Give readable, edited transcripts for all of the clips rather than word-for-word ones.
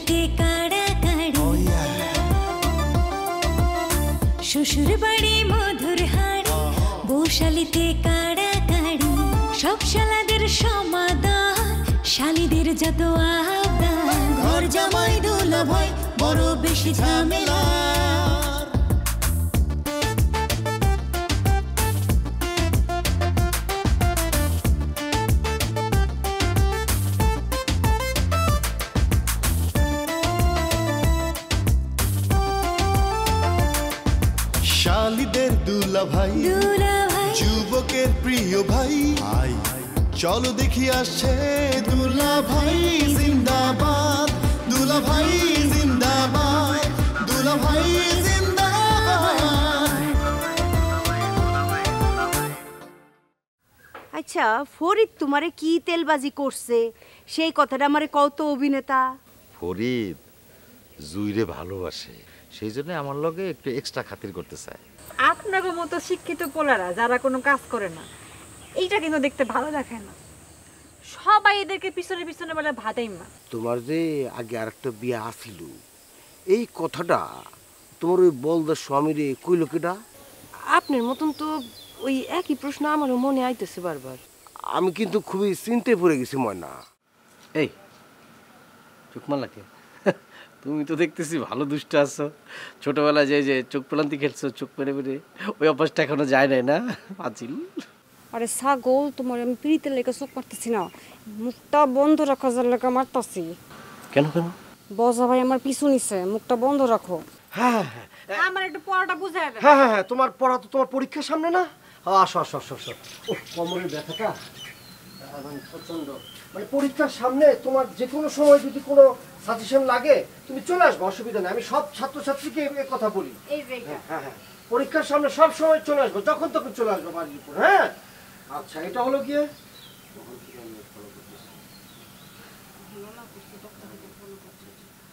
বৈশালীতে কাড়াকাড়ি শ্বশুর বাড়ি মধুর হাড়ি বৈশালীতে কাড়াকাড়ি সব শালাদের সমাদর শালীদের যত আবদার ঘর জামাই দুলা ভাই বড় বেশি ঝামেলা শালীদের দুলা ভাই যুবকের প্রিয় ভাই চলো দেখি আসছে দুলা ভাই জিন্দাবাদ দুলা ভাই জিন্দাবাদ দুলা ভাই জিন্দাবাদ। আচ্ছা ফরিদ তোমারে কি তেলবাজি করছে সেই কথাটা আমারে কত অভিনেতা। ফরিদ জুইরে ভালোবাসে সেই জন্য আমার লগে একটু এক্সট্রা খাতির করতে চায়। আপনার মতো শিক্ষিত পোলারা যারা কোনো কাজ করে না এইটা কিন্তু দেখতে ভালো দেখায় না। সবাই এদেরকে পিছনে পিছনে বলে ভাদাইমা। তোমার যে আগে আরেকটা বিয়ে আসিল এই কথাটা তোমার ওই বলদার স্বামীরে কইল কেডা? আপনার মতন তো ওই একই প্রশ্ন আমারও মনে আইতেছে বারবার। আমি কিন্তু খুবই চিন্তায় পড়ে গেছি ময়না। এই চোখ মারলা কে? তুমি তো দেখতেছি ভালো দুষ্ট আছো। ছোটবেলায় যে চোখ পেলান্তি খেলছো চোখ পেরে পেরে ওই অভ্যাসটা এখনো যায় নাই না পাঁচিল? আরে ছাগল তোমার আমি পিড়িতে লেগে চোখ মারতেছি না, মুখটা বন্ধ রাখো যার লেগে মারতাছি। কেন কেন? বজা ভাই আমার পিছু নিছে, মুখটা বন্ধ রাখো। হ্যাঁ আমার একটু পড়াটা বুঝাই দে। হ্যাঁ হ্যাঁ তোমার পড়া তো তোমার পরীক্ষার সামনে না। আসো আসো আসো আসো। ও কোমরের ব্যথাটা প্রচন্ড, মানে পরীক্ষার সামনে তোমার যে কোনো সময় যদি কোনো সাজেশন লাগে তুমি চলে আসবে, অসুবিধা নেই। আমি সব ছাত্রছাত্রীকে এই কথা বলি। হ্যাঁ হ্যাঁ পরীক্ষার সামনে সব সময় চলে আসবো, যখন তখন চলে আসবো বাড়ির উপর। হ্যাঁ আচ্ছা এটা হলো গিয়ে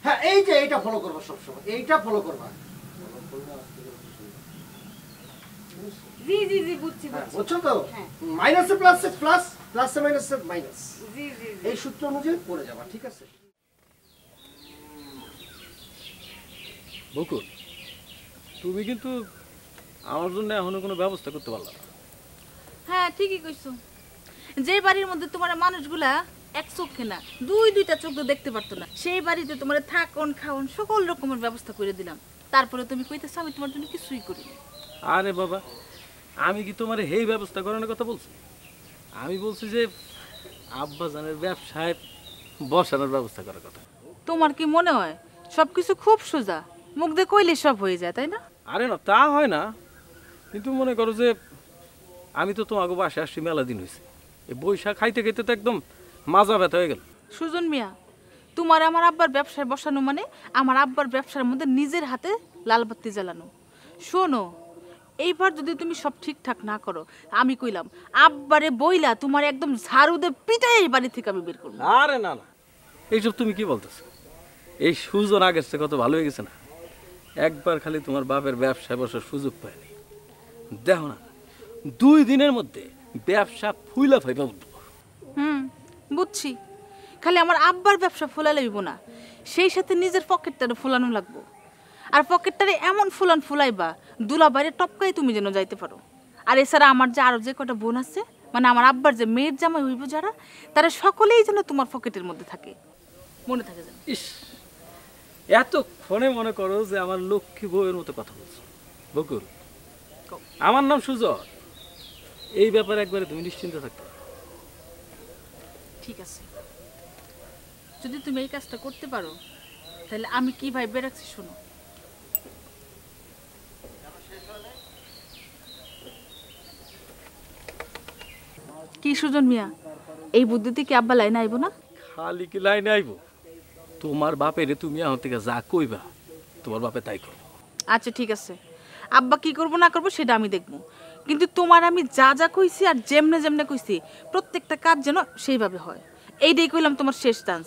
হ্যাঁ এই যে এইটা ফলো করবা সবসময়, এইটা ফলো করবা। জি জি জি বুঝছি বুঝছো তো? মাইনাসে প্লাসে প্লাস, প্লাসে মাইনাসে মাইনাস, জি জি এই সূত্র অনুযায়ী পড়ে যাবা, ঠিক আছে? বকুল তুমি কিন্তু আমার জন্য এখনো কোনো ব্যবস্থা করতে পারলা না। হ্যাঁ ঠিকই কইছো। যে বাড়ির মধ্যে তোমার মানুষগুলা এক চোখে না দুইটা চোখ দেখতে পারতো না সেই বাড়িতে তোমার থাকুন খাওন সকল রকমের ব্যবস্থা করে দিলাম, তারপরে তুমি কইতেছো আমি তোমার জন্য কিছুই করি। আরে বাবা আমি কি তোমার এই ব্যবস্থা করানোর কথা বলছি? আমি বলছি যে আব্বা জানের ব্যবসায় বসানোর ব্যবস্থা করার কথা। তোমার কি মনে হয় সবকিছু খুব সোজা মুখ দিয়ে কইলে সব হয়ে যায়, তাই না? আরে না তা হয় না, কিন্তু মনে করো যে আমি তো তোমাকে বাসায় আসছি মেলা দিন হয়েছে, এই বৈশাখ খাইতে খাইতে তো একদম মাজা ব্যথা হয়ে গেল। সুজন মিয়া তোমার আমার আব্বার ব্যবসায় বসানো মানে আমার আব্বার ব্যবসার মধ্যে নিজের হাতে লালবাতি জ্বালানো। শোনো এইবার যদি তুমি সব ঠিকঠাক না করো আমি কইলাম আব্বারে বইলা তোমার একদম ঝাড়ু দিয়ে পিটাই এই বাড়ি থেকে আমি বের করবো। আরে না না এইসব তুমি কি বলতেছো? এই সুজন আগের চেয়ে কত ভালো হয়ে গেছে না? একবার খালি তোমার বাপের ব্যবসায় বসার সুযোগ পায়নি, দেখো না 2 দিনের মধ্যে ব্যবসা ফুইলা ফাইবা উঠবো। বুঝছি, খালি আমার আব্বার ব্যবসা ফুলা লাগব না, সেই সাথে নিজের পকেটটারে ফুলানো লাগবো। আর পকেটটারে এমন ফুলাইবা দুলাবাড়ির টপকাই তুমি যেন যাইতে পারো। আর এছাড়া আমার যে আরো যে কটা বোন আছে, মানে আমার আব্বার যে মেয়ের জামাই হইব যারা, তারা সকলেই যেন তোমার পকেটের মধ্যে থাকে, মনে থাকে যেন। ইস এতক্ষণে মনে করো যে আমার লক্ষ্মী বউয়ের মতো কথা বলছো। বকুল আমার নাম সুজন, এই ব্যাপারে একবারে তুমি নিশ্চিন্ত থাকতে। ঠিক আছে, যদি তুমি এই কাজটা করতে পারো তাহলে আমি কি ভাই বেরাচ্ছি শোনো। কি সুজন মিয়া এই বুদ্ধিতে কি আব্বা লাইনে আইব না? খালি কি লাইনে আইব? তোমার বাপেরে তুমি এখন থেকে যা কইবা তোমার বাপে তাই করবো। আচ্ছা ঠিক আছে, আব্বা কি করবো না করবো সেটা আমি দেখবো, কিন্তু তোমার আমি যা যা কইছি আর যেমনে কইছি প্রত্যেকটা কাজ যেন সেইভাবে হয়। এইটাই কইলাম তোমার শেষ চান্স।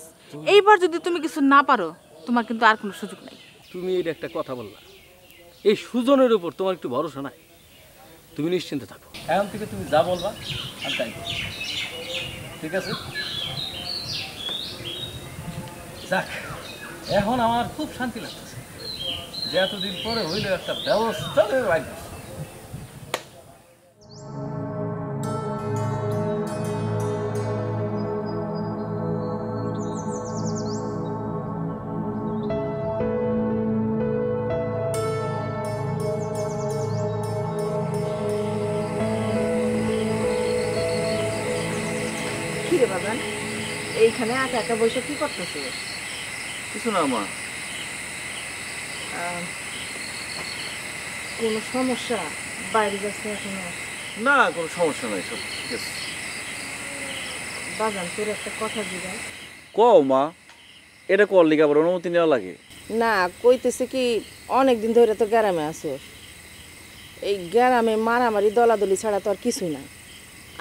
এইবার যদি তুমি কিছু না পারো তোমার কিন্তু আর কোনো সুযোগ নাই। তুমি এইটা একটা কথা বললা, এই সুজনের উপর তোমার একটু ভরসা নাই? তুমি নিশ্চিন্তে থাকো, এখন থেকে তুমি যা বলবা আমি তাই করবো, ঠিক আছে? যাক এখন আমার খুব শান্তি লাগতেছে যে এতদিন পরে হইলে একটা ব্যবস্থা লাগবে। কিরে বাগান, এইখানে একা একা বসে কি করতেছে? কিছু না মা। কোনো সমস্যা? বাইরে যাচ্ছে এখনো? না, কোনো সমস্যা নাই, সব ঠিক আছে। বাগান, তোর একটা কথা জিজ্ঞাসা। কও মা, এটা কর লিগে আবার অনুমতি নেওয়া লাগে? না, কইতেছে কি অনেকদিন ধরে তো গ্রামে আসোস, এই গ্রামে মারামারি দলাদলি ছাড়া তো আর কিছুই নাই।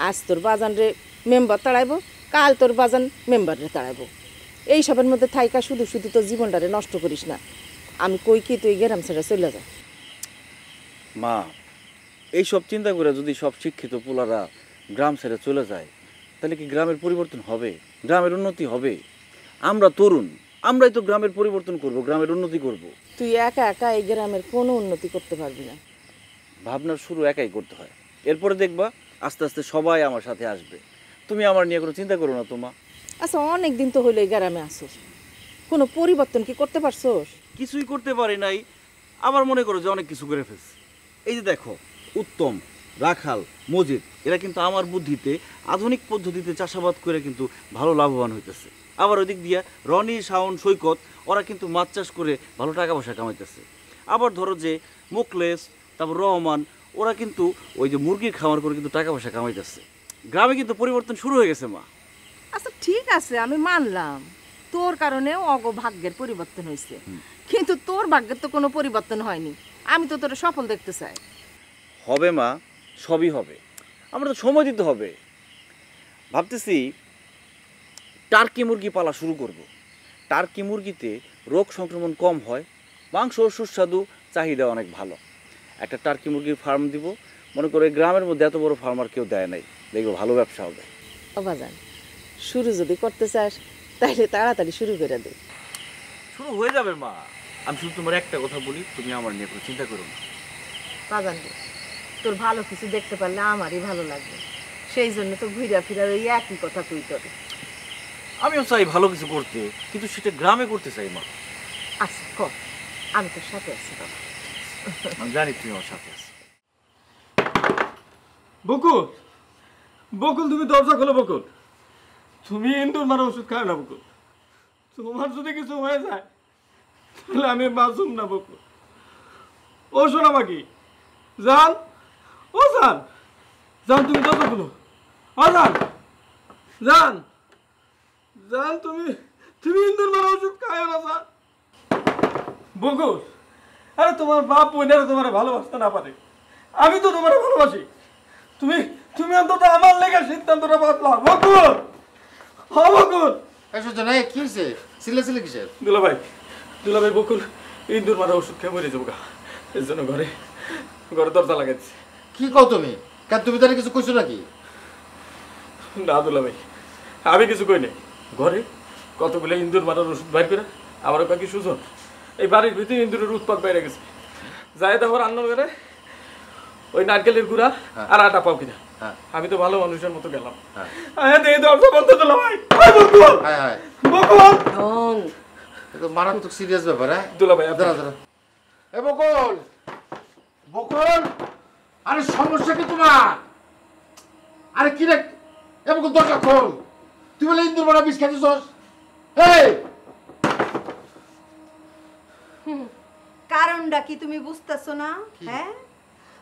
আজ তোর বাজান রে মেম্বার তাড়াইবো, কাল তোর বাজান মেম্বার রে তাড়াইবো। এইসবের মধ্যে থাইকা শুধু শুধু তোর জীবনটারে নষ্ট করিস না। আমি কই কি তুই গ্রাম ছেড়ে চলে যা। মা, এইসব চিন্তা করে যদি সব শিক্ষিত পোলারা গ্রাম ছেড়ে চলে যায়, তাহলে কি গ্রামের পরিবর্তন হবে? গ্রামের উন্নতি হবে? আমরা তরুণ, আমরাই তো গ্রামের পরিবর্তন করব, গ্রামের উন্নতি করব। তুই একা একা এই গ্রামের কোনো উন্নতি করতে পারবি না। ভাবনার শুরু একাই করতে হয়, এরপরে দেখবা আস্তে আস্তে সবাই আমার সাথে আসবে। তুমি আমার নিয়ে কোনো চিন্তা করো না তো মা। আচ্ছা, অনেক দিন তো হইলো এই গ্রামে আসোস, কোনো পরিবর্তন কি করতে পারছোস? কিছুই করতে পারি নাই, আবার মনে করো যে অনেক কিছু করে ফেলছি। এই যে দেখো, উত্তম, রাখাল, মজিদ, এরা কিন্তু আমার বুদ্ধিতে আধুনিক পদ্ধতিতে চাষাবাদ করে কিন্তু ভালো লাভবান হইতেছে। আবার ওই দিক দিয়া রনি, শাওন, সৈকত, ওরা কিন্তু মাছ চাষ করে ভালো টাকা পয়সা কামাইতেছে। আবার ধরো যে মুকলেশ, তারপর রহমান, ওরা কিন্তু ওই যে মুরগির খামার করে কিন্তু টাকা পয়সা কামাইতেছে। গ্রামে কিন্তু পরিবর্তন শুরু হয়ে গেছে মা। আচ্ছা ঠিক আছে, আমি মানলাম তোর কারণে ভাগ্যের পরিবর্তন হয়েছে, কিন্তু তোর ভাগ্যের তো কোনো পরিবর্তন হয়নি। আমি তো তোর সফল দেখতে চাই। হবে মা, সবই হবে, আমরা তো সময় দিতে হবে। ভাবতেছি টার্কি মুরগি পালা শুরু করব। টার্কি মুরগিতে রোগ সংক্রমণ কম হয়, মাংস সুস্বাদু, চাহিদা অনেক ভালো। একটা টার্কি মুরগির ফার্ম দিব, মনে করে গ্রামের মধ্যে এত বড় ফার্মার কেউ দেয় নাই, দেখবো ভালো ব্যবসা হবে। বাজান, শুরু যদি করতে চাস তাহলে তাড়াতাড়ি শুরু করে দে। শুরু হয়ে যাবে মা, আমি শুধু তোমার একটা কথা বলি, তুমি আমার নিয়ে কোনো চিন্তা করো না। বাজান, তোর ভালো কিছু দেখতে পারলে আমারই ভালো লাগবে, সেই জন্য তো ঘুরা ফিরা ওই একই কথা তুই তোর। আমিও চাই ভালো কিছু করতে, কিন্তু সেটা গ্রামে করতে চাই মা। আচ্ছা কর, আমি তোর সাথে আছি বাবা। আমি জানি তুমি আমার সাথে আছো। বকুল, বকুল, তুমি দরজা খোলো। বকুল, তুমি ইন্দুর মারা ওষুধ খাও না বকুল। তোমার যদি কিছু হয়ে যায় তাহলে আমি বাঁচুম না বকুল। ও শোনা বাকি জান, ও জান, জান তুমি দরজা খোলো। ও জান, জান, জান, তুমি ইন্দুর মারা ওষুধ খাও না জান। বকুল, আরে তোমার বাপ বোনেরা তোমার ভালোবাসতে না পারে, আমি তো তোমার ভালোবাসি। তুমি তুমি অন্তত আমার লেগে সিদ্ধান্তটা বদলাও বকুল। হ্যাঁ বকুল। কি হয়েছে? সিলে কিসের? দুলাভাই, দুলাভাই, বকুল ইন্দুর মারা ওষুধ খেয়ে মরে যাবো গা, এর জন্য ঘরে দরজা লাগাচ্ছি। কি কও তুমি? কেন তুমি তাহলে কিছু কইছো নাকি? না দুলাভাই, আমি কিছু কই নাই। ঘরে কতগুলো ইন্দুর মারার ওষুধ বাইর করে আমার কাকি সুজন, এই বাড়ির ভিতরে ইন্দুরের উৎপাত বাইরে গেছে। যাই দেখো রান্না করে ওই নারকেলের গুঁড়া আর আটা পাও কিনা। আমি তো ভালো মানুষের মতো গেলাম, দরজা বন্ধ দিলাম। মারাত্মক সিরিয়াস ব্যাপার। হ্যাঁ দুলাভাই, এ বকুল, বকুল, আরে সমস্যা কি তোমার? আরে কি রে? এ বকুল, দরজা খোল। তুই বলে ইন্দুর মারা বিষ খাইছিস? এই কারণটা কি তুমি বুঝতেছো না? হ্যাঁ,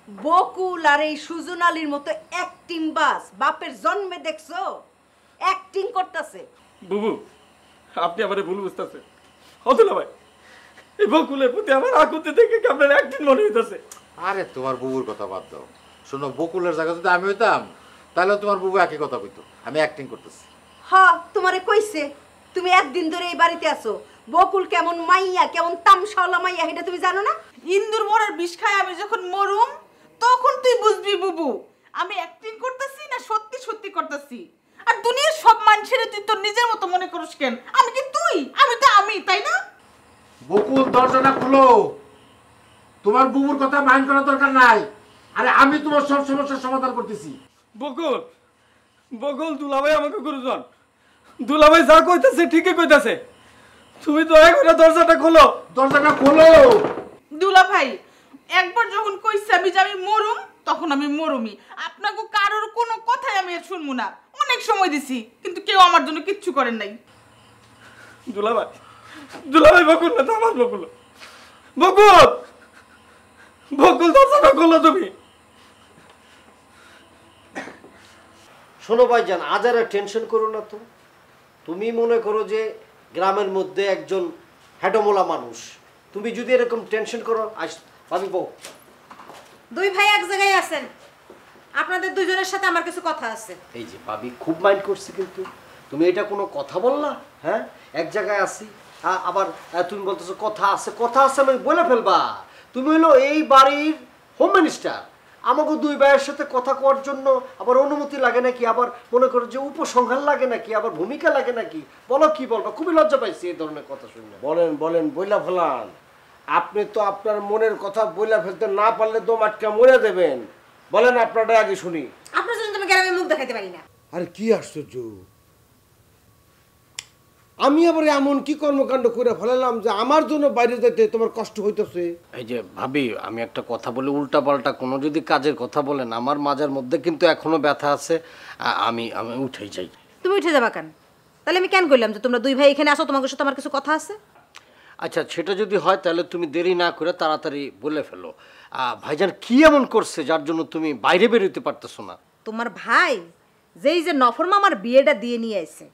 বকুল আর এই সুজন আলীর মতো অ্যাক্টিং বাস বাপের জন্মে দেখছো? অ্যাক্টিং করতেছে। বুবু, আপনি আমারে ভুল বুঝতেছেন। হতলা ভাই, এই বকুলের প্রতি আমার আকুতি থেকে আপনার অ্যাক্টিং মনে হইতেছে। আরে তোমার বুবুর কথা বাদ দাও। শোনো, বকুলের জায়গা যদি আমি হইতাম তাহলে তোমার বুবু একই কথা কইতো, আমি অ্যাক্টিং করতেছি। হ্যাঁ, তোমারে কইছে তুমি একদিন ধরে এই বাড়িতে আছো। বকুল কেমন মাইয়া, কেমন তামশাওয়ালা মাইয়া, এটা তুমি জানো না? ইন্দুর মরার বিষ খায় আমি যখন মরুম তখন তুই বুঝবি বুবু আমি অ্যাক্টিং করতেছি না সত্যি সত্যি করতেছি। আর দুনিয়ার সব মানুষের তুই তোর নিজের মতো মনে করিস কেন? আমি কি তুই? আমি তো আমি, তাই না? বকুল দরজাটা খুলো। তোমার বুবুর কথা মাইন্ড করার দরকার নাই। আরে আমি তোমার সব সমস্যার সমাধান করতেছি। বকুল বকুল দুলাভাই আমাকে গুরুজন, দুলাভাই যা কইতাছে ঠিকই কইতাছে। তুমি দয়া করে দরজাটা খোলো। দরজাটা খোলো। দুলা ভাই একবার যখন কইছে আমি যে আমি মরুম, তখন আমি মরুমি। আপনাকে কারোর কোনো কথাই আমি আর শুনবো না। অনেক সময় দিছি, কিন্তু কেউ আমার জন্য কিচ্ছু করেন নাই। দুলাভাই দুলাভাই বকুল না, আমার বকুল। বকুল বকুল দরজাটা খোলো তুমি। শোনো ভাইজান, আজ আর টেনশন করো না তো। তুমি মনে করো যে গ্রামের মধ্যে একজন হেডমোলা মানুষ, তুমি যদি এরকম টেনশন করো। আজ ভাবি বউ, দুই ভাই এক জায়গায় আছেন, আপনাদের দুজনের সাথে আমার কিছু কথা আছে। এই যে ভাবি খুব মাইন্ড করছে, কিন্তু তুমি এটা কোনো কথা বললা? হ্যাঁ, এক জায়গায় আসি আবার তুমি বলতেছো কথা আছে। কথা আছে আমি বলে ফেলবা। তুমি হলো এই বাড়ির হোম মিনিস্টার, আমাকে দুই ভাইয়ের সাথে কথা কওয়ার জন্য আবার অনুমতি লাগে নাকি, আবার মনে করো যে উপসংহার লাগে নাকি, আবার ভূমিকা লাগে নাকি? বলো কি বলবা? খুবই লজ্জা পাইছি এই ধরনের কথা শুনে। বলেন বলেন, বইলা ফেলান। আপনি তো আপনার মনের কথা বইলা ফেলতে না পারলে দম আটকা মরে দেবেন। বলেন আপনারটা আগে শুনি। আপনার জন্য আমি গ্রামে মুখ দেখাইতে পারি না। আরে কি আশ্চর্য, আমি আবার এমন কি কর্মকাণ্ড করে ফেলালাম যে আমার জন্য বাইরে যেতে তোমার কষ্ট হইতেছে? এই যে ভাবি, আমি একটা কথা বলি, উল্টা পাল্টা কোনো যদি কাজের কথা বলেন, আমার মাজার মধ্যে কিন্তু এখনো ব্যথা আছে। আমি আমি উঠেই যাই। তুমি উঠে যাবা কেন? তাহলে আমি কেন কইলাম যে তোমরা দুই ভাই এখানে আসো, তোমাদের সাথে আমার কিছু কথা আছে। আচ্ছা, সেটা যদি হয় তাহলে তুমি দেরি না করে তাড়াতাড়ি বলে ফেলো। ভাইজান কি এমন করছে যার জন্য তুমি বাইরে বেরোতে পারতেছো না? তোমার ভাই যেই যে নফর মামার বিয়েটা দিয়ে নিয়ে আসছে,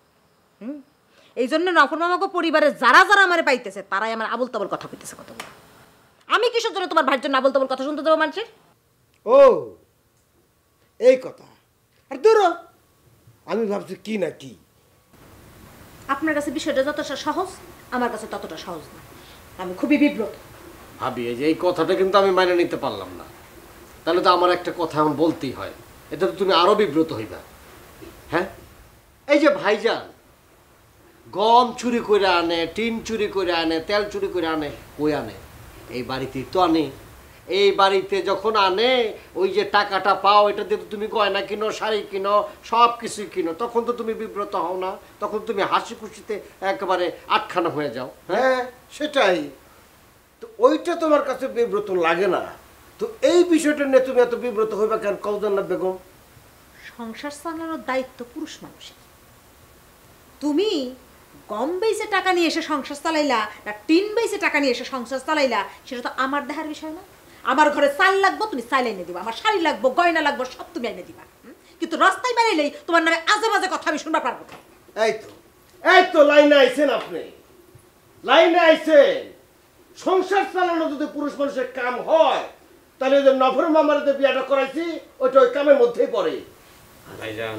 এই জন্য নফর মামাকে পরিবারের যারা যারা আমার পাইতেছে তারাই আমার আবল তাবল কথা কইতেছে। কতগুলো আমি কিসের জন্য তোমার ভাইয়ের জন্য আবল তাবল কথা শুনতে দেবো মানুষের? ও এই কথা। আর দূর, আমি ভাবছি কি না কি। আপনার কাছে বিষয়টা যতটা সহজ, আমার কাছে ততটা সহজ না। আমি খুবই বিব্রত। ভাবি, এই যে এই কথাটা কিন্তু আমি মাইনে নিতে পারলাম না। তাহলে তো আমার একটা কথা আমার বলতেই হয়, এতে তো তুমি আরো বিব্রত হইবা। হ্যাঁ, এই যে ভাইজান গম চুরি করে আনে, টিন চুরি করে আনে, তেল চুরি করে আনে, কই আনে? এই বাড়িতেই তো আনে। এই বাড়িতে যখন আনে, ওই যে টাকাটা পাও, এটা দিয়ে তো তুমি গয়না কিনো, শাড়ি কিনো, সব কিছুই কিনো। তখন তো তুমি বিব্রত হও না, তখন তুমি হাসি খুশিতে একেবারে আটখানা হয়ে যাও। হ্যাঁ সেটাই তো, ওইটা তোমার কাছে বিব্রত লাগে না তো এই বিষয়টা নিয়ে তুমি এত বিব্রত হইবা কেন? কওজন না বেগম। সংসার চালানোর দায়িত্ব পুরুষ মানুষের। তুমি গম বেচে টাকা নিয়ে এসে সংসার চালাইলা না টিন বেচে টাকা নিয়ে এসে সংসার চালাইলা, সেটা তো আমার দেখার বিষয় না। আমার ঘরে চাল লাগবো, তুমি চাল এনে দিবা। আমার শাড়ি লাগবো, গয়না লাগবো, সব তুমি এনে দিবা। কিন্তু রাস্তায় বেরাইলেই তোমার নামে আজে বাজে কথা আমি শুনবা পারবো না। এই তো লাইনে আইছেন আপনি, লাইনে আইছেন। সংসার চালানো যদি পুরুষ মানুষের কাম হয়, তাহলে যে নফর মামার যে বিয়াটা করাইছি ওইটা ওই কামের মধ্যেই পড়ে। ভাইজান,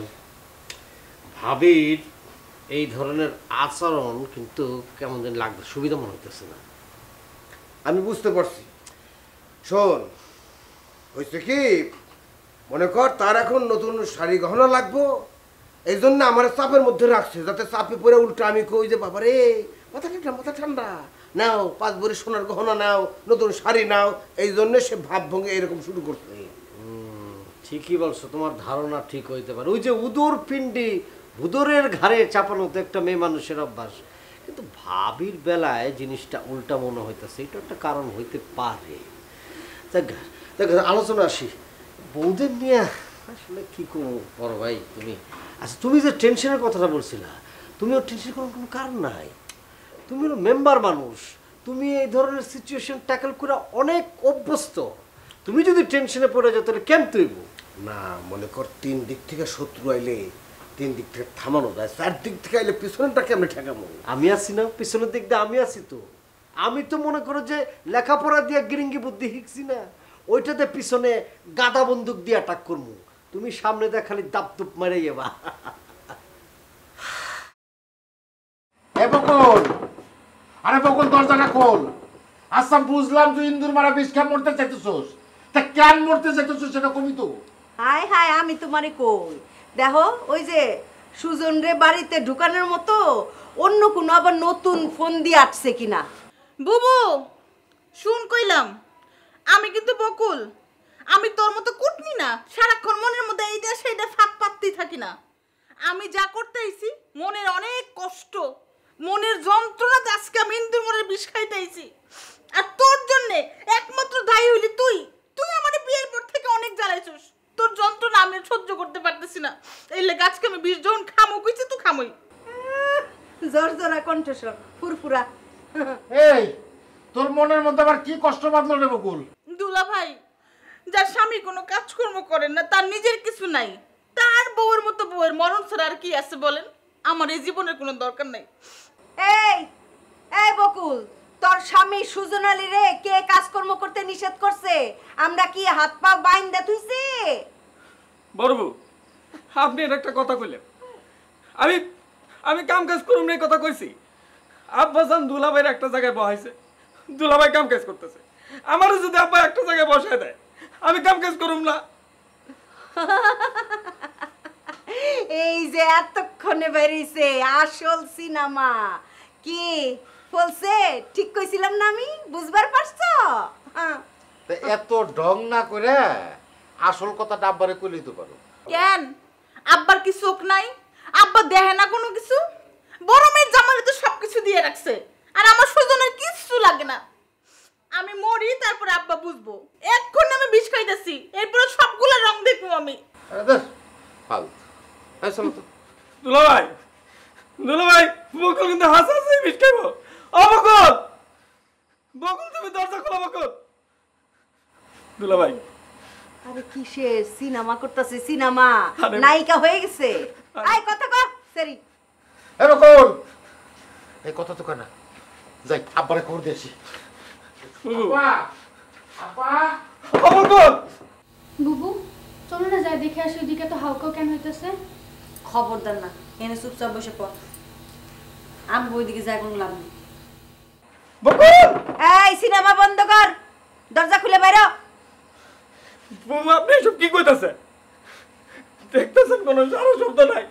ভাবির এই ধরনের আচরণ কিন্তু কেমন যেন লাগবে, সুবিধা মনে হইতেছে না। আমি বুঝতে পারছি। শোন, হয়েছে কি, মনে কর তার এখন নতুন শাড়ি গহনা লাগবো, এই জন্য আমার চাপের মধ্যে রাখছে, যাতে চাপে পরে উল্টা আমি কই যে বাবা রে মাথা ঠান্ডা, মাথা ঠান্ডা, নাও 5 ভরি সোনার গহনা নাও, নতুন শাড়ি নাও। এই জন্য সে ভাব ভঙ্গে এরকম শুরু করছে। ঠিকই বলছো, তোমার ধারণা ঠিক হইতে পারে। ওই যে উদর পিণ্ডি ভুদরের ঘাড়ে চাপানো তো একটা মেয়ে মানুষের অভ্যাস, কিন্তু ভাবির বেলায় জিনিসটা উল্টা মনে হইতেছে। এটা একটা কারণ হইতে পারে। দেখ আলোচনা আসি, বৌদের নিয়ে আসলে কি করো ভাই তুমি? আচ্ছা, তুমি যে টেনশনের কথাটা বলছিলা, তুমি ওর টেনশন করার কোনো কারণ নাই। তুমি হলো মেম্বার মানুষ, তুমি এই ধরনের সিচুয়েশন ট্যাকল করে অনেক অভ্যস্ত। তুমি যদি টেনশনে পড়ে যাও তাহলে কেন তুইব না? মনে কর 3 দিক থেকে শত্রু আইলে 3 দিক থেকে থামানো যায়, 4 দিক থেকে আইলে পিছনটা কেমনে ঠেকাবো? আমি আছি না পিছনের দিক দিয়ে? আমি আছি তো। আমি তো মনে করো যে লেখাপড়া দিয়ে গিরিঙ্গি বুদ্ধি শিখছি না, ওইটাতে পিছনে গাদা বন্দুক দিয়ে অ্যাটাক করবো। তুমি সামনে দিয়ে খালি দাপ দুপ মারে যাবা। বকুল, আরে বকুল দরজাটা খোল। আচ্ছা বুঝলাম তুই ইন্দুর মারা বিষ খেয়ে মরতে চাইতেছোস, তা কেন মরতে চাইতেছোস সেটা কবি তো। হাই হাই, আমি তোমারে কই দেখো, ওই যে সুজন রে বাড়িতে ঢুকানোর মতো অন্য কোনো আবার নতুন ফোন দিয়ে আসছে কিনা। বুবু শুন কইলাম, আমি কিন্তু বকুল, আমি তোর মতো কুটনি না, সারাক্ষণ মনের মধ্যে এইটা সেইটা ফাঁক পাততেই থাকি না। আমি যা করতে আইছি মনের অনেক কষ্ট, মনের যন্ত্রণাতে আজকে আমি ইন্দুর মনের বিষ খাইতে আইছি। আর তোর জন্য একমাত্র দায়ী হইলি তুই। তুই আমার বিয়ের পর থেকে অনেক জ্বালাইছিস, তোর যন্ত্রণা আমি সহ্য করতে পারতেছি না। এই লেগে আজকে আমি বিষ যখন খামো কইছি তুই খামই। জোর জোরা কণ্ঠস্বর, ফুরফুরা। এই তোর মনের মধ্যে আবার কি কষ্ট বাঁধলো রে বকুল? দুলা ভাই, যার স্বামী কোনো কাজকর্ম করেন না, তার নিজের কিছু নাই, তার বউয়ের মতো বউয়ের মরণ ছাড়া আর কি আছে বলেন? আমার এই জীবনের কোনো দরকার নাই। এই এই বকুল, তোর স্বামী সুজন আলী রে কে কাজকর্ম করতে নিষেধ করছে? আমরা কি হাত পা বাইন্ধা তুইছি? বড় বউ, আপনি এর একটা কথা কইলেন, আমি আমি কাম কাজ করুম না, কথা কইছি। আব্বাজান দুলাভাইয়ের একটা জায়গায় বহাইছে, দুলাভাই কাম কাজ করতেছে। আমারও যদি আব্বা একটা জায়গায় বসায় দেয়, আমি কাম কাজ করুম না? এই যে এতক্ষণে বেরিয়েছে আসল সিনেমা, কি বলছে? ঠিক কইছিলাম না আমি? বুঝবার পারছো? এত ঢং না করে আসল কথাটা আব্বারে কইলেই তো পারো। কেন আব্বার কি চোখ নাই? আব্বা দেখে না কোনো কিছু? বড় মেয়ের জামাইরে তো সবকিছু দিয়ে রাখছে, আর আমার সুজনের কিছু লাগে না। আমি মরি তারপরে আব্বা বুঝবো। এক্ষুনি আমি বিষ খাইতেছি, এরপরে সবগুলো রং দেখবো আমি। দুলাভাই, দুলাভাই, বকুল কিন্তু হাসাহাসি বিষ খাইব। ও বকুল, বকুল তুমি দরজা খোলো বকুল। দুলাভাই, আরে কিসের সিনেমা করতেছে? সিনেমা নায়িকা হয়ে গেছে। আই কথা কও সরি। এ বকুল, এই কথা তো কেন? যাই আব্বারে খবর দিয়েছি। আব্বা, আব্বা, ও বকুল। বুবু চলো না যাই দেখে আসি ওদিকে তো হাউকাও কেন হইতেছে। খবরদার না, এনে চুপচাপ বসে পড়। আমি ওইদিকে যাই, কোনো লাভ নেই। বকুল, এই সিনেমা বন্ধ কর, দরজা খুলে বাইরে। বুবু আপনি এসব কি কইতাছেন? দেখতেছেন কোনো সারা শব্দ নাই,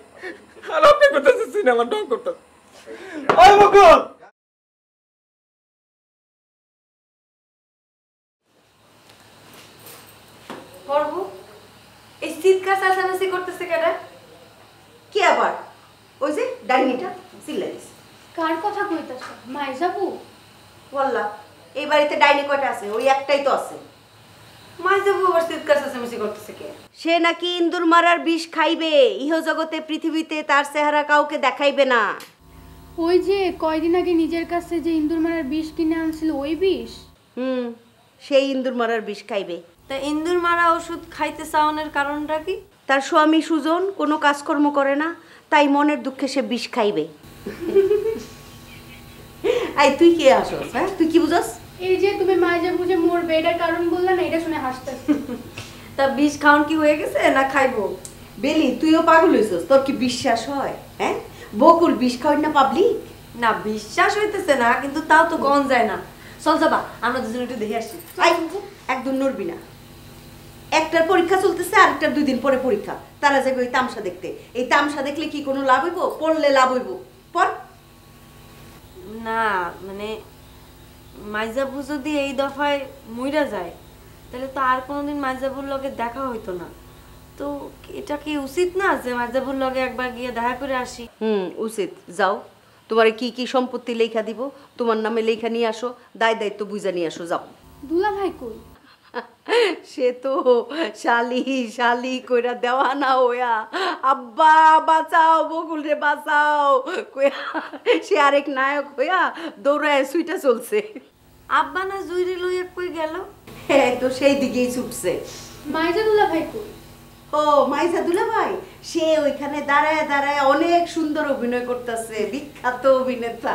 আর আপনি কইতাছেন সিনেমা ঢং করতেছেন। ও বকুল, করব এই চিৎকার চাচামেচি করতেছে কেডা? কি আবার? ওই যে ডাইনিটা চিল্লাইছে। কার কথা কইতাছ? মাইজাবু? বললা এই বাড়িতে ডাইনি কয়টা আছে? ওই একটাই তো আছে। মাইজাবু আবার চিৎকার চাচামেচি করতেছে কে? সে নাকি ইন্দুর মারার বিষ খাইবে, ইহ জগতে পৃথিবীতে তার চেহারা কাউকে দেখাইবে না। ওই যে কয়দিন আগে নিজের কাছে যে ইন্দুর মারার বিষ কিনে আনছিল ওই বিষ? সেই ইন্দুর মারার বিষ খাইবে। তা ইন্দুর মারা ওষুধ খাইতে চাওয়ানোর কারণটা কি? তার স্বামী সুজন কোনো কাজকর্ম করে না, তাই মনের দুঃখে সে বিষ খাইবে। আই তুই কে আসস? হ্যাঁ তুই কি বুঝস? এই যে তুমি মাইজাবু যে মরবে এটার কারণ বললা না, এটা শুনে হাসতেছি। তা বিষ খাওন কি হয়ে গেছে না খাইবো? বেলি তুইও পাগল হইছস, তোর কি বিশ্বাস হয়? হ্যাঁ বকুল বিষ খাওয়াই না পাবলিক? না বিশ্বাস হইতেছে না, কিন্তু তাও তো গন যায় না। চল যাবা, আমরা দুজন একটু দেখে আসি। একদম নড়বি না, একটার পরীক্ষা চলতেছে, আরেকটার 2 দিন পরে পরীক্ষা। তারা যাবে ওই তামসা দেখতে। এই তামসা দেখলে কি কোনো লাভ হইব? পড়লে লাভ হইব। পড় না, মানে মাইজাবু যদি এই দফায় মইরা যায় তাহলে তো আর কোনোদিন মাইজাবুর লগে দেখা হইতো না। তো এটা কি উচিত না যে মাইজাবুর লগে একবার গিয়ে দেখা করে আসি? উচিত। যাও, তোমার কি কি সম্পত্তি লেখা দিব তোমার নামে লেখা নিয়ে আসো, দায় দায়িত্ব বুঝা নিয়ে আসো। যাও। দুলা ভাই কই? সে তো শালি শালি কইরা দেওয়া না হইয়া আব্বা বাঁচাও বকুল রে বাঁচাও কইয়া সে আরেক নায়ক হইয়া দৌড়ায় সুইটা চলছে। আব্বা না জুইরি লইয়া কই গেল? হ্যাঁ তো সেই দিকেই ছুটছে। মাইজা দুলা ভাই কই? ও মাইজা দুলা ভাই, সে ওইখানে দাঁড়ায় দাঁড়ায় অনেক সুন্দর অভিনয় করতেছে, বিখ্যাত অভিনেতা।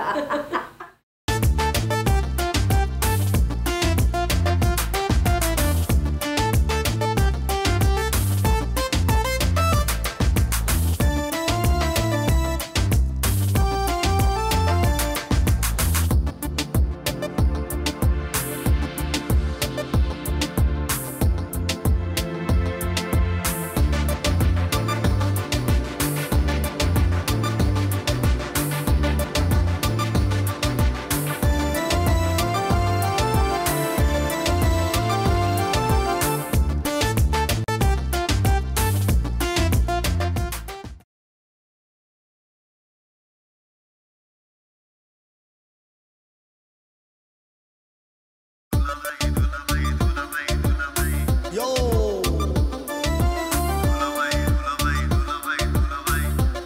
Yo!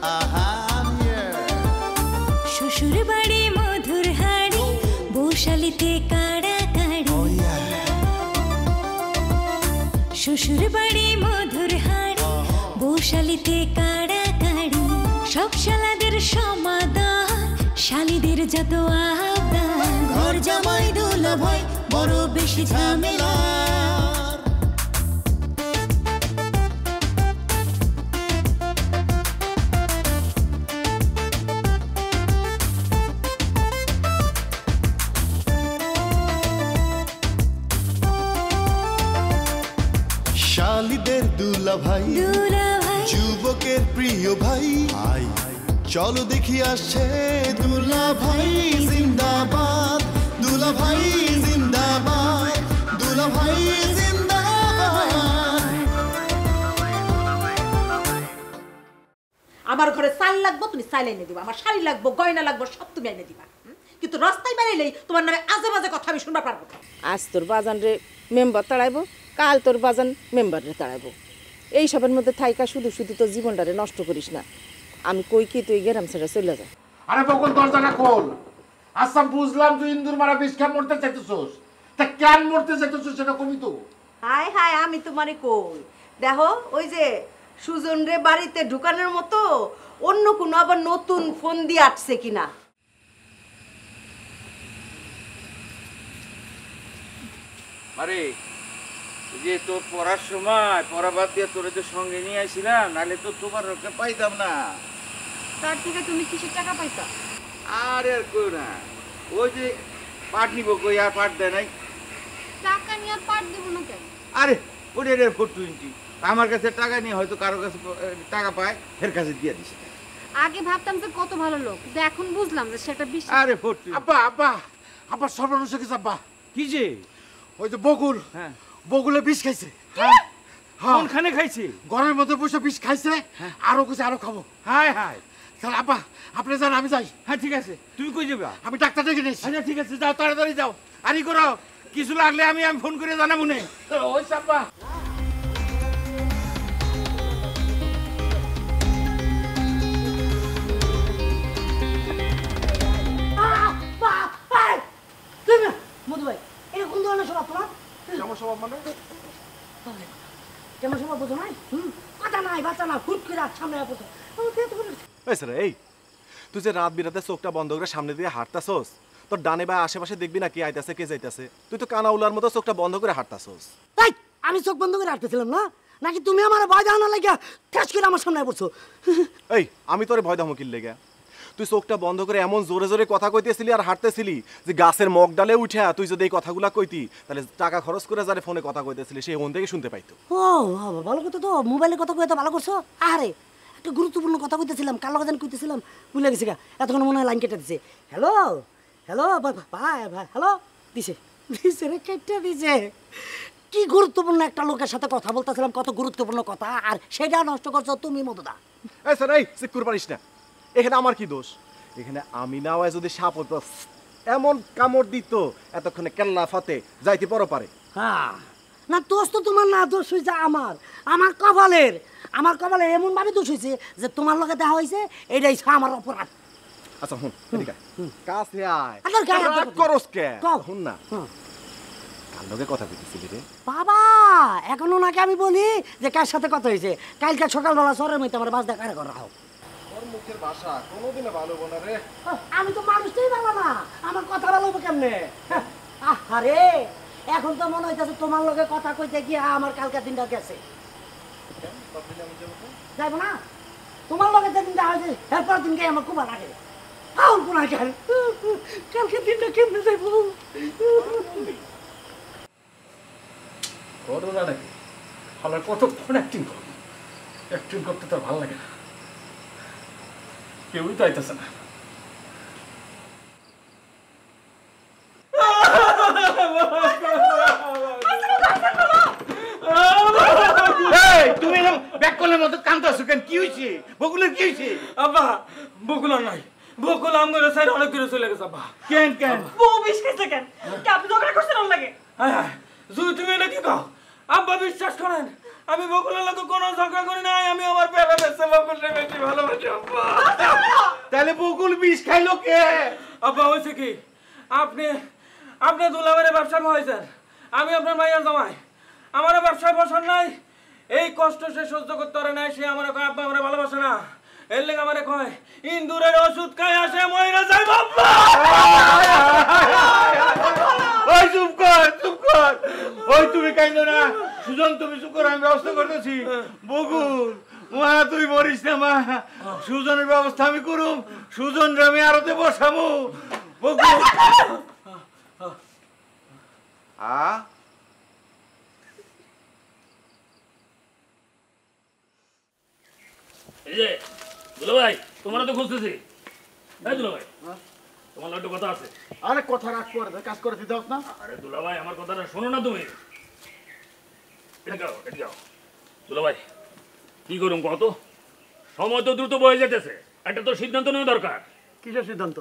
I'm here. শ্বশুর বাড়ি মধুর হাড়ি বৌশালিতে কাড়া কাড়ি শ্বশুর বাড়ি মধুর হাড়ি বৌশালিতে কাড়া কাড়ি সব শালাদের সমাদর শালিদের যত আবদার ঘর জামাই দুলা ভাই বড় বেশি ঝামেলা শালিদের দুলা ভাই যুবকের প্রিয় ভাই চলো দেখি আসছে দুলা ভাই জিন্দাবাদ দুলা ভাই জিন্দাবাদ দুলা ভাই জিন্দাবাদ। আমার ঘরে চাল লাগবো তুমি চাল এনে দিবা, আমার শাড়ি লাগবো গয়না লাগবো সব তুমি এনে দিবা, কিন্তু রাস্তায় বেরাইলেই তোমার নামে আজে বাজে কথা আমি শুনবা পারবো না। আজ তোর বাজান রে মেম্বার তাড়াইবো, কাল তোর বাজান মেম্বার রে তাড়াইবো। এই সবের মধ্যে থাইকা শুধু শুধু তোর জীবনটারে নষ্ট করিস না। আমি কই কি তুই গেরাম ছেড়ে চলে যা। আরে বকুল দরজাটা খোল। আচ্ছা বুঝলাম তুই ইন্দুর মারা বিষ খেয়ে মরতে চাইতেছস, তা কেন মরতে চাইতেছস সেটা কবি তো। হাই হাই আমি তোমারে কই দেখো ওই যে সুজন রে বাড়িতে ঢুকানোর মতো অন্য কোনো আবার নতুন ফোন দিয়ে আসছে কিনা। আরে যে তোর পড়ার সময় পড়া বাদ দিয়ে তোর যে সঙ্গে নিয়ে আসছিলাম, নাহলে তো তোমার ওকে পাইতাম না। তার থেকে তুমি কিসের টাকা পাইতা? আরে আর কই না, ওই যে পাট নিব কই আর পাট দেয় নাই। টাকা নিয়ে আর পাট দেবো না কেন? আরে ওটা 420 আমার কাছে টাকা নিয়ে হয়তো কারো কাছে টাকা পায়, এর কাছে দিয়ে দিছে। আগে ভাবতাম যে কত ভালো লোক, কিন্তু এখন বুঝলাম যে সেটা বিশ্বাস। আরে 420 আব্বা আব্বা আব্বা সর্বনাশ হয়ে গেছে আব্বা। কি যে ওই যে বকুল, হ্যাঁ বকুলে বিষ খাইছে। কোনখানে খাইছে? ঘরের মধ্যে বসে বিষ খাইছে, আরো কিছু আরো খাবো। হায় হায়, তাহলে আব্বা আপনি যান আমি যাই। হ্যাঁ ঠিক আছে, তুমি কই যাবে? আমি ডাক্তার ডেকে নিয়েছি। আচ্ছা ঠিক আছে, যাও তাড়াতাড়ি যাও। আরে করো, কিছু লাগলে আমি ফোন করে জানাবো নে। ওই আব্বা মধু ভাই এটা কোন ধরনের স্বভাব তোমার? কেমন স্বভাব মানে? কেমন স্বভাব বোঝো নাই? কথা নাই বাচ্চা না হুট করে সামনে পড়ছে। এই তুই যে রাত বিরাতে চোখটা বন্ধ করে সামনে দিয়ে হাঁটতাছস, তোর ডানে বা আশেপাশে দেখবি না কে আইতাছে কে যাইতাছে। তুই তো কানাউলার মতো চোখটা বন্ধ করে হাঁটতাছস। তাই আমি চোখ বন্ধ করে হাঁটতেছিলাম না, নাকি তুমি আমার ভয় দেওয়া লাগিয়া ঠেস করে আমার সামনে পড়ছো? এই আমি তোরে ভয় ধমকির লেগে? তুই চোখটা বন্ধ করে এমন জোরে জোরে কথা কইতেছিলি আর হাঁটতেছিলি যে গাছের মগ ডালে উঠে তুই যদি এই কথাগুলা কইতি তাহলে টাকা খরচ করে যারে ফোনে কথা কইতেছিলি সে ফোন থেকে শুনতে পাইতো। ও ভালো কথা তো, মোবাইলে কথা কইতে ভালো করছো। আরে একটা গুরুত্বপূর্ণ কথা কইতেছিলাম, কার লগে যেন কইতেছিলাম ভুলে গেছি গা, এতক্ষণ মনে হয় লাইন কেটে দিছে। হ্যালো হ্যালো ভাই ভাই হ্যালো দিছে দিছে রে, কেটে দিছে। কি গুরুত্বপূর্ণ একটা লোকের সাথে কথা বলতেছিলাম, কত গুরুত্বপূর্ণ কথা, আর সেটা নষ্ট করছো তুমি মধুদা। এই স্যার এই চিকুর পারিস না, এখানে আমার কি দোষ? এখানে আমি না হয় যদি সাপ হতো এমন কামড় দিত এতক্ষণে কেল্লা ফাতে যাইতে পরো পারে। হ্যাঁ না দোষ তো তোমার না, দোষ হয়েছে আমার কপালের এমন ভাবে দোষ হয়েছে যে তোমার লগে দেখা হয়েছে, এটাই আমার অপরাধ। আচ্ছা হুন এদিকে কাছে আয়। রাগ করস কে? হুন না, কার লগে কথা কইতেছিলি রে? বাবা এখনো নাকি আমি বলি যে কার সাথে কথা হয়েছে? কালকে সকালবেলা সরের মধ্যে আমার বাস দেখা করা হোক। তোর মুখের ভাষা কোনোদিনও ভালো বলে রে। আমি তো মানুষটাই ভালো না, আমার কথা ভালো হবো কেমনে? আরে এখন তো মনে হইতেছে তোমার লগে কথা কইতে গিয়ে আমার কালকে দিনটা গেছে। যাইবো না তোমার লগে যে দিনটা হয়েছে এরপর দিনকে আমার খুব ভালো লাগে। কালকে দিনটা কেমনে যাইবো? করোনা নাকি আমার কতক্ষণ অ্যাক্টিং করবো, অ্যাক্টিং করতে তো ভালো লাগে না, কেউই তো আইতেছে না। তুমি ব্যাককলের মতো কাঁদতেছো কেন? কি হয়েছে? বকুলের কি হয়েছে? আব্বা বকুল আর নাই, বকুল আমগরে সাইড অনেক দূরে চলে গেছে। আব্বা কেন কেন বউ বিষ খেয়েছে কেন? কি আপনি ঝগড়া করছেন ওর লাগে? যদি তুমি এটা কি কও আব্বা বিশ্বাস করেন আমি বকুলের লোক কোনো ঝগড়া করি নাই আমি আমার পেপে বেঁচে বকুলকে বেশি ভালোবাসি আব্বা তাহলে বকুল বিষ খাইলো কে আব্বা হয়েছে কি আপনি আপনি দুলাভাইয়ের ব্যবসা হয়েছেন আমি আপনার মাইয়ার জামাই আমার ব্যবসায় বসার নাই এই কষ্ট সে সহ্য করতে পারে নাই সে আমার কয় আব্বা আমার ভালোবাসে না এর লেগে আমারে কয় ইন্দুরের ওষুধ খাই আসে মইরা যাই বাবা ওই চুপ কর ওই তুমি কাইন্দ না সুজন তুমি চুপ করো আমি ব্যবস্থা করতেছি বকুল মা তুই মরিস না মা সুজনের ব্যবস্থা আমি করুম সুজন আমি আরতে বসাবো বকুল এই যে দুলাভাই তোমরা তো খুঁজতেছি এই দুলাভাই তোমার একটা কথা আছে আরে কথা রাখ করে কাজ করে দিতে না আরে দুলাভাই আমার কথাটা শোনো না তুমি এটা যাও দুলাভাই কি করুম কত সময় তো দ্রুত বয়ে যেতেছে একটা তো সিদ্ধান্ত নেওয়া দরকার কিসের সিদ্ধান্ত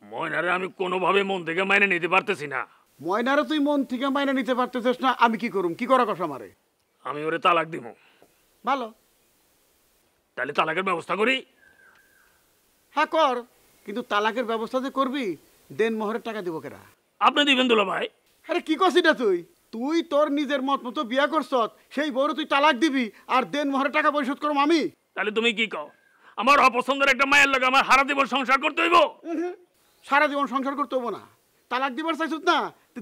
ময়নারে আমি কোনোভাবে মন থেকে মাইনে নিতে পারতেছি না ময়নারে তুই মন থেকে মাইনে নিতে পারতেছিস না আমি কি করুম কি করা কথা আমারে আমি ওরে তালাক দিব ভালো তাহলে তালাকের ব্যবস্থা করি হ্যাঁ কর কিন্তু তালাকের ব্যবস্থা যে করবি দেন মোহরের টাকা দিব কেরা আপনি দিবেন দুলাভাই আরে কি করছিস না তুই তোর নিজের মত মতো বিয়া করছ সেই বড় তুই তালাক দিবি আর দেন মোহরের টাকা পরিশোধ করম আমি তাহলে তুমি কি কও আমার অপছন্দের একটা মায়ের লাগে আমার সারা জীবন সংসার করতে হইব সারা জীবন সংসার করতে হবো না তালাক দিবার চাইছিস না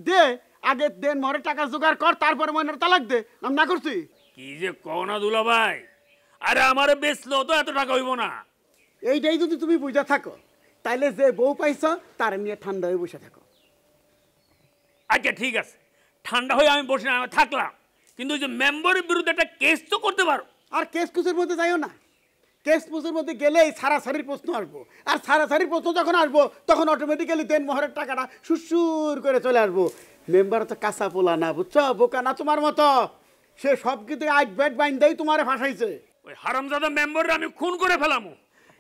দে আগে দেন মোহরের টাকা জোগাড় কর তারপরে ময়নার তালাক দে আমি না করছি কি যে কও না দুলাভাই আরে আমারে বেচলো তো এত টাকা হইব না এইটাই যদি তুমি বুঝা থাকো তাইলে যে বউ পাইছ তার নিয়ে ঠান্ডা হয়ে বসে থাকো আচ্ছা ঠিক আছে ঠান্ডা হয়ে আমি বসে আমি থাকলাম কিন্তু ওই যে মেম্বারের বিরুদ্ধে একটা কেস তো করতে পারো আর কেস কুসের মধ্যে যাইও না কেস কুসের মধ্যে গেলেই সারাসারির প্রশ্ন আসবো আর সারাসারির প্রশ্ন যখন আসবো তখন অটোমেটিক্যালি দেন মোহরের টাকাটা সুসুর করে চলে আসবো মেম্বার তো কাঁচা পোলা না বুঝছো বোকা না তোমার মতো সে সব কিছু আজ ব্যাট বাইন দেই তোমারে ফাঁসাইছে ওই হারামজাদা মেম্বাররা আমি খুন করে ফেলামু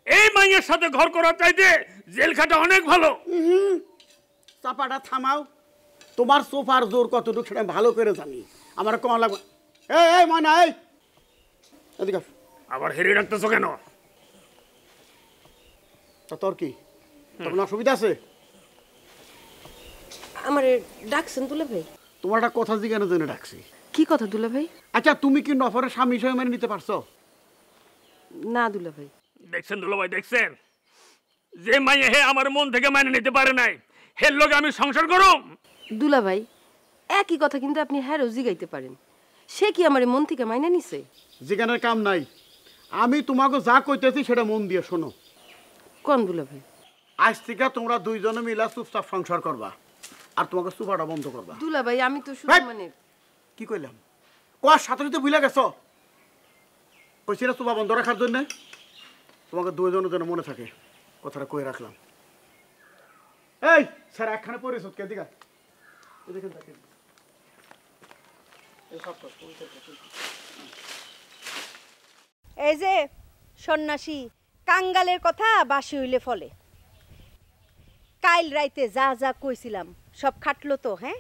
এই মাইয়ের সাথে ঘর করার চাইতে জেল খাটা অনেক ভালো চাপাটা থামাও তোমার সোফার জোর কতটুকু সেটা ভালো করে জানি আমার কমা লাগবে এই ময়না এই এদিকে আবার হেরে রাখতেছো কেন তোর কি তোর কোনো অসুবিধা আছে আমার ডাকছেন দুলা ভাই তোমার একটা কথা জিজ্ঞাসার জন্য ডাকছি কি কথা দুলা ভাই আচ্ছা তুমি কি নফরের স্বামী হিসেবে মেনে নিতে পারছো না দুলা ভাই দেখছেন দুলাভাই দেখছেন যে মাইয়ে হে আমার মন থেকে মাইনে নিতে পারে নাই হের লোকে আমি সংসার করুম দুলা ভাই একই কথা কিন্তু আপনি হ্যারও জিগাইতে পারেন সে কি আমার মন থেকে মাইনে নিছে জিজ্ঞানের কাম নাই আমি তোমাকে যা কইতেছি সেটা মন দিয়ে শোনো কোন দুলা ভাই আজ থেকে তোমরা দুইজনে মিলা চুপচাপ সংসার করবা আর তোমাকে সুপাটা বন্ধ করবা দুলা ভাই আমি তো শুধু মানে কি কইলাম কোয়ার সাথে সাথে ভুলে গেছো কইছি না সুপা বন্ধ রাখার জন্য তোমাকে দুইজনের জন্য মনে থাকে কথাটা কই রাখলাম এই স্যার একখানে পরিশোধ কে দিঘা এদিকে দেখেন এই যে সন্ন্যাসী কাঙ্গালের কথা বাসি হইলে ফলে কাইল রাইতে যা যা কইছিলাম সব খাটলো তো হ্যাঁ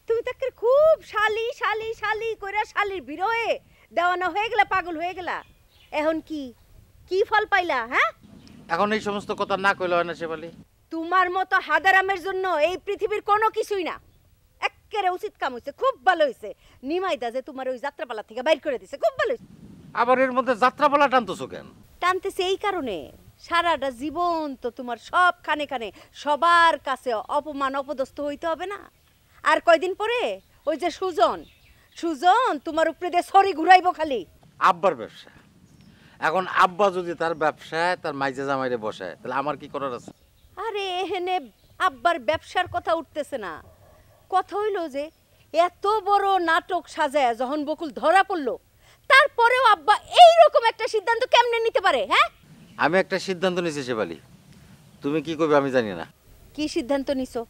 তুমি তাকে খুব শালি শালি শালি কইরা শালির বিরহে দেওয়ানা হয়ে গেলা পাগল হয়ে গেলা এখন কি কি ফল পাইলা হ্যাঁ এখন এই সমস্ত কথা না কইলে হয় না শেফালি তোমার মতো হাদারামের জন্য এই পৃথিবীর কোনো কিছুই না এক্কেরে উচিত কাম হইছে খুব ভালো হইছে নিমাইদা যে তোমার ওই যাত্রাপালা থেকে বাইর করে দিছে খুব ভালো হইছে আবার এর মধ্যে যাত্রাপালা টানতেছো কেন টানতেছে এই কারণে সারাটা জীবন তো তোমার সব খানে খানে সবার কাছে অপমান অপদস্থ হইতে হবে না আর কয়দিন পরে ওই যে সুজন সুজন তোমার উপরে দিয়ে সরি ঘুরাইবো খালি আব্বার ব্যবসা এখন আব্বা যদি তার ব্যবসায় তার মাইজা জামাইরে বসায় তাহলে আমার কি করার আছে আরে এখানে আব্বার ব্যবসার কথা উঠতেছে না কথা হইল যে এত বড় নাটক সাজায় যখন বকুল ধরা পড়লো তারপরেও আব্বা এইরকম একটা সিদ্ধান্ত কেমনে নিতে পারে হ্যাঁ আমি একটা সিদ্ধান্ত নিছি শেফালি তুমি কি করবে আমি জানি না কি সিদ্ধান্ত নিছো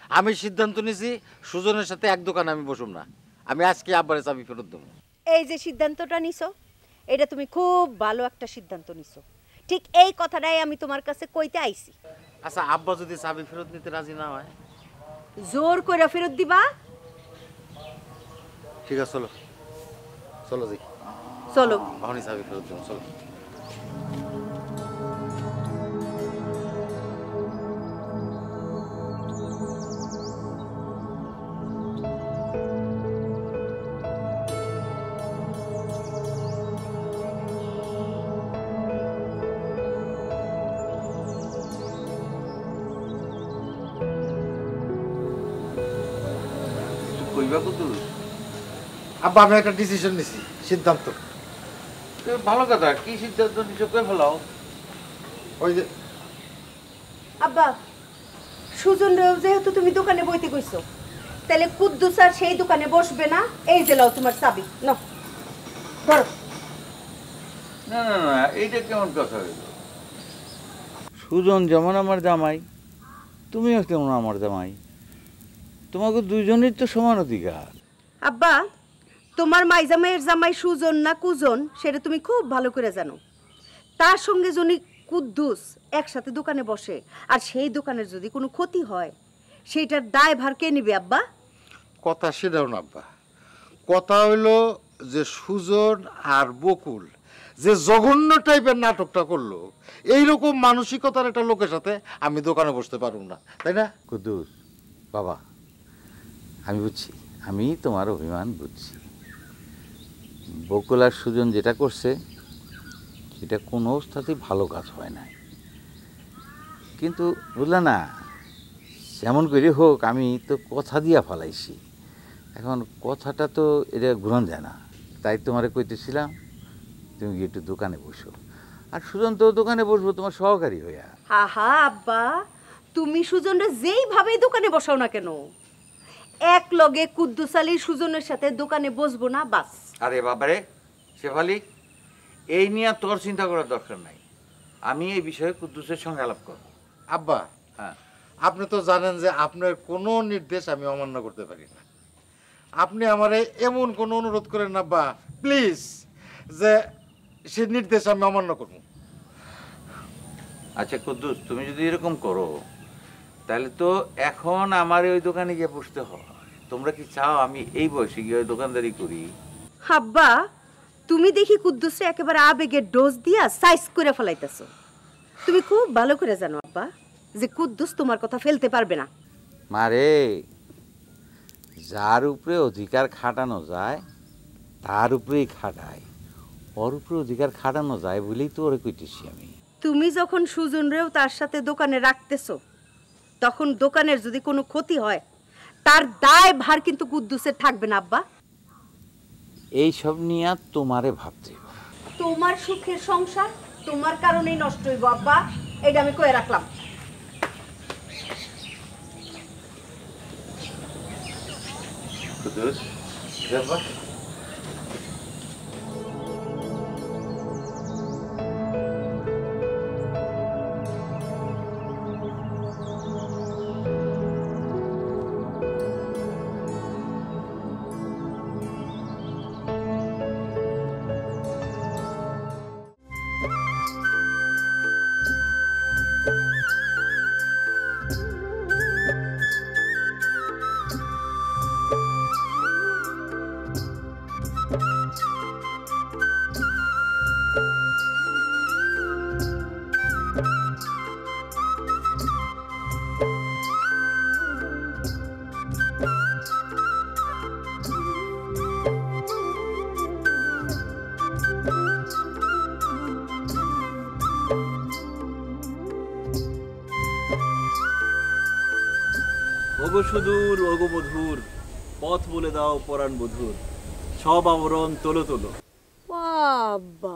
আমি সিদ্ধান্ত নিছি সুজনের সাথে এক দোকানে আমি বসুম না আমি আজকে আব্বারে চাবি ফেরত দেবো এই যে সিদ্ধান্তটা নিছো এটা তুমি খুব ভালো একটা সিদ্ধান্ত নিছো ঠিক এই কথাটাই আমি তোমার কাছে কইতে আইছি আচ্ছা আব্বা যদি চাবি ফেরত নিতে রাজি না হয় জোর করে ফেরত দিবা। ঠিক আছে চলো চলো যাই। চলো ভাবনি চাবি ফেরত দেবো চলো। আব্বা আমি একটা ডিসিশন নিছি, সিদ্ধান্ত। ভালো কথা, কি সিদ্ধান্ত নিছো কই ফেলাও। ওই যে আব্বা, সুজন রেও যেহেতু তুমি দোকানে বইতে কইছো, তাহলে কুদ্দুস আর সেই দোকানে বসবে না। এই যে লাও তোমার চাবি, নাও ধরো। না না না, এইটা কেমন কথা হইল? সুজন যেমন আমার জামাই, তুমিও তেমন আমার জামাই, তোমাকে দুইজনের তো সমান অধিকার। আব্বা, তোমার মাইজামাইয়ের জামাই সুজন না কুজন সেটা তুমি খুব ভালো করে জানো। তার সঙ্গে যদি কুদ্দুস একসাথে দোকানে বসে আর সেই দোকানের যদি কোনো ক্ষতি হয়, সেইটার দায়ভার কে নিবে আব্বা? কথা সেটাও না আব্বা, কথা হইলো যে সুজন আর বকুল যে জঘন্য টাইপের নাটকটা করলো, এইরকম মানসিকতার একটা লোকের সাথে আমি দোকানে বসতে পারবো না, তাই না? কুদ্দুস বাবা, আমি বুঝছি, আমি তোমার অভিমান বুঝছি। বকুল আর সুজন যেটা করছে সেটা কোনো অবস্থাতেই ভালো কাজ হয় না, কিন্তু বুঝলা না, যেমন করে হোক আমি তো কথা দিয়া ফেলাইছি, এখন কথাটা তো এটা গ্রহণ যায় না। তাই তোমারে কইতেছিলাম তুমি গিয়ে একটু দোকানে বসো, আর সুজন তো দোকানে বসবো তোমার সহকারী হইয়া। আহা আব্বা, তুমি সুজনরে যেইভাবেই দোকানে বসাও না কেন, এক লগে কুদ্দুস আলী সুজনের সাথে দোকানে বসবো না, বাস। আরে বাবারে শেফালি, এই নিয়ে তোর চিন্তা করার দরকার নাই, আমি এই বিষয়ে কুদ্দুসের সঙ্গে আলাপ করব। আব্বা, হ্যাঁ, আপনি তো জানেন যে আপনার কোনো নির্দেশ আমি অমান্য করতে পারি না। আপনি আমারে এমন কোনো অনুরোধ করেন না আব্বা, প্লিজ, যে সে নির্দেশ আমি অমান্য করব। আচ্ছা কুদ্দুস, তুমি যদি এরকম করো তাহলে তো এখন আমার ওই দোকানে গিয়ে বসতে হয়। তোমরা কি চাও আমি এই বয়সে গিয়ে দোকানদারি করি? আব্বা, তুমি দেখি কুদ্দুসে একেবারে আবেগের ডোজ দিয়া সাইজ করে ফেলাইতেছো। তুমি খুব ভালো করে জানো আব্বা যে কুদ্দুস তোমার কথা ফেলতে পারবে না। মারে, যার উপরে অধিকার খাটানো যায় তার উপরেই খাটায়, ওর উপরে অধিকার খাটানো যায় বলেই তো ওরে কইতেছি আমি। তুমি যখন সুজনরেও তার সাথে দোকানে রাখতেছো, তখন দোকানের যদি কোনো ক্ষতি হয় তার দায় ভার কিন্তু কুদ্দুসের থাকবে না আব্বা। এইসব নিয়ে তোমারে ভাবতে হবে। তোমার সুখের সংসার তোমার কারণেই নষ্ট হইব আব্বা, এটা আমি কয়ে রাখলাম। কুদ্দুস, যাবা? ওগো সুদূর ওগো মধুর, পথ বলে দাও পরাণ বধুর, সব আবরণ তোলো তোলো। বাবা,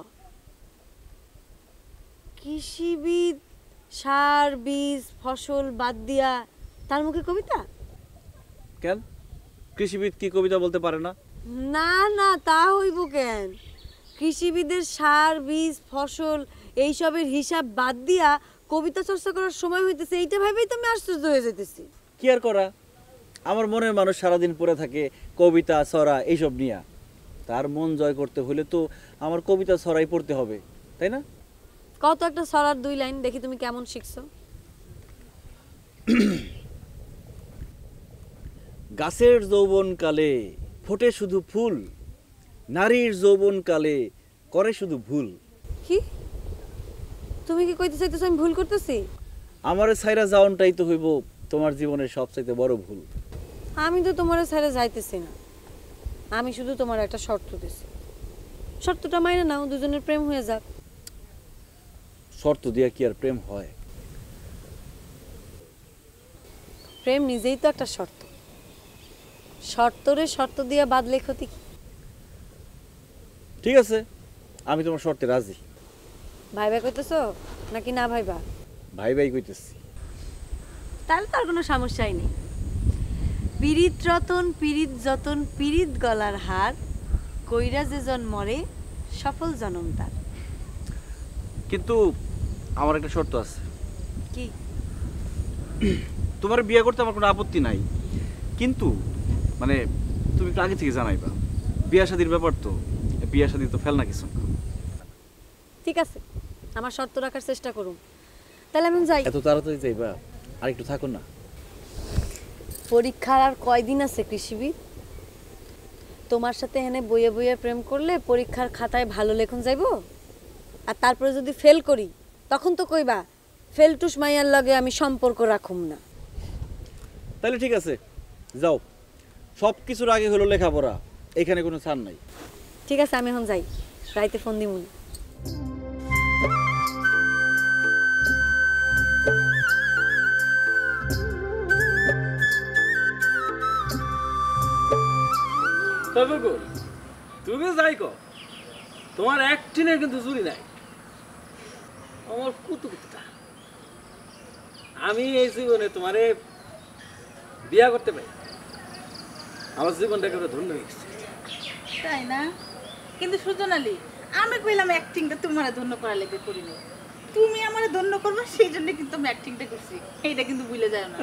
কৃষিবিদ সার বীজ ফসল বাদ দিয়া তার মুখে কবিতা? কেন, কৃষিবিদ কি কবিতা বলতে পারে না? না না, তা হইব কেন? কৃষিবিদের সার বীজ ফসল এইসবের হিসাব বাদ দিয়া কবিতা চর্চা করার সময় হইতেছে, এইটা ভাবেই তো আমি আশ্চর্য হয়ে যেতেছি। কি আর করা, আমার মনের মানুষ সারাদিন পড়ে থাকে কবিতা ছড়া এইসব নিয়ে, তার মন জয় করতে হলে তো আমার কবিতা ছড়াই পড়তে হবে, তাই না? কত একটা ছড়ার 2 লাইন দেখি তুমি কেমন শিখছো। গাছের যৌবনকালে ফোটে শুধু ফুল, নারীর যৌবনকালে করে শুধু ভুল। কি তুমি কি কইতে চাইতেছো আমি ভুল করতেছি? আমারে ছাইরা যাওনটাই তো হইব তোমার জীবনের সবচাইতে বড় ভুল। আমি তো তোমার ছাইরা যাইতেছি না, আমি শুধু তোমার একটা শর্ত দিছি, শর্তটা মাইনে নাও, দুজনের প্রেম হয়ে যাক। শর্ত দিয়া কি আর প্রেম হয়? প্রেম নিজেই তো একটা শর্ত, শর্তরে শর্ত দিয়া বাদলে ক্ষতি কি? ঠিক আছে, আমি তোমার শর্তে রাজি। ভাইবা কইতেছো নাকি না ভাইবা? ভাই ভাই কইতেছি। তাহলে তার কোনো সমস্যাই নেই। পীড়িত রতন পীড়িত যতন পীড়িত গলার হার, কইরা যে জন মরে সফল জনম তার। কিন্তু আমার একটা শর্ত আছে। কি? তোমার বিয়ে করতে আমার কোনো আপত্তি নাই, কিন্তু মানে তুমি একটু আগে থেকে জানাইবা। বিয়া শাদীর ব্যাপার তো, বিয়া শাদী তো ফেল না কিছু। ঠিক আছে, আমার শর্ত রাখার চেষ্টা করুন। তাহলে আমি যাই। এত তাড়াতাড়ি যাইবা? আর একটু থাকুন না। পরীক্ষার আর কয়দিন আছে কৃষিবিদ? তোমার সাথে এনে বইয়ে বইয়ে প্রেম করলে পরীক্ষার খাতায় ভালো লেখন যাইব, আর তারপরে যদি ফেল করি তখন তো কইবা ফেলটুস মাইয়ার লগে আমি সম্পর্ক রাখুম না। তাহলে ঠিক আছে, যাও। সব কিছুর আগে হলো লেখাপড়া, এখানে কোনো ছাড় নাই। ঠিক আছে, আমি এখন যাই, রাইতে ফোন দিমুন। তবে গো তুমি যাই কো, তোমার একটিনের কিন্তু জুড়ি নাই। আমার কুতুকুতুটা আমি এই জীবনে তোমারে বিয়া করতে পারি, আমার জীবনটা একেবারে ধন্য হয়ে গেছে। তাই না? কিন্তু সুজনালি, আমি কইলাম অ্যাক্টিংটা তোমার ধন্য করা লেগে করিনি, তুমি আমারে ধন্য করবে, সেই জন্য কিন্তু আমি অ্যাক্টিংটা করছি। এইটা কিন্তু ভুলে যায় না।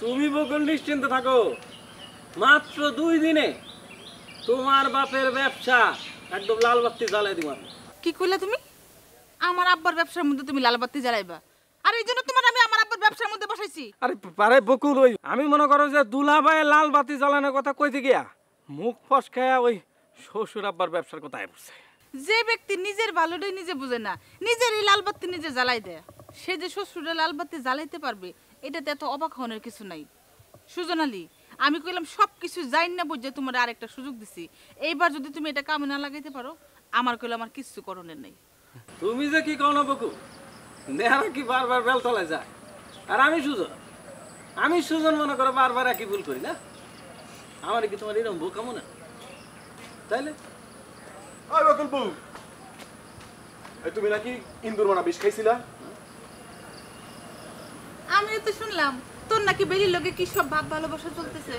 তুমি বকুল নিশ্চিন্ত থাকো, মাত্র 2 দিনে তোমার বাপের ব্যবসা একদম লাল বাতি জ্বালাই দিব। কি কইলা তুমি? আমার আব্বার ব্যবসার মধ্যে তুমি লাল বাতি জ্বালাইবা? আর এই জন্য তোমার আমি আমার আব্বার ব্যবসার মধ্যে বসাইছি? আরে পারে বকুল, ওই আমি মনে করো যে দুলাভাইয়ের লাল বাতি জ্বালানোর কথা কইতে গিয়া মুখ ফসকায়া ওই শ্বশুর আব্বার ব্যবসার কথা পড়ছে। যে ব্যক্তি নিজের ভালোটাই নিজে বুঝে না, নিজের এই লাল বাতি নিজে জ্বালাই দেয়, সে যে শ্বশুরের লাল বাতি জ্বালাইতে পারবে এটাতে এত অবাক হওয়ার কিছু নাই। সুজনালি, আমি কইলাম সব কিছু জাইন না বুঝে তোমার আরেকটা সুযোগ দিছি, এইবার যদি তুমি এটা কামে না লাগাইতে পারো, আমার কইলাম আমার কিছু করণের নাই। তুমি যে কি কও না বকুল, নেহারা কি বারবার বেলতলায় যায়, আর আমি সুজন মনে করো বারবার একই ভুল করি না। আমার কি তোমার এরকম বোকা মনে? তাইলে ওই বকুল বউ, এই তুমি নাকি ইন্দুর মারা বিষ খাইছিলা? আমি তো শুনলাম তোর নাকি বেরির লগে কি সব ভাব ভালোবাসা চলতেছে।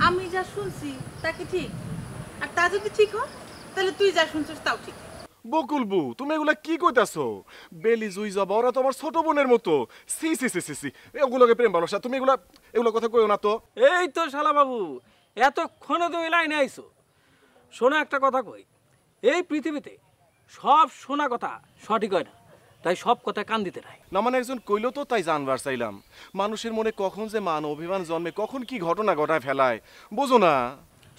আমি যা শুনছি তা কি ঠিক? আর তা যদি ঠিক হয় তাহলে তুই যা শুনছিস তাও ঠিক। বকুল বউ, তুমি এগুলা কি কইতাছো? বেলি জুই যাবা, ওরা তোমার ছোট বোনের মতো। সি সি সি সি সি, এগুলোকে প্রেম ভালোবাসা, তুমি এগুলো কথা কইও না তো। এই তো শালা বাবু, এতক্ষণে তুমি লাইনে আইছো। শোনা একটা কথা কই, এই পৃথিবীতে সব শোনা কথা সঠিক হয় না, তাই সব কথা কান দিতে নাই। না মানে একজন কইলো তো তাই জানবার চাইলাম। মানুষের মনে কখন যে মান অভিমান জন্মে, কখন কি ঘটনা ঘটায় ফেলায় বোঝো না।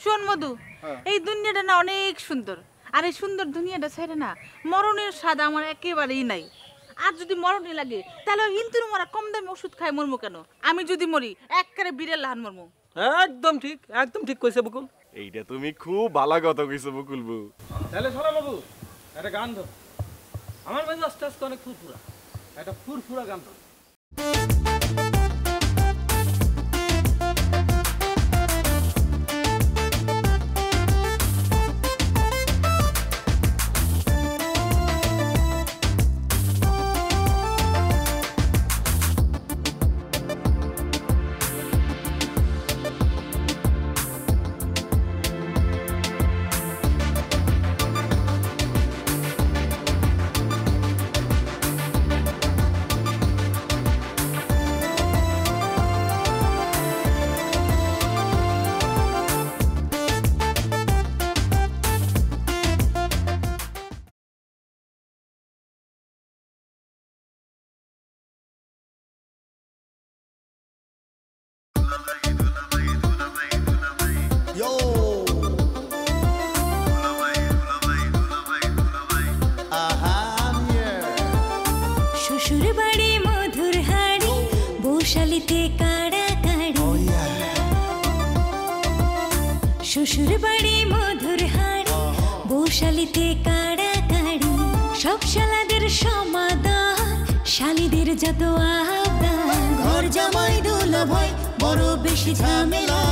শোন মধু, এই দুনিয়াটা না অনেক সুন্দর, আর এই সুন্দর দুনিয়াটা ছেড়ে না মরণের স্বাদ আমার একেবারেই নাই। আর যদি মরণই লাগে তাহলে ইন্দুর মরা কম দামে ওষুধ খায় মরমু কেন? আমি যদি মরি একবারে বিড়ের লাহান মরমু। একদম ঠিক, একদম ঠিক কইছে বকুল। এইটা তুমি খুব ভালো কথা কইছো বকুল বউ। তাহলে শালা বাবু একটা গান ধর, আমার মাঝে আস্তে আস্তে অনেক ফুরফুরা, একটা ফুরফুরা গান ধর। বৌশালীতে কাড়াকাড়ি শ্বশুর বাড়ি মধুর হাড়ি বৌশালীতে কাড়াকাড়ি সব শালাদের সমাদর শালীদের যত আবদার ঘর জামাই দুলা ভাই বড় বেশি ঝামেলা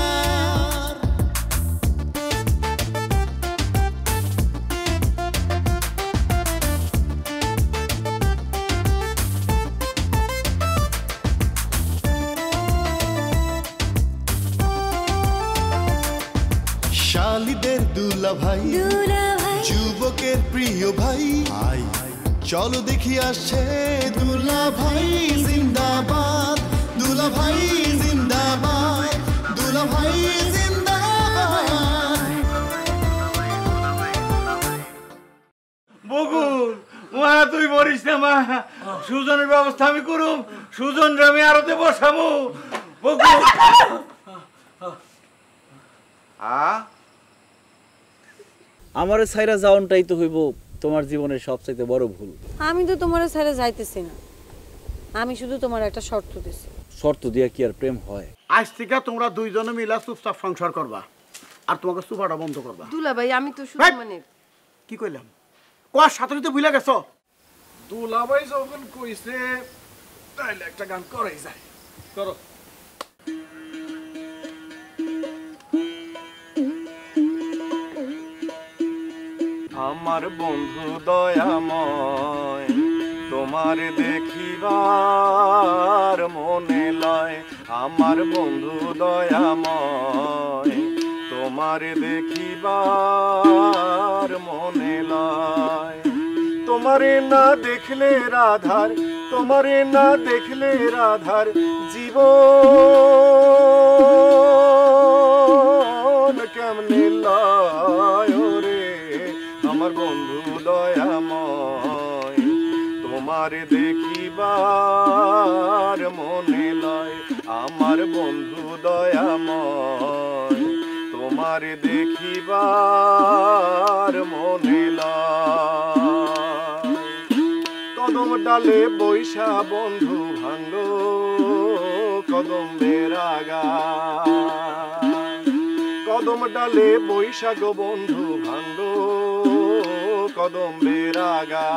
শালীদের দুলা ভাই যুবকের প্রিয় ভাই চলো দেখি আসছে দুলা ভাই জিন্দাবাদ দুলা ভাই জিন্দাবাদ দুলা ভাই জিন্দাবাদ বকুল মা তুই মরিস না মা সুজনের ব্যবস্থা আমি করুম সুজন আমি আরতে বসাবো বকুল আমারে ছাইরা যাওয়াটাই তো হইব তোমার জীবনের সবচাইতে বড় ভুল। আমি তো তোমার ছাড়া যাইতেছি না, আমি শুধু তোমার একটা শর্ত দিছি। শর্ত দিয়া কি আর প্রেম হয়? আজ থেকে তোমরা দুইজনে মিলা চুপচাপ সংসার করবা আর তোমাকে চুপাটা বন্ধ করবা। দুলা ভাই আমি তো শুধু মানে কি কইলাম কোয়ার সাথে তো ভুলে গেছো। দুলা ভাই যখন কইছে তাইলে একটা গান করাই যায়। করো। আমার বন্ধু দয়াময় তোমার দেখিবার মনে লয় আমার বন্ধু দয়াময় তোমার দেখিবার মনে লয় তোমারে না দেখলে রাধার তোমারে না দেখলে রাধার জীবন কেমনে লয় রে আমার বন্ধু দয়াময় তোমার দেখিবার মনে লয় আমার বন্ধু দয়াময় তোমার দেখিবার মনে লয় কদম ডালে বৈশা বন্ধু ভাঙ্গ কদম বেরাগা কদম ডালে বৈশাখ বন্ধু ভাঙ্গ কদম বেরাগা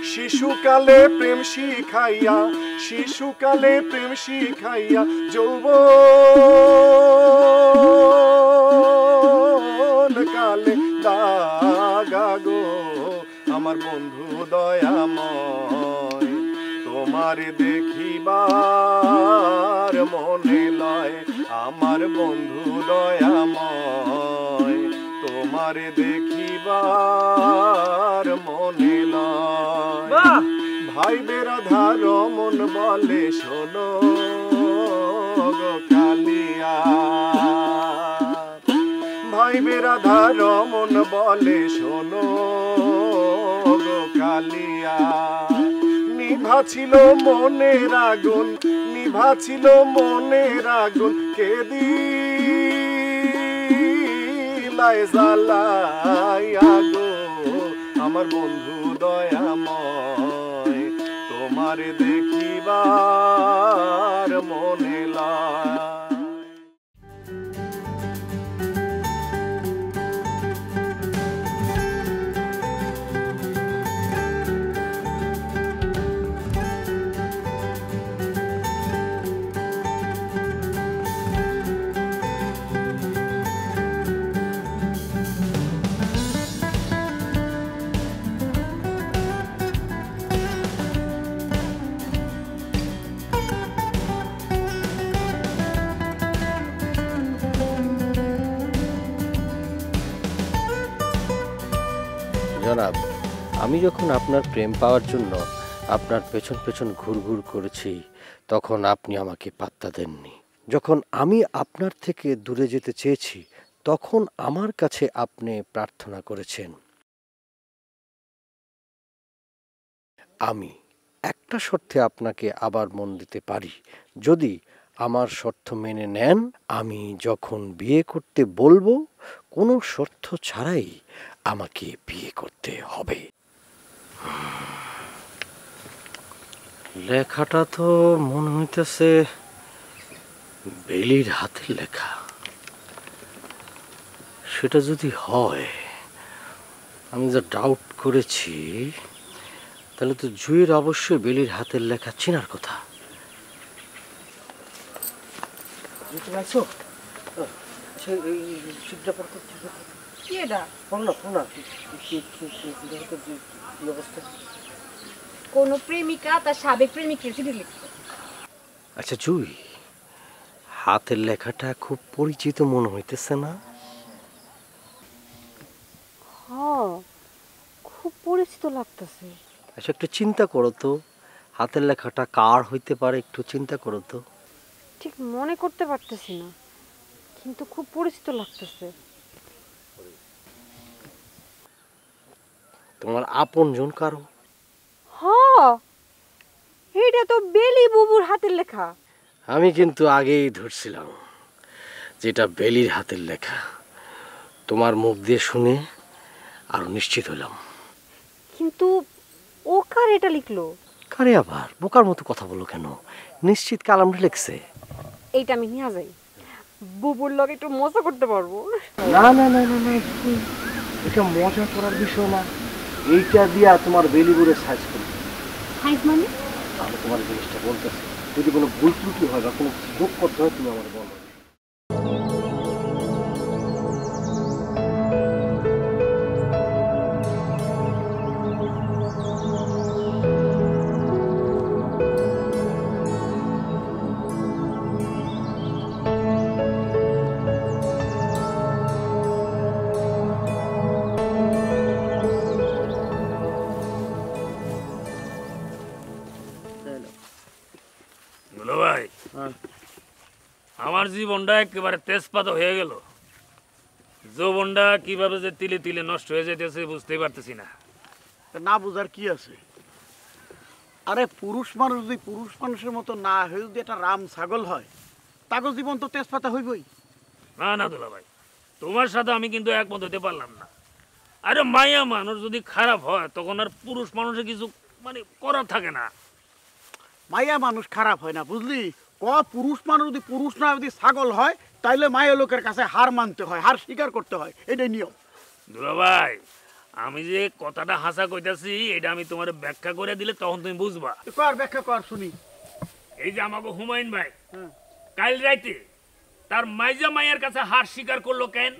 শিশুকালে প্রেম শিখাইয়া শিশুকালে প্রেম শিখাইয়া যৌবন কালে দাগা গো আমার বন্ধু দয়াময় তোমার দেখিবার মনে লয় আমার বন্ধু দয়াময় তোমার দেখিবার মনে লয় ভাই বেরাধা রমন বলে শোনো গো কালিয়া ভাই বেরাধা রমন বলে শোনো গো কালিয়া নিভা ছিল মনের আগুন নিভা ছিল মনের আগুন কে দিলাই জ্বালাইয়া গো আমার বন্ধু দয়াময় তোমার দেখিবার মনে লয় জনাব, আমি যখন আপনার প্রেম পাওয়ার জন্য আপনার পেছন পেছন ঘুরঘুর করেছি তখন আপনি আমাকে পাত্তা দেননি। যখন আমি আপনার থেকে দূরে যেতে চেয়েছি তখন আমার কাছে আপনি প্রার্থনা করেছেন। আমি একটা শর্তে আপনাকে আবার মন দিতে পারি, যদি আমার শর্ত মেনে নেন। আমি যখন বিয়ে করতে বলবো কোনো শর্ত ছাড়াই আমাকে বিয়ে করতে হবে। লেখাটা তো মনে হইতেছে বেলির হাতের লেখা। সেটা যদি হয়, আমি যা ডাউট করেছি, তাহলে তো জুয়ের অবশ্যই বেলির হাতের লেখা চেনার কথা। কোন প্রেমিকা তার সাবেক প্রেমিকের চিঠি লিখতো। আচ্ছা জুই, হাতের লেখাটা খুব পরিচিত মনে হইতেছে না? হ্যাঁ, খুব পরিচিত লাগতেছে। আচ্ছা একটু চিন্তা করো তো, হাতের লেখাটা কার হইতে পারে, একটু চিন্তা করো তো। ঠিক মনে করতে পারতেছি না, কিন্তু খুব পরিচিত লাগতেছে। তোমার আপনজন কারো? হ্যাঁ, এটা তো বেলি বুবুর হাতের লেখা। আমি কিন্তু আগেই ধরছিলাম যেটা বেলির হাতের লেখা। তোমার মুখ দিয়ে শুনে আরো নিশ্চিত হলাম। কিন্তু ও কার এটা লিখলো? কারে আবার বোকার মতো কথা বলো কেন? নিশ্চিত কালামটা লিখছে। এইটা আমি নিয়ে যাই, বুবুর লগে একটু মজা করতে পারবো। না না না না না, এটা মজা করার বিষয় না। এইটা দিয়া তোমার বেলিগুড়ে সাইজ করবে। সাইজ মানে? আমি তোমার জিনিসটা বলতেছি, যদি কোনো ভুল ত্রুটি হয় বা কোনো যোগ করতে হয় তুমি আমার বলো। ভাই, আমার জীবনটা একেবারে তেজপাতা হয়ে গেল। যৌবনটা কিভাবে যে তিলে তিলে নষ্ট হয়ে যেতেছে বুঝতেই পারতেছি না। না বুঝার কি আছে? আরে পুরুষ মানুষ যদি পুরুষ মানুষের মতো না হয়ে যদি একটা রাম ছাগল হয়, তাকে জীবন তো তেজপাতা হইবই। না না দুলা ভাই, তোমার সাথে আমি কিন্তু একমত হতে পারলাম না। আরে মায়া মানুষ যদি খারাপ হয় তখন আর পুরুষ মানুষের কিছু মানে করার থাকে না। মায়া মানুষ খারাপ হয় না, বুঝলি? পুরুষ মানুষ যদি পুরুষ না যদি ছাগল হয়, তাইলে মায়া লোকের কাছে হার মানতে হয়, হার স্বীকার করতে হয়, এটাই নিয়ম। দুলা ভাই, আমি যে কথাটা হাসা কইতাছি এটা আমি তোমার ব্যাখ্যা করে দিলে তখন তুমি বুঝবা। কর ব্যাখ্যা কর শুনি। এই যে আমাকে হুমায়ুন ভাই কাল রাইতে তার মাইজা মায়ের কাছে হার স্বীকার করলো কেন?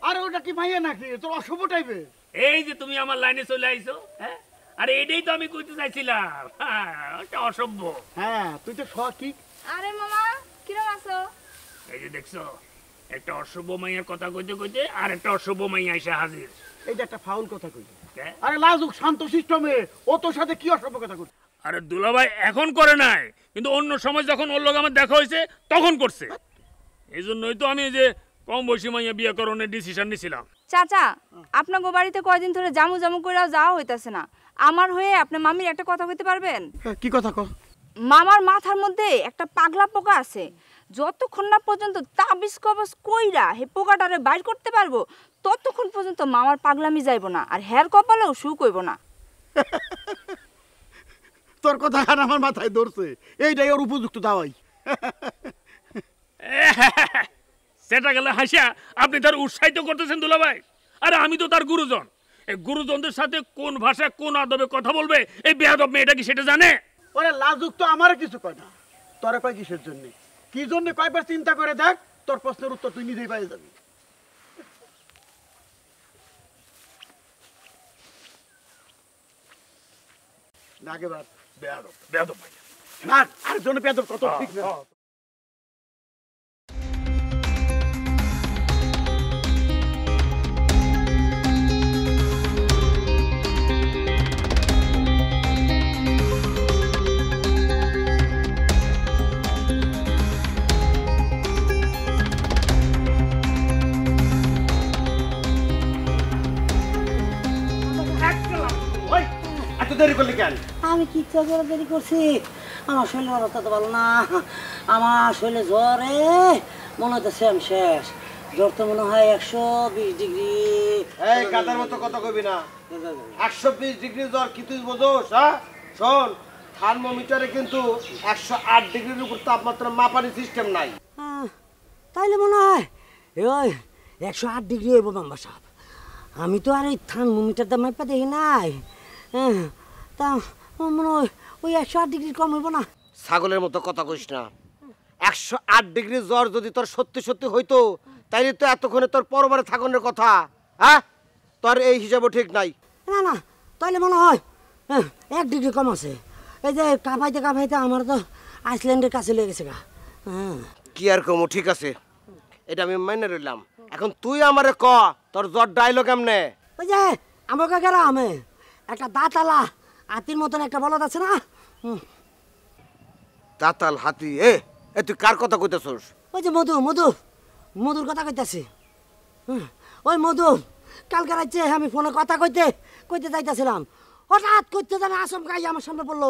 আরে ওটা কি মাইয়া নাকি? তোর অশুভ টাইপের। এই যে তুমি আমার লাইনে চলে আইছো, হ্যাঁ? আরে এটাই তো আমি কইতে চাইছিলাম। এটা অসভ্য। হ্যাঁ, তুই তো সঠিক। আরে মামা, কিরম আছো? এই যে দেখছো, একটা অসভ্য মাইয়ার কথা কইতে কইতে আর একটা অসভ্য মাইয়া এসে হাজির। এইটা একটা ফাউল কথা কইলি। আরে লাজুক শান্তশিষ্ট মেয়ে, ও তোর সাথে কি অসভ্য কথা কইছে? আরে দুলাভাই এখন করে নাই, কিন্তু অন্য সময় যখন ওর লোক আমার দেখা হয়েছে তখন করছে। এই জন্যই তো আমি যে কম বয়সী মাইয়া বিয়ে করানোর ডিসিশন নিছিলাম। চাচা, আপনাকে বাড়িতে কয়দিন ধরে জামু জামু কইরাও যাওয়া হইতাছে না। আমার হয়ে আপনি মামির একটা কথা কইতে পারবেন? কি কথা কও? মামার মাথার মধ্যে একটা পাগলা পোকা আছে। যতক্ষণ না পর্যন্ত তাবিজ কবজ কইরা হে পোকাটারে বাইর করতে পারবো, ততক্ষণ পর্যন্ত মামার পাগলামি যাইব না, আর হের কপালেও সুখ হইব না। তোর কথা আমার মাথায় ধরছে, এইটাই ওর উপযুক্ত দাওয়াই। সেটা গেলে হাসিয়া আপনি তার উৎসাহিত করতেছেন দুলাভাই। আরে আমি তো তার গুরুজন। এই গুরুজনদের সাথে কোন ভাষায় কোন আদবে কথা বলবে এই বেয়াদব মেয়েটা কি সেটা জানে? ওরে লাজুক তো আমার কিছু কয় না, তোরে কয় কিসের জন্য? কি জন্য কয়বার চিন্তা করে দেখ, তোর প্রশ্নের উত্তর তুই নিজেই পাই যাবি। আগেবার বেয়াদব বেয়াদব না, আরেকজন বেয়াদব কত ঠিক না। আমি কি ইচ্ছা করে দেরি করছি? আমার শরীরের অবস্থা তো ভালো না, আমার শরীরে জ্বরে মনে হচ্ছে আমি শেষ। জ্বর তো মনে হয় 120 ডিগ্রি। এই গাদার মতো কথা কইবি না। 120 ডিগ্রি জ্বর কি তুই বোঝোস? হ্যাঁ শোন, থার্মোমিটারে কিন্তু 108 ডিগ্রির উপর তাপমাত্রা মাপার সিস্টেম নাই। তাইলে মনে হয় ওই 108 ডিগ্রি হইব মেম্বার সাহেব। আমি তো আর ওই থার্মোমিটারটা মাপা দেখি নাই। তা মনে হয় ওই 108 ডিগ্রি কম হইব না। ছাগলের মতো কথা কইস না। 108 ডিগ্রি জ্বর যদি তোর সত্যি সত্যি হইতো তাইলে তো এতক্ষণে তোর পরবারে থাকনের কথা। হ্যাঁ, তোর এই হিসাবও ঠিক নাই। না না, তাইলে মনে হয় 1 ডিগ্রি কম আছে। এই যে কাঁপাইতে কাঁপাইতে আমার তো আইসল্যান্ডের কাছে লেগেছে গা। কি আর কমো, ঠিক আছে, এটা আমি মাইনে রইলাম। এখন তুই আমারে ক তোর জ্বর ডাইলো কেমনে? ওই যে আমার গ্রামে একটা দাঁতালা হাতির মতন একটা বলদ আছে না? দাঁতাল হাতি? এ তুই কার কথা কইতেছস? ওই যে মধুর কথা কইতাছি। ওই মধু কালকে রাইতে আমি ফোনে কথা কইতে যাইতেছিলাম, হঠাৎ করতে জানে আচমকাই আমার সামনে পড়লো।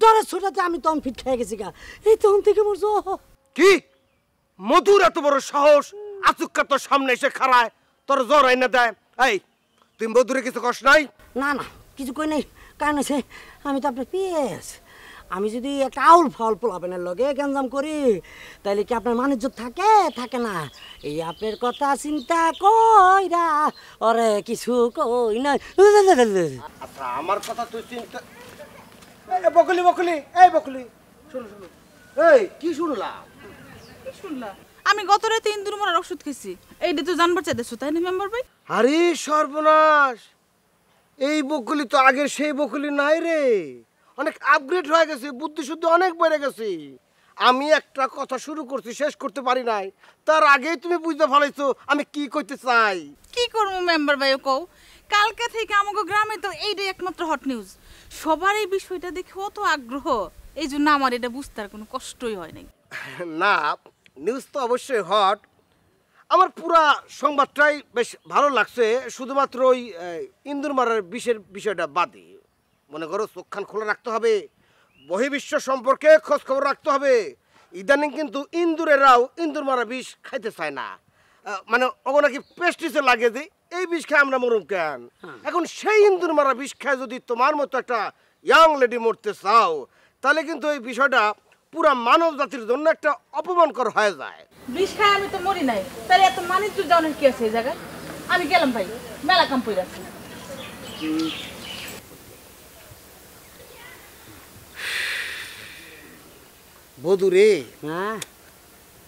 ডরের ছোটাতে আমি তখন ফিট খেয়ে গেছি গা। এই তখন থেকে বলছো কি মধুর এত বড় সাহস, আচুক্কা তোর সামনে এসে খাড়ায় তোর জ্বর আইনা দেয়। এই তুই মধুরে কিছু কস নাই? না না, কিছু কই নাই। কারণ আছে আমি তো আপনার পিএস। আমি যদি একটা আউল ফাউল পোলাবেনের লগে গেঞ্জাম করি তাহলে কি আপনার মানিজ্য থাকে না? এই আপনার কথা চিন্তা কইরা ওরে কিছু কই না। আচ্ছা আমার কথা তুই চিন্তা। বকুলি বকুলি, এই বকুলি শুনো শুনো। এই কি শুনলাম? কি শুনলা? আমি গত রাতে ইন্দুর মারার ওষুধ খেয়েছি। এইটা তো জানবার চাইতেছো তাই না মেম্বার ভাই? আরে সর্বনাশ, এই বকুলি তো আগের সেই বকুলি নাই রে, অনেক আপগ্রেড হয়ে গেছে, বুদ্ধি শুদ্ধি অনেক বেড়ে গেছে। আমি একটা কথা শুরু করছি, শেষ করতে পারি নাই, তার আগেই তুমি বুঝতে ফেলাইছো আমি কি কইতে চাই। কি করবো মেম্বার ভাইও কও, কালকে থেকে আমাকে গ্রামে তো এইটাই একমাত্র হট নিউজ। সবার এই বিষয়টা দেখে অত আগ্রহ, এই জন্য আমার এটা বুঝতে আর কোনো কষ্টই হয় নাই। না, নিউজ তো অবশ্যই হট। আমার পুরা সংবাদটাই বেশ ভালো লাগছে, শুধুমাত্র ওই ইন্দুর মারার বিষয়টা বাদে। মনে করো চোখখান খোলা রাখতে হবে, বহির্বিশ্ব সম্পর্কে খোঁজ খবর রাখতে হবে। ইদানিং কিন্তু ইন্দুরেরাও ইন্দুর মারা বিষ খাইতে চায় না, মানে ওগো নাকি পেস্টিসে লাগে যে এই বিষ খায় আমরা মরুম কেন। এখন সেই ইন্দুর মারা বিষ খায় যদি তোমার মতো একটা ইয়াং লেডি মরতে চাও তাহলে কিন্তু এই বিষয়টা পুরা মানব জাতির জন্য একটা অপমানকর হয়ে যায়। বিষ খায় আমি তো মরি নাই, তাহলে এত মানিজ্য জানার কি আছে এই জায়গায়? আমি গেলাম ভাই, মেলা কাম পড়ে আছে। বধুরে, হ্যাঁ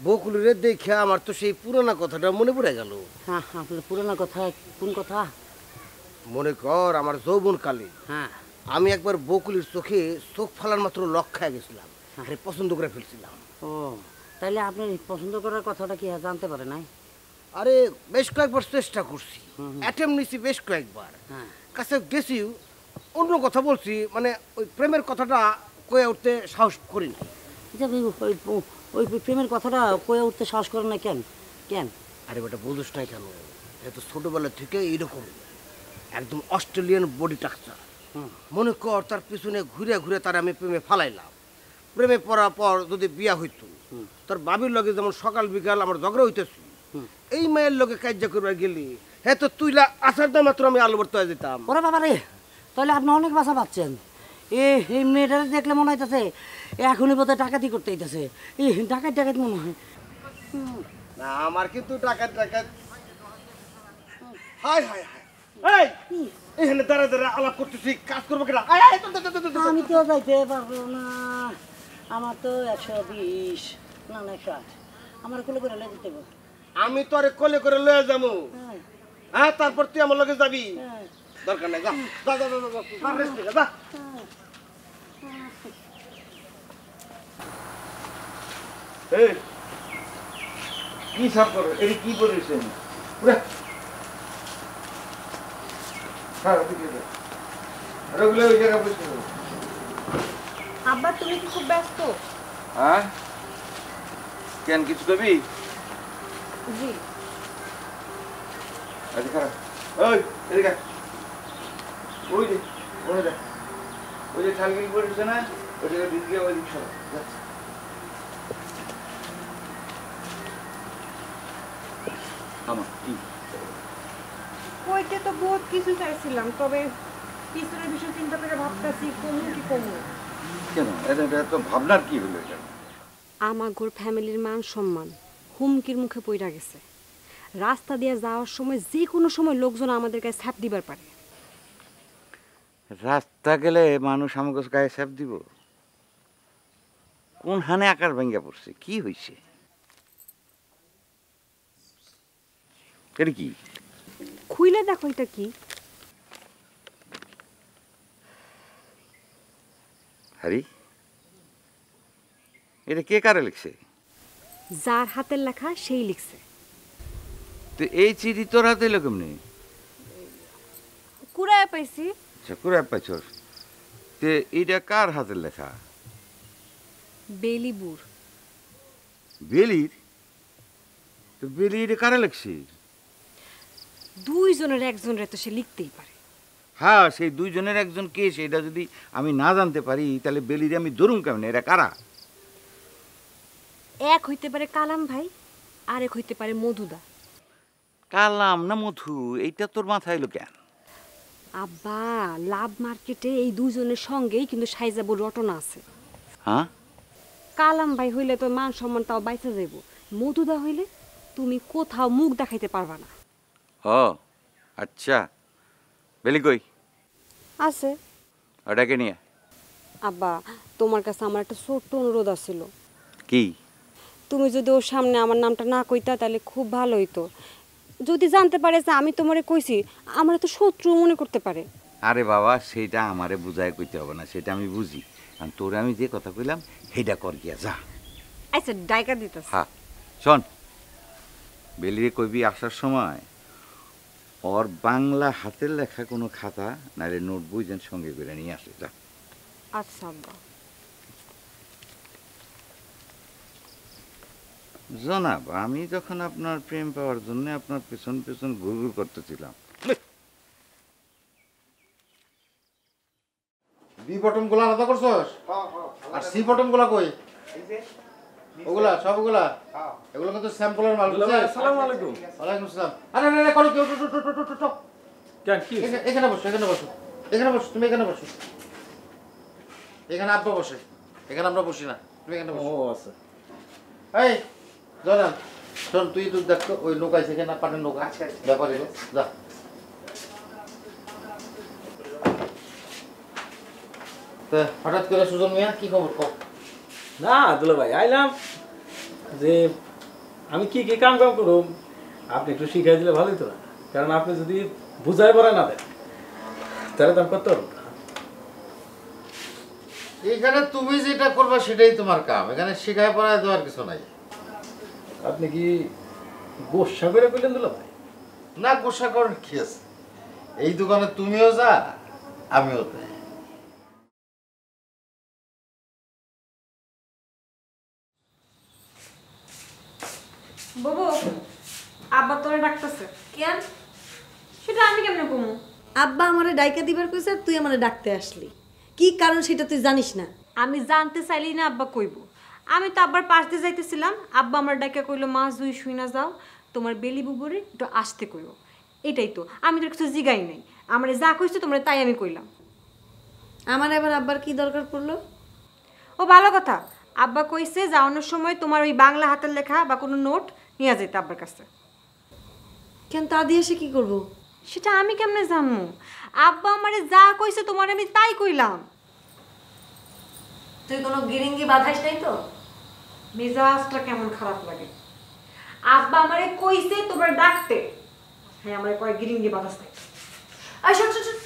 বকুলরে দেখে আমার তো সেই পুরোনো কথাটা মনে পড়ে গেল। হ্যাঁ, আপনার পুরোনো কথা? কোন কথা? মনে কর আমার যৌবনকালে আমি একবার বকুলের চোখে চোখ ফালার মাত্র লক্ষ্যে গেছিলাম, আরে পছন্দ করে ফেলছিলাম। ও তাইলে আপনি পছন্দ করার কথাটা কি জানতে পারে নাই? আরে বেশ কয়েকবার চেষ্টা করছি, অ্যাটেম্প নিছি বেশ কয়েকবার, কাছে গেছি, অন্য কথা বলছি, মানে ওই প্রেমের কথাটা কয়ে উঠতে সাহস করিনি। ওই প্রেমের কথাটা কয়ে উঠতে সাহস করেন না কেন? কেন? আরে বেটা বুঝিস নাই কেন, এত ছোটবেলা থেকে এইরকম একদম অস্ট্রেলিয়ান বডি স্ট্রাকচার। মনে কর তার পিছনে ঘুরে ঘুরে তার আমি প্রেমে ফালাইলাম। প্রেমে পড়ার পর যদি বিয়া হইতো, তোর বাবির লগে যেমন সকাল বিকাল আমার ঝগড়া হইতেছি, এই মায়ের লগে কার্য করবার গেলি হ্যাঁ তো তুইলা আসার দাম মাত্র আমি আলু ভর্তা হয়ে যেতাম। ওরে বাবা রে, তাহলে আপনি অনেক বাসা পাচ্ছেন। এই মেয়েটা দেখলে মনে হইতেছে এখনই বোধহয় ডাকাতি করতে হইতেছে। এই ডাকাত মনে হয় না, আমার কিন্তু ডাকাত হাই হাই হাই, এখানে দাঁড়া দাঁড়া আলাপ করতেছি, কাজ করবো কেনা? আমি তো যাইতে পারবো না, আমার তো 120 না 108, আমার কোলে করে লয়ে যেতে হবে। আমি তো আরে কোলে করে লয়ে যাবো, হ্যাঁ তারপর তুই আমার লগে যাবি, দরকার নাই, যা যা যা যা যা। এই কি সাপ করো, এই কি করেছেন? আব্বা তুমি কি খুব ব্যস্ত? হ্যাঁ কেন, কিছু কবি? জি আচ্ছা খারাপ। ওই এদিকে ওই যে ওই দেখ, ওই যে ঠালগিরি পড়েছে না, ওই জায়গায় দিকে ওই দিক সরা। আমার কি কইতে তো বহুত কিছু চাইছিলাম, তবে পিছনের বিষয় চিন্তা করে ভাবতেছি কমু কি কমু। কেন? এটা তো ভাবনার কি হলো এটা? আমার গোর ফ্যামিলির মান সম্মান হুমকির মুখে পড়া গেছে। রাস্তা দিয়ে যাওয়ার সময় যে কোনো সময় লোকজন আমাদের গায়ে ছাপ দিবার পারে। রাস্তা গেলে মানুষ আমাকে গায়ে ছাপ দিব? কোন হানে আকার ভেঙ্গা পড়ছে? কি হয়েছে? এটা কি? খুইলে দেখো এটা কি। হারি, এটা কে কারে লিখছে? যার হাতের লেখা সেই লিখছে। তো এই চিঠি তোর হাতে এলো কেমনি? কুড়ায় পাইছি। আচ্ছা, কুড়ায় পাইছস। তে এইটা কার হাতের লেখা? বেলিবুর। বেলির? তো বেলি এটা কারে লিখছে? দুইজনের একজনের তো সে লিখতেই পারে। হ্যাঁ, সেই দুইজনের একজন কে সেটা যদি আমি না জানতে পারি তাহলে বেলির আমি ধরুম কেমন? এরা কারা? এক হইতে পারে কালাম ভাই, আর এক হইতে পারে মধুদা। কালাম না মধু, এইটা তোর মাথায় এলো কেন? আব্বা, লাভ মার্কেটে এই দুজনের সঙ্গেই কিন্তু সাইজাবুর রটনা আছে। হ্যাঁ, কালাম ভাই হইলে তো মান সম্মান তাও বাইচা যাইব, মধুদা হইলে তুমি কোথাও মুখ দেখাইতে পারবা না। ও আচ্ছা, বেলি কই আছে? ওটাকে নিয়ে। আব্বা, তোমার কাছে আমার একটা ছোট্ট অনুরোধ আছিল। কি? তুমি যদি ওর সামনে আমার নামটা না কইতা তাহলে খুব ভালো হইতো। যদি জানতে পারে যে আমি তোমারে কইছি, আমার তো শত্রু মনে করতে পারে। আরে বাবা, সেটা আমারে বুঝায় কইতে হবে না, সেটা আমি বুঝি। কারণ তোরে আমি যে কথা কইলাম সেটা কর গিয়া যা। আচ্ছা, ডাইকা দিতেছ। হ্যাঁ, শোন, বেলিরে কইবি আসার সময় ওর বাংলা হাতের লেখা কোনো খাতা নাহলে নোটবই যেন সঙ্গে করে নিয়ে আসে। যা। আচ্ছা আব্বা। জনাব, আমি যখন আপনার প্রেম পাওয়ার জন্য আপনার পেছন পেছন ঘুরঘুর করতেছিলাম। বি বটম গুলা আলাদা করছস? আর সি বটম গুলা কই? ওগুলা সবগুলা? এগুলো কিন্তু স্যাম্পলের মাল। আসসালামু আলাইকুম। ওয়ালাইকুম আসসালাম। আরে আরে করো কি? কেন কি? এখানে বসো, এখানে বসো, এখানে বসো, তুমি এখানে বসো। এখানে আব্বা বসে, এখানে আমরা বসি না, তুমি এখানে বসো। ও আচ্ছা। এই জনাব, শোন, তুই দুধ দেখতো ওই নৌকা আছে এখানে, পাটের নৌকা ব্যাপার এলো, যা। তা হঠাৎ করে সুজন মিয়া, কি খবর কও? না দুলা ভাই, আইলাম যে আমি কি কি কাম করব আপনি একটু শিখাই দিলে ভালোই তো না। কারণ আপনি যদি বুঝাই পড়া না দেন তাহলে তো আমি করতে পারবো না। এখানে তুমি যেটা করবা সেটাই তোমার কাম, এখানে শিখায় পড়ায় দেওয়ার কিছু নাই। আপনি কি গোসা করে বললেন দুলা ভাই? না, গোসা করার কি আছে? এই দোকানে তুমিও যা, আমিও যাই। বাবু, আব্বা তোরে ডাকতেছে। কেন? সেটা আমি কেমনে কমু? আব্বা আমারে ডাইকা দিবার কইছে আর তুই আমারে ডাকতে আসলি, কি কারণ সেটা তুই জানিস না? আমি জানতে চাইলি না আব্বা কইব? আমি তো আব্বার পাশ দিয়ে যাইতেছিলাম, আব্বা আমার ডাইকা কইলো মাছ দুই শুই না যাও, তোমার বেলি বুবুরে একটু আসতে কইও। এটাই তো, আমি তোর কিছু জিগাই নাই, আমারে যা কইছো তোমরা তাই আমি কইলাম। আমার এবার আব্বার কি দরকার পড়লো? ও ভালো কথা, আব্বা কইছে যাওয়ানোর সময় তোমার ওই বাংলা হাতের লেখা বা কোনো নোট নিয়ে যেতে আব্বার কাছে। কেন, তা দিয়ে সে কি করবো? সেটা আমি কেমনে জানবো? আব্বা আমারে যা কইছে তোমার আমি তাই কইলাম। তুই কোনো গিরিঙ্গি বাধাইস নাই তো? মেজাজটা কেমন খারাপ লাগে। আব্বা আমারে কইছে তোমরা ডাকতে, হ্যাঁ আমারে কয় গিরিঙ্গি বাতাস নাই। আর শোন শোন শোন,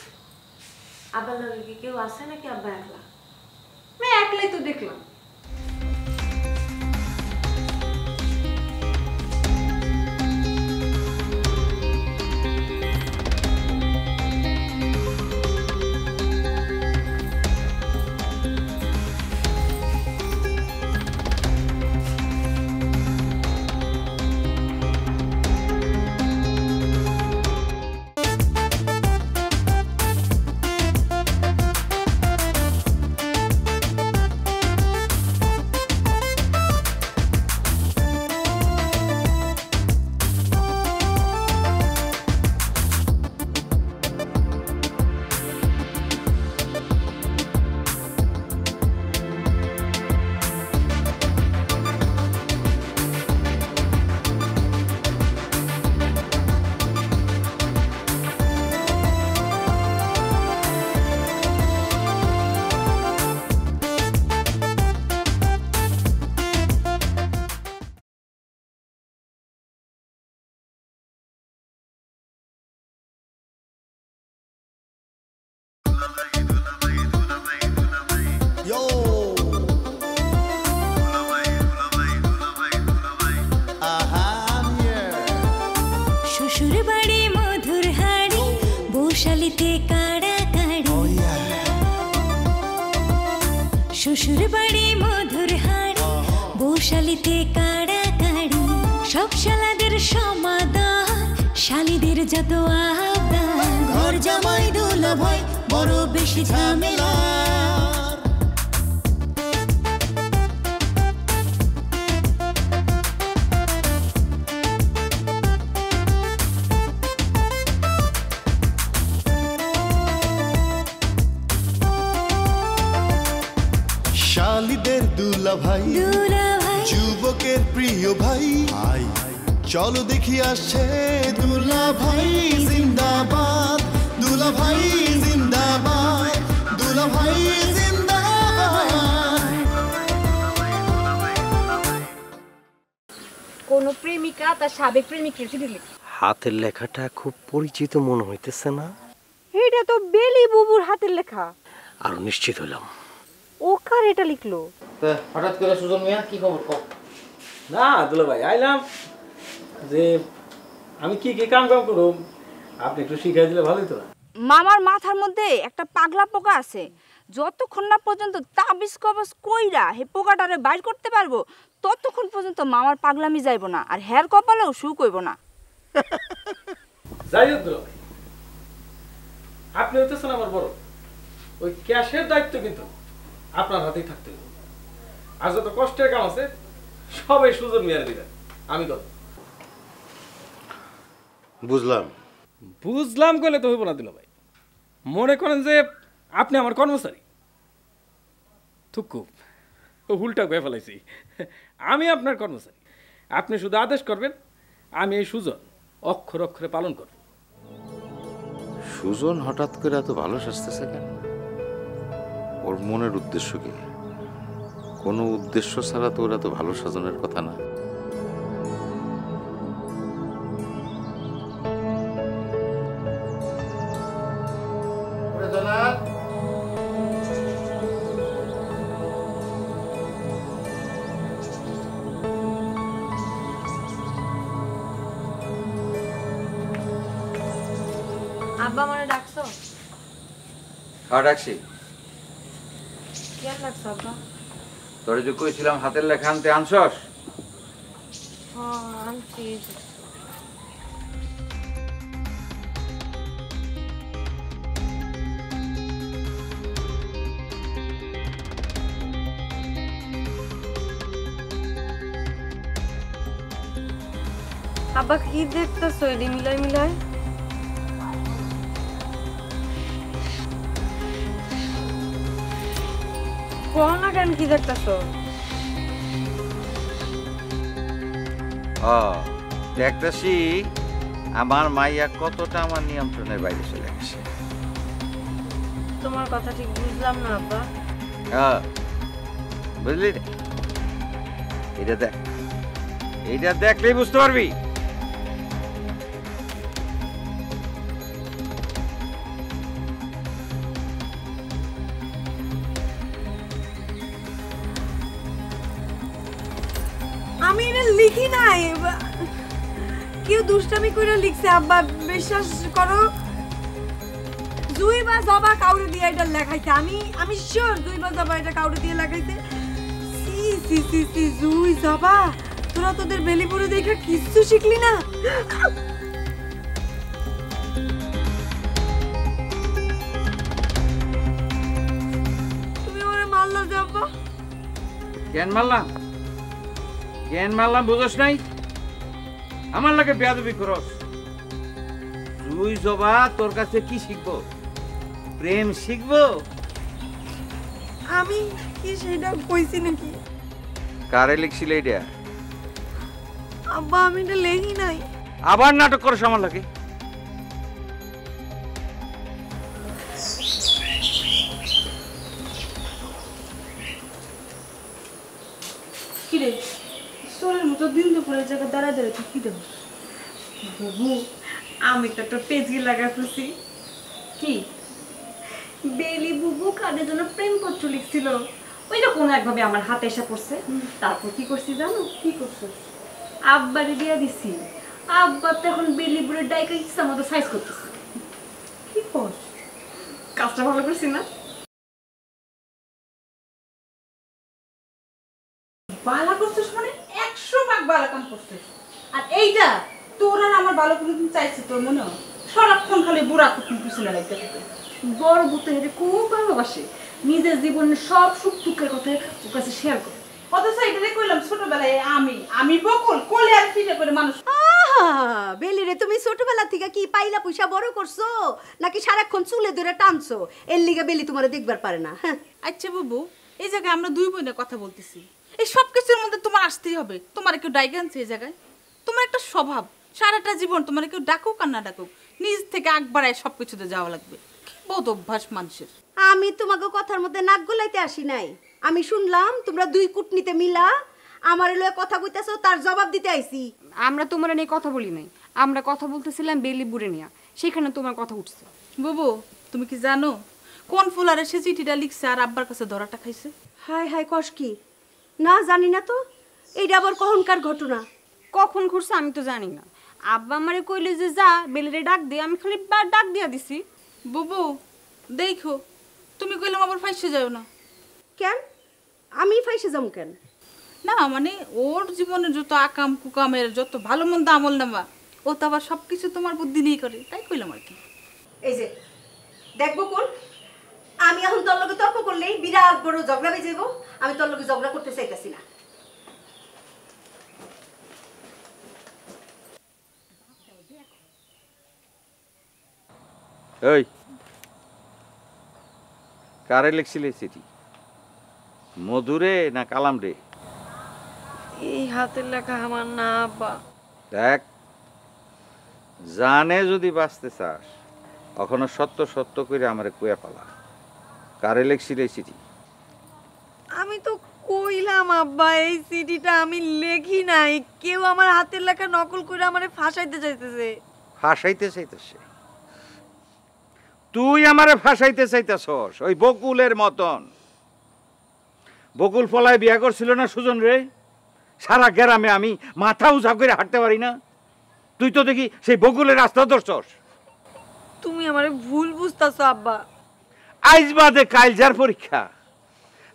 আব্বার লগে কি কেউ আছে নাকি আব্বা একলা? আমি একলাই তো দেখলাম। শ্বশুর বাড়ি মধুর হাড়ি বৌশালীতে কাড়া কাড়ি সব শালাদের সমাদর শালীদের যত আবদার ঘর জামাই দুলা ভাই বড় বেশি ঝামেলা শালীদের দুলা ভাই যুবকের প্রিয় ভাই আই চলো দেখি আসছে দুলা ভাই জিন্দাবাদ দুলা ভাই জিন্দাবাদ দুলা ভাই জিন্দাবাদ। কোন প্রেমিকা তার সাবেক প্রেমিকের চিঠি লিখে। হাতের লেখাটা খুব পরিচিত মনে হইতেছে না? এটা তো বেলি বুবুর হাতের লেখা। আরো নিশ্চিত হলাম। ও কার এটা লিখলো? হঠাৎ করে সুজন মিয়া কি খবর কও? না দুলা ভাই আইলাম যে আমি কি কি কাম করব আপনি একটু শিখাই দিলে ভালোই তো। মামার মাথার মধ্যে একটা পাগলা পোকা আছে, যতক্ষণ না পর্যন্ত তাবিজ কবজ কইরা হে পোকাটারে বাইর করতে পারবো ততক্ষণ পর্যন্ত মামার পাগলামি যাইব না, আর হেয়ার কপালেও সুখ হইব না। যাই হোক দুলা ভাই, আপনি হইতেছেন আমার বড়, ওই ক্যাশের দায়িত্ব কিন্তু আপনার হাতেই থাকতে হবে। আর যত কষ্টের কাম আছে সবাই সুজন মিয়ারে দিবেন, আমি কত বুঝলাম। বুঝলাম কইলে তো হইব না দিল ভাই। মনে করেন যে আপনি আমার কর্মচারী। থুকু উল্টা কয়ে ফেলাইছি, আমি আপনার কর্মচারী। আপনি শুধু আদেশ করবেন, আমি এই সুজন অক্ষর অক্ষরে পালন করব। সুজন হঠাৎ করে এত ভালো সাজতেছে কেন? ওর মনের উদ্দেশ্য কি? কোনো উদ্দেশ্য ছাড়া তো ওরা তো ভালো সাজানোর কথা না। আব্বা আমারে ডাকছো? হ্যাঁ ডাকছি। কেন ডাকছো আব্বা? তোরে যে কইছিলাম হাতের লেখা আনতে আনছস? হ্যাঁ আনছি। আব্বা কি দেখতেছো এডি মিলাই মিলাই? কোন কেন কি দেখতেছো? দেখতেছি আমার মাইয়া কতটা আমার নিয়ন্ত্রণের বাইরে চলে গেছে। তোমার কথা ঠিক বুঝলাম না আব্বা। বুঝলি? এটা দেখ, এইটা দেখলেই বুঝতে পারবি। আমি এটা লিখি নাই, কেউ দুষ্টামি করে লিখছে আব্বা, বিশ্বাস করো। জুই বা জবা কাউরে দিয়ে এটা লেখাইছে, আমি শিওর জুই বা জবা এটা কাউরে দিয়ে লেখাইছে। সি সি সি সি জুই জবা, তোরা তোদের বেলিপুরে দেখে কিচ্ছু শিখলি না? তুমি ওরে মারলা যে আব্বা? কেন মারলাম? কেন মারলাম বুঝস নাই? আমার লাগে বেয়াদবি করস। তুই জবা তোর কাছে কি শিখবো? প্রেম শিখবো? আমি কি সেটা কইছি নাকি? কারে লিখছিলে এটা? আব্বা আমি এটা লেখি নাই। আবার নাটক করস আমার লাগে? কিরে সোরের মতো দিন দুপুরের জায়গায় দাঁড়ায় দাঁড়ায় তুই কি দেবো? বাবু আমি তো একটা পেজগি লাগাই ফেলছি। কি? বেলি বুবু কাদের জন্য প্রেমপত্র লিখছিল, ওইটা কোনো একভাবে আমার হাতে এসে পড়ছে। তারপর কি করছি জানো? কি করছো? আব্বারে দিয়া দিছি। আব্বা তো এখন বেলি বুড়ের ডাইকা ইচ্ছা মতো সাইজ করতেছে। কি কর? কাজটা ভালো করছি না? বালা করছিস মানে 100 ভাগ বালা কাম করছিস। আর এইটা তোর আর আমার ভালো কোনদিন চাইছিস তোর মনে হয়? সারাক্ষণ খালি বুড়া কুকুর পিছনে লাগতে থাকে। বড় বুতে হেরে খুব ভালোবাসে, নিজের জীবনের সব সুখ দুঃখের কথা ওর কাছে শেয়ার করে। অথচ এটা কইলাম ছোটবেলায় আমি বকুল কোলে আর ফিরে করে মানুষ। বেলি রে, তুমি ছোটবেলা থেকে কি পাইলা পয়সা বড় করছো নাকি সারাক্ষণ চুলে ধরে টানছো? এর লিগে বেলি তোমারে দেখবার পারে না। আচ্ছা বাবু, এই জায়গায় আমরা দুই বোনে কথা বলতেছি, এই সব কিছুর মধ্যে তোমার আসতেই হবে। তোমার কেউ ডাইকে আনছে এই জায়গায়? তোমার একটা স্বভাব, সারাটা জীবন তোমার কেউ ডাকুক আর না ডাকুক নিজ থেকে আগ বাড়ায় সব কিছুতে যাওয়া লাগবে। কি বহুত অভ্যাস মানুষের। আমি তোমাকে কথার মধ্যে নাক গলাইতে আসি নাই। আমি শুনলাম তোমরা দুই কুটনিতে মিলা আমার লয়ে কথা কইতাছো, তার জবাব দিতে আইছি। আমরা তোমার নিয়ে কথা বলি নাই, আমরা কথা বলতেছিলাম বেলি বুড়ে নিয়া, সেখানে তোমার কথা উঠছে। বাবু তুমি কি জানো কোন ফুলারে সে চিঠিটা লিখছে আর আব্বার কাছে ধরাটা খাইছে? হাই হাই কস কি? না জানি না তো। এইটা আবার কখনকার ঘটনা? কখন ঘটছে আমি তো জানি না। আব্বা আমারে কইলে যে যা বেলিরে ডাক দে, আমি খালি ডাক দিয়া দিছি। বাবু দেখো, তুমি কইলাম আবার ফাইসে যাও না। কেন আমি ফাইসে যাম কেন? না মানে ওর জীবনে যত আকাম কুকামের যত ভালো মন্দ আমল নামা ও তো আবার সবকিছু তোমার বুদ্ধি নিয়ে করে, তাই কইলাম আর কি। এই যে দেখবো কোন, আমি এখন তোর লগে তর্ক করলেই বিরাট বড় ঝগড়া বেজে যাবো। আমি তোর লগে ঝগড়া করতে চাইতেছি না। ওই কারে লিখছিলে চিঠি? মধুরে না কালাম রে? এই হাতের লেখা আমার না আব্বা। দেখ, জানে যদি বাঁচতে চাস কখনো সত্য সত্য করে আমারে কুয়া পালা। কারে লিখছিলে চিঠি? আমি তো কইলাম আব্বা এই চিঠিটা আমি লেখি নাই, কেউ আমার হাতের লেখা নকল করে আমারে ফাঁসাইতে চাইতেছে। ফাঁসাইতে চাইতেছে? তুই আমারে ফাঁসাইতে চাইতেছস ওই বকুলের মতন? বকুল ফলায় বিয়া করছিল না সুজন রে? সারা গ্রামে আমি মাথা উঁচা করে হাঁটতে পারি না, তুই তো দেখি সেই বকুলের রাস্তা ধরছস। তুমি আমারে ভুল বুঝতাছো আব্বা। আইজ বাদে কাইল যার পরীক্ষা,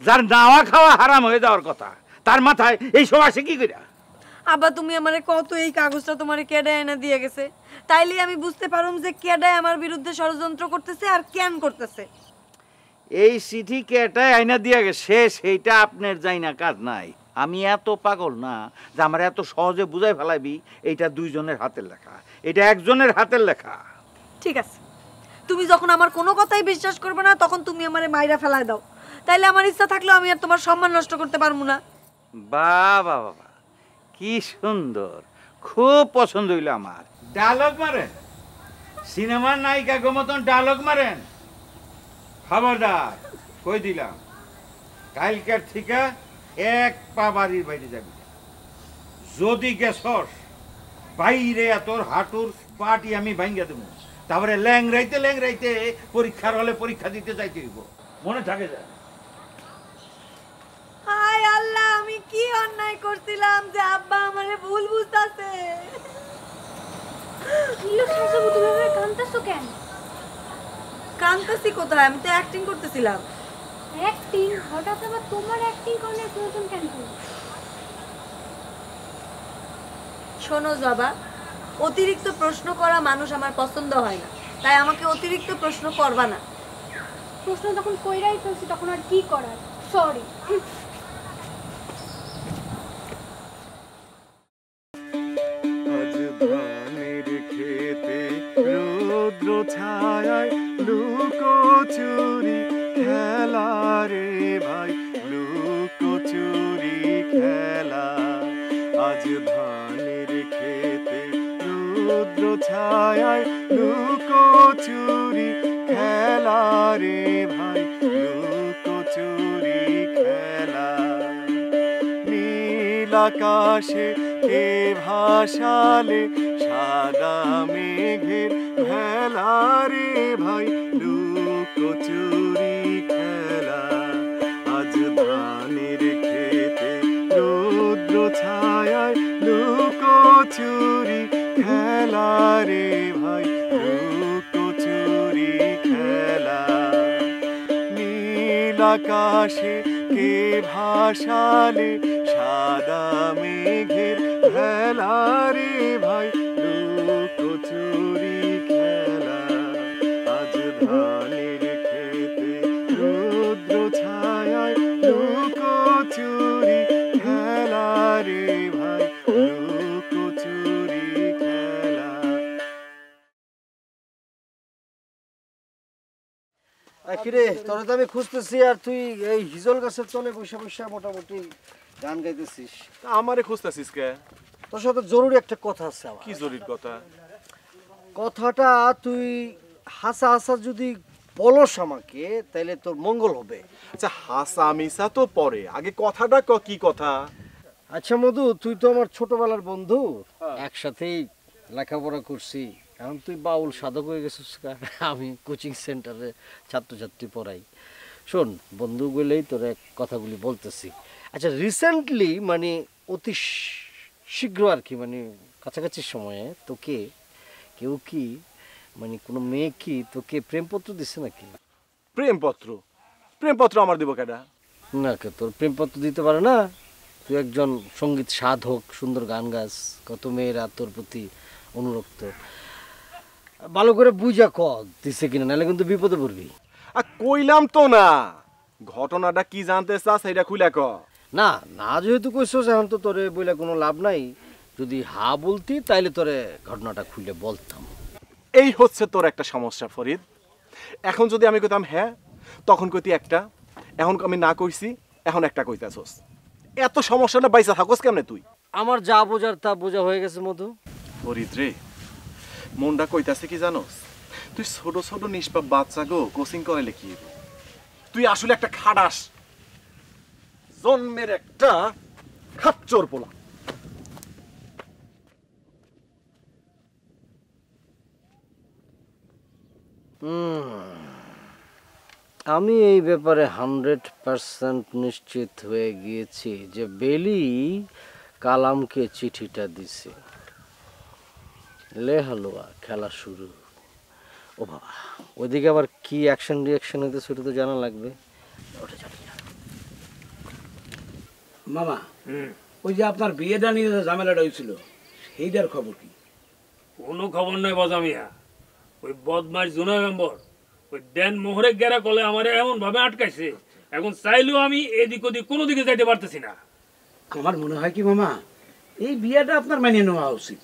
যার নাওয়া খাওয়া হারাম হয়ে যাওয়ার কথা, তার মাথায় এই সব আসে কি কইরা? আব্বা তুমি আমারে কত এই কাগজটা তোমারে কেডায় এনে দিয়ে গেছে, তাইলে আমি বুঝতে পারুম যে কেডায় আমার বিরুদ্ধে ষড়যন্ত্র করতেছে আর কেন করতেছে। এই চিঠি কেটায় আইনা দিয়া গেছে সেইটা আপনার যাই না কাজ নাই। আমি এত পাগল না যে আমার এত সহজে বুঝাই ফেলাইবি এইটা দুইজনের হাতের লেখা, এটা একজনের হাতের লেখা। ঠিক আছে, তুমি যখন আমার কোনো কথাই বিশ্বাস করবে না তখন তুমি আমারে মাইরা ফেলায় দাও, তাইলে আমার ইচ্ছা থাকলেও আমি আর তোমার সম্মান নষ্ট করতে পারবো না। বাবা বাবা কি সুন্দর, খুব পছন্দ হইল আমার। ডায়লগ মারেন, সিনেমার নায়িকা গো মতন ডায়লগ মারেন। খবরদার কই দিলাম, কালকের থেকে এক পা বাড়ির বাইরে যাবি। যদি গেছস বাইরে তোর হাঁটুর পাটি আমি ভাঙ্গা দেবো, তারপরে ল্যাংরাইতে পরীক্ষার হলে পরীক্ষা দিতে যাইতে হইব, মনে থাকে যায়। হায় আল্লাহ, আমি কি অন্যায় করছিলাম যে আব্বা আমারে ভুল বুঝতাছে। কাঁদতাছো কেন? কাঁদতাছি কোথায়, আমি তো অ্যাক্টিং করতেছিলাম। অ্যাক্টিং? হঠাৎ আবার তোমার অ্যাক্টিং করার প্রয়োজন কেন? শোনো জবা, অতিরিক্ত প্রশ্ন করা মানুষ আমার পছন্দ হয় না, তাই আমাকে অতিরিক্ত প্রশ্ন করবা না। প্রশ্ন যখন কইরাই ফেলছি তখন আর কি করার, সরি। রৌদ্র ছায়ায় লুকোচুরি খেলা রে ভাই, লুকোচুরি খেলা। আজ ধানের খেতে রৌদ্র ছায়ায় লুকোচুরি খেলা রে ভাই, লুকোচুরি খেলা। নীল আকাশে কে ভাসালে সাদা মেঘের ভেলা রে ভাই, লুকোচুরি খেলা। আজ ধানের খেতে রৌদ্র ছায়ায় লুকোচুরি খেলা রে ভাই, লুকোচুরি খেলা। নীল আকাশে কে ভাসালে সাদা মেঘের ভেলা রে ভাই লুকোচুরি খেলা আজ ধানের খেতে রুদ্র ছায়ায় লুকোচুরি খেলা রে ভাই লুকোচুরি খেলা। কিরে তোরা তো আমি খুঁজতেছি আর তুই এই হিজল গাছের তলে বসে বসে মোটামুটি গান গাইতেছিস। আমারে খুঁজতেছিস কে? তোর সাথে জরুরি একটা কথা আছে আমার। কি জরুরি কথা? কথাটা তুই হাসা হাসা যদি বলস আমাকে তাহলে তোর মঙ্গল হবে। আচ্ছা হাসা মিসা তো পরে, আগে কথাটা কি কথা? আচ্ছা মধু, তুই তো আমার ছোটবেলার বন্ধু, একসাথেই লেখাপড়া করছি। এখন তুই বাউল সাধক হয়ে গেছিস, আমি কোচিং সেন্টারে ছাত্রছাত্রী পড়াই। শোন, বন্ধু বলেই তোর এক কথাগুলি বলতেছি। আচ্ছা রিসেন্টলি মানে অতি শীঘ্র আর কি, মানে কাছাকাছি সময়ে তোকে কেউ কি মানে কোনো মেয়ে কি তোকে প্রেমপত্র দিছে নাকি? প্রেমপত্র? প্রেমপত্র আমার দিব কেডা? না কে তোর প্রেমপত্র দিতে পারে না? তুই একজন সঙ্গীত সাধক, সুন্দর গান গাস, কত মেয়েরা তোর প্রতি অনুরক্ত। ভালো করে বুঝা ক দিছে কিনা, নাহলে কিন্তু বিপদে পড়বি। আর কইলাম তো না, ঘটনাটা কি জানতে চাস সেটা খুলে ক। না না যেহেতু কইছস, এখন তো তোরে বইলে কোনো লাভ নাই। যদি হা বলতি তাইলে তোরে ঘটনাটা খুলে বলতাম। এই হচ্ছে তোর একটা সমস্যা ফরিদ। এখন যদি আমি কইতাম হ্যাঁ, তখন কইতি একটা, এখন আমি না কইছি এখন একটা কইতাছস। এত সমস্যাটা বাইসা থাকস কেমনে তুই? আমার যা বোঝার তা বোঝা হয়ে গেছে মধু। ফরিদ রে, মনটা কইতাছে কি জানোস, তুই ছোট ছোট নিষ্পাপ বাচ্চা গো কোচিং করে লিখি, তুই আসলে একটা খাডাস, জন্মের একটা খাচ্চর পোলা। আমি এই ব্যাপারে 100% নিশ্চিত হয়ে গিয়েছি যে বেলি কালামকে চিঠিটা দিছে। লে হালুয়া খেলা শুরু। ও বাবা, ওইদিকে আবার কি অ্যাকশন রিয়াকশন হইতে সেটা তো জানা লাগবে। মামা, ওই যে আপনার বিয়েটা নিয়ে যে ঝামেলাটা হয়েছিল, সেইটার খবর কি? কোনো খবর নয় বজামিয়া। ওই বদমাস জুনাগম্বর ওই দেন মোহরে গেরা কলে আমার এমন ভাবে আটকাইছে, এখন চাইলেও আমি এদিক ওদিক কোনো দিকে যাইতে পারতেছি না। আমার মনে হয় কি মামা, এই বিয়েটা আপনার মানিয়ে নেওয়া উচিত।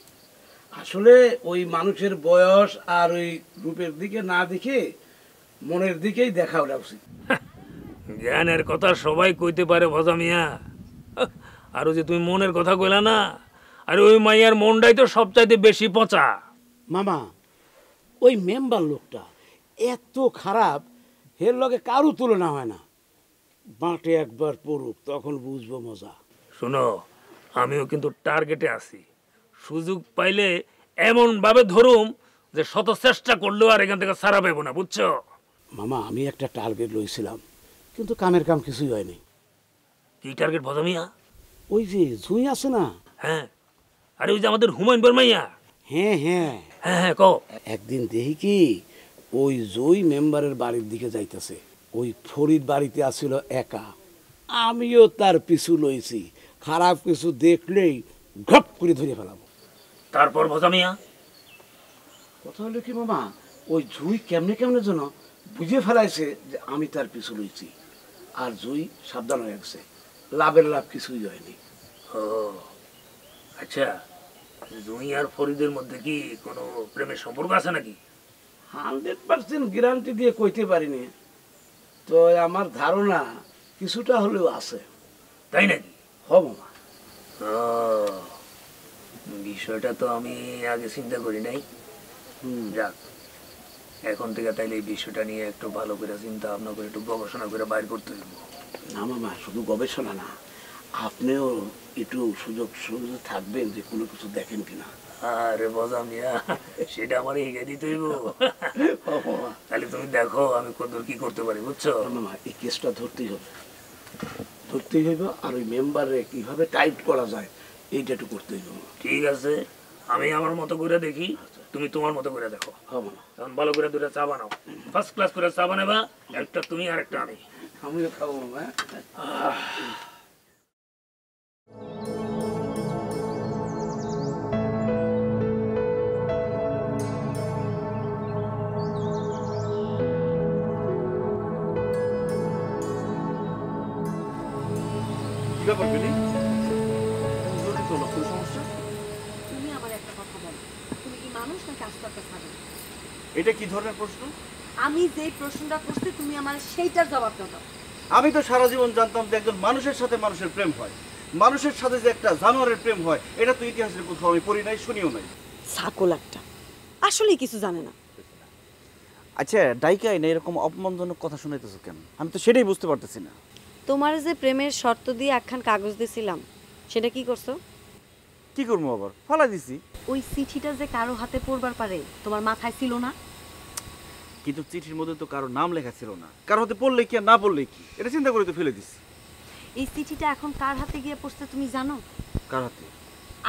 আসলে ওই মানুষের বয়স আর ওই রূপের দিকে না দেখে মনের দিকেই দেখা ওটা উচিত। জ্ঞানের কথা সবাই কইতে পারে ভজামিয়া, আর ওই যে তুমি মনের কথা কইলা না, আর ওই মাইয়ার মনটাই তো সবচাইতে বেশি পচা। মামা, ওই মেম্বার লোকটা এত খারাপ, এর লগে কারো তুলনা হয় না। বাঁটে একবার পড়ুক, তখন বুঝবো মজা। শোনো, আমিও কিন্তু টার্গেটে আছি। সুযোগ পাইলে এমন ভাবে ধরুম যে শত চেষ্টা করলেও আর এখান থেকে ছাড়া পাইব না, বুঝছো? মামা, আমি একটা টার্গেট লইছিলাম, কিন্তু কামের কাম কিছুই হয়নি। কি টার্গেট ভজামিয়া? ওই যে জুই আছে না? হ্যাঁ, আরে ওই যে আমাদের হুমায়ুন বর্মাইয়া। হ্যাঁ হ্যাঁ হ্যাঁ হ্যাঁ, কও। একদিন দেখি কি ওই জুই মেম্বারের বাড়ির দিকে যাইতেছে। ওই ফরিদ বাড়িতে আসছিল একা, আমিও তার পিছু লইছি। খারাপ কিছু দেখলেই ঘপ করে ধরে ফেলাবো। তারপর ভজামিয়া কথা হলো কি মামা, ওই জুই কেমনে কেমনে যেন বুঝে ফেলাইছে যে আমি তার পিছু লইছি, আর জুই সাবধান হয়ে গেছে। লাভের লাভ কিছুই হয়নি। ও আচ্ছা, জুই আর ফরিদের মধ্যে কি কোনো প্রেমের সম্পর্ক আছে নাকি? 100% গ্যারান্টি দিয়ে কইতে পারিনি, তো আমার ধারণা কিছুটা হলেও আছে। তাই নাকি? হ মামা। বিষয়টা তো আমি আগে চিন্তা করি নাই। যাক, এখন থেকে তাইলে এই বিষয়টা নিয়ে একটু ভালো করে চিন্তা ভাবনা করে একটু গবেষণা করে বাইর করতে হবে। না মামা, শুধু গবেষণা না, আপনিও একটু সুযোগ সুযোগ থাকবেন যে কোনো কিছু দেখেন কিনা। আরে বজামিয়া, সেটা আমার এগিয়ে দিতে হইব। তাহলে তুমি দেখো আমি কতদূর কি করতে পারি, বুঝছো? মামা, এই কেসটা ধরতেই হবে, ধরতেই হইব। আর ওই মেম্বারে কিভাবে টাইট করা যায় এইটা একটু করতে হইব। ঠিক আছে, আমি আমার মতো করে দেখি, তুমি তোমার মতো করে দেখো। এখন ভালো করে দুটা চা বানাও, ফার্স্ট ক্লাস করে চা বানাবা, একটা তুমি আর একটা আমি। আমিও খাবো মামা। ব্যাপার বেলি জরুরি তো কোন সমস্যা? তুমি আমার একটা কথা বলো, তুমি কি মানুষ নাকি আস্তে ছাগল? এটা কি ধরনের প্রশ্ন? আমি যেই প্রশ্নটা করছি তুমি আমার সেইটার জবাবটা দাও। আমি তো সারা জীবন জানতাম যে একজন মানুষের সাথে মানুষের প্রেম হয়, মানুষের সাথে যে একটা জানোয়ারের প্রেম হয় এটা তো ইতিহাসের কোথাও আমি পড়ি নাই, শুনিও নাই। ছাগল একটা, আসলে কিছু জানে না। আচ্ছা ডাইকাই না এরকম অপমানজনক কথা শুনাইতেছো কেন? আমি তো সেটাই বুঝতে পারতেছি না। তোমার যে প্রেমের শর্ত দিয়ে একখান কাগজ দিয়েছিলাম সেটা কি করছো? কি করবো আবার? ফালাই দিছি। ওই চিঠিটা যে কারো হাতে পড়বার পারে তোমার মাথায় ছিল না? কিন্তু চিঠির মধ্যে তো কারো নাম লেখা ছিল না, কারো হাতে পড়লে কি আর না পড়লে কি, এটা চিন্তা করে তো ফেলে দিছি। এই চিঠিটা এখন কার হাতে গিয়ে পড়ছে তুমি জানো? কার হাতে?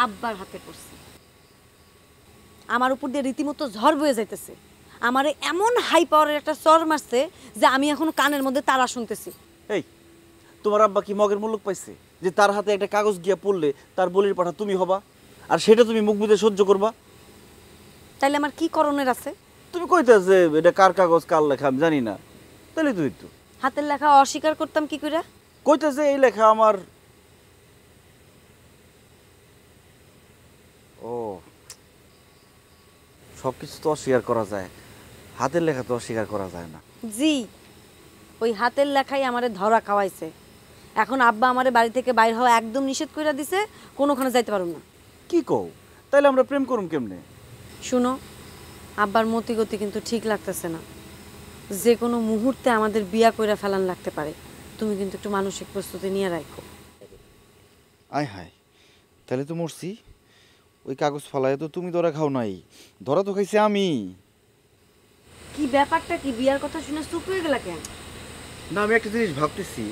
আব্বার হাতে পড়ছে। আমার উপর দিয়ে রীতিমতো ঝড় বয়ে যাইতেছে। আমারে এমন হাই পাওয়ারের একটা চর মারছে যে আমি এখন কানের মধ্যে তারা শুনতেছি। এই তোমার আব্বা কি মগের মুলুক পাইছে যে তার হাতে একটা কাগজ গিয়া পড়লে তার বলির পাঠা তুমি হবা আর সেটা তুমি মুখ বুঝে সহ্য করবা? তাইলে আমার কি করণের আছে? তুমি কইতে যে এটা কার কাগজ কার লেখা আমি জানি না, তাহলে তুই তো হাতের লেখা অস্বীকার করতাম কি করে? কইতে যে এই লেখা আমার। ও সবকিছু তো অস্বীকার করা যায়, হাতের লেখা তো অস্বীকার করা যায় না। জি, ওই হাতের লেখাই আমারে ধরা খাওয়াইছে। এখন আব্বা আমারে বাড়ি থেকে বাইর হওয়া একদম নিষেধ করে দিছে, কোনোখানে যাইতে পারুম না। কি কও? তাইলে আমরা প্রেম করুম কেমনে? শুনো, আব্বার মতি গতি কিন্তু ঠিক লাগতেছে না। যে কোনো মুহূর্তে আমাদের বিয়া কইরা ফেলান লাগতে পারে। তুমি কিন্তু একটু মানসিক প্রস্তুতি নিয়ে রাখো। আয় হায়, তাহলে তো মরছি। ওই কাগজ ফালায় তো তুমি ধরা খাও নাই, ধরা তো খাইছি আমি। কি ব্যাপারটা কি? বিয়ার কথা শুনে চুপ হয়ে গেলা কেন? না আমি একটা জিনিস ভাবতেছি,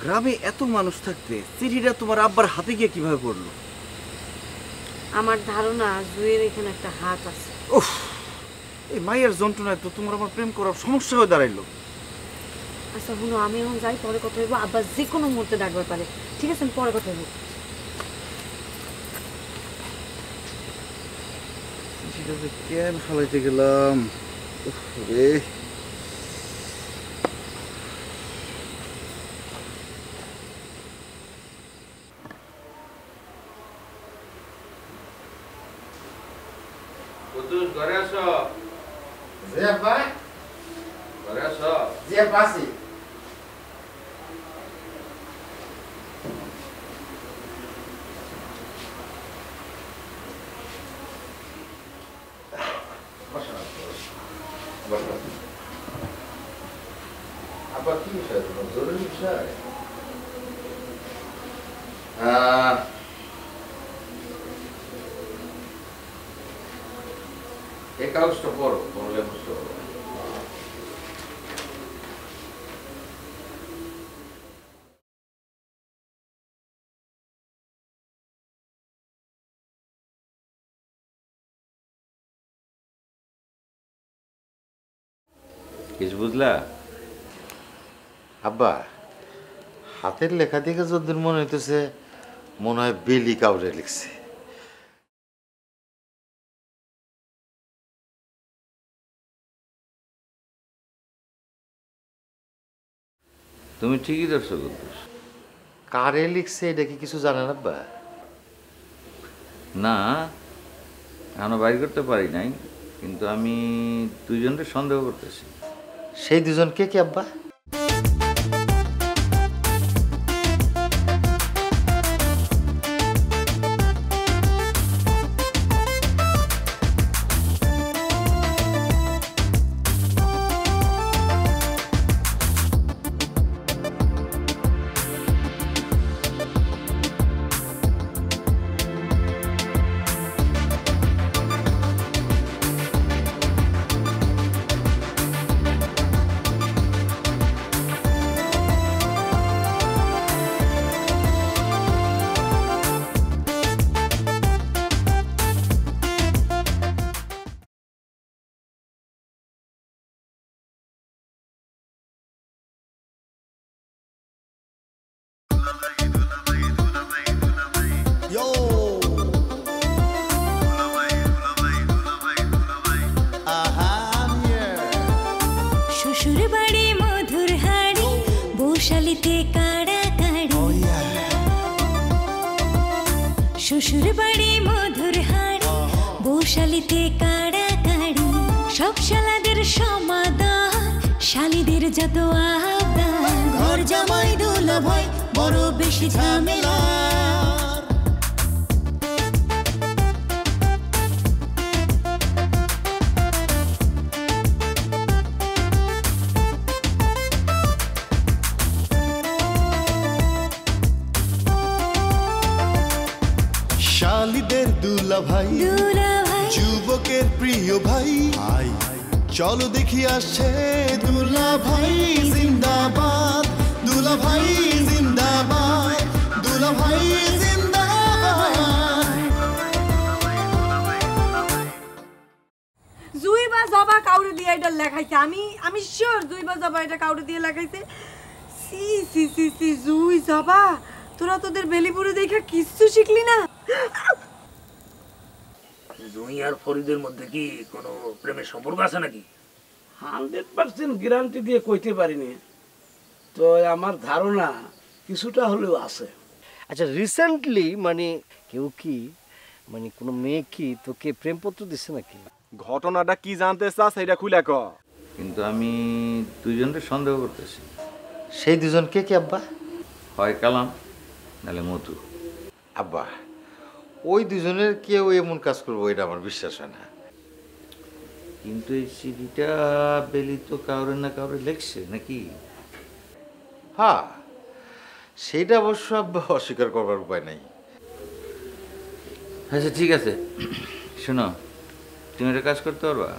গ্রামে এত মানুষ থাকতে চিঠিটা তোমার আব্বার হাতে গিয়ে কিভাবে পড়লো? আমার ধারণা জুয়ের এখানে একটা হাত আছে। উফ, এই মায়ের যন্ত্রণায় তো তোমার আমার প্রেম করার সমস্যা হয়ে দাঁড়াইলো। আচ্ছা শুনো, আমি এখন যাই, পরে কথা হইব। আব্বা যে কোনো মুহূর্তে ডাকবার পারে। ঠিক আছে, পরে কথা হইব। চিঠিটা যে কেন ফালাইতে গেলাম রে। ঘরে আসো। জি আব্বা। ঘরে আসো। জি আব্বা আসি। আব্বা কি বিষয়? জরুরি বিষয়? এই কাগজটা পড়ো, পড়লে বুঝতে পারো। কিছু বুঝলা? আব্বা, হাতের লেখা দেখে যদি মনে হইতেছে মনে হয় বেলি কাউরে লিখছে। তুমি ঠিকই ধরছো কুদ্দুস। কারে লিখছে এটা কি কিছু জানেন আব্বা? না, এখনো বাইর করতে পারি নাই, কিন্তু আমি দুইজনকে সন্দেহ করতেছি। সেই দুজন কে কি আব্বা? শ্বশুর বাড়ি মধুর হাড়ি বৌশালিতে কাড়াকাড়ি সব শালাদের সমাধান শালিদের যত আবদার ঘর জামাই দুলাভাই বড় বেশি ঝামেলা শালিদের দুলাভাই যুবকের প্রিয় ভাই চলো দেখি আসছে দুলাভাই জিন্দাবাদ দুলাভাই জিন্দাবাদ দুলাভাই জিন্দাবাদ। জুই বা জবা কাউরে দিয়ে এটা লেখাইছে আমি শিওর জুই বা জবা এটা কাউরে দিয়ে লেখাইছে। সি সি সি সি জুই জবা তোরা তোদের বেলিপুরে দেখা কিচ্ছু শিখলি না। জুই আর ফরিদের মধ্যে কি কোনো প্রেমের সম্পর্ক আছে নাকি? 100% গ্যারান্টি দিয়ে কইতে পারিনি, তো আমার ধারণা কিছুটা হলেও আছে। আচ্ছা রিসেন্টলি মানে কেউ কি মানে কোনো মেয়ে কি তোকে প্রেমপত্র দিচ্ছে নাকি? ঘটনাটা কি জানতে চাস সেটা খুলে ক। কিন্তু আমি দুজনকে সন্দেহ করতেছি। সেই দুজন কে কে আব্বা? হয় কালাম নাহলে মধু। আব্বা ওই দুজনের কেউ এমন কাজ করবো এটা আমার বিশ্বাস হয় না। কিন্তু এই চিঠিটা বেলি তো কাউরে না কাউরে লেখছে নাকি? হ্যাঁ সেইটা অবশ্য আব্বা অস্বীকার করবার উপায় নাই। আচ্ছা ঠিক আছে, শোনো তুমি একটা কাজ করতে পারবা?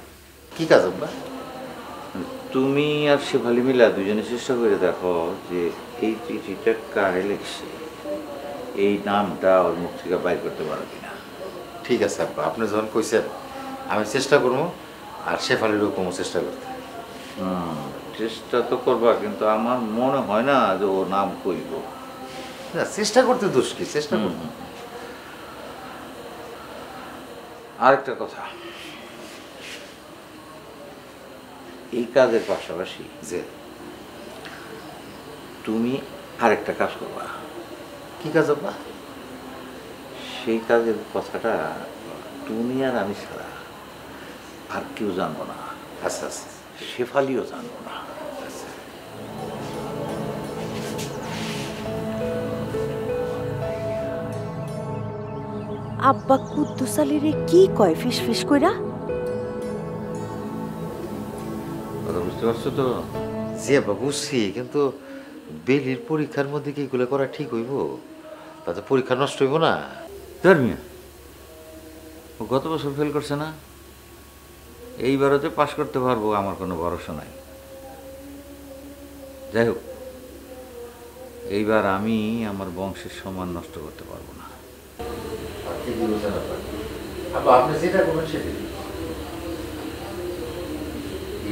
কি কাজ আব্বা? তুমি আর শেফালি মিলা দুজনে চেষ্টা করে দেখো যে এই চিঠিটা কারে লিখছে, এই নামটা ওর মুখ থেকে বাইর করতে পারো কিনা। ঠিক আছে আব্বা, আপনি যখন কইছেন আমি চেষ্টা করবো, আর শেফালিরও কোনো চেষ্টা করতে। চেষ্টা তো করবা, কিন্তু আমার মনে হয় না যে ও নাম কইব। না চেষ্টা করতে দোষ কি, চেষ্টা করবো। আরেকটা কথা, এই কাজের পাশাপাশি যে তুমি আরেকটা কাজ করবা। কি কাজ আব্বা? সেই কাজের কথাটা তুমি আর আমি ছাড়া আর কেউ জানবো না। আচ্ছা আচ্ছা, শেফালিও জানবো না। আব্বা কুদ্দুস আলীরে কি কয় ফিস ফিস কইরা? কথা বুঝতে পারছো তো? জি আব্বা বুঝছি, কিন্তু বেলির পরীক্ষার মধ্যে কি এগুলো করা ঠিক হইব? তাতে পরীক্ষা নষ্ট হইব না? ধর্মিয়া ও গত বছর ফেল করছে না, এইবারও যে পাশ করতে পারবো আমার কোনো ভরসা নাই। যাই হোক, এইবার আমি আমার বংশের সম্মান নষ্ট করতে পারবো না। আপনি যেটা করবেন সেটাই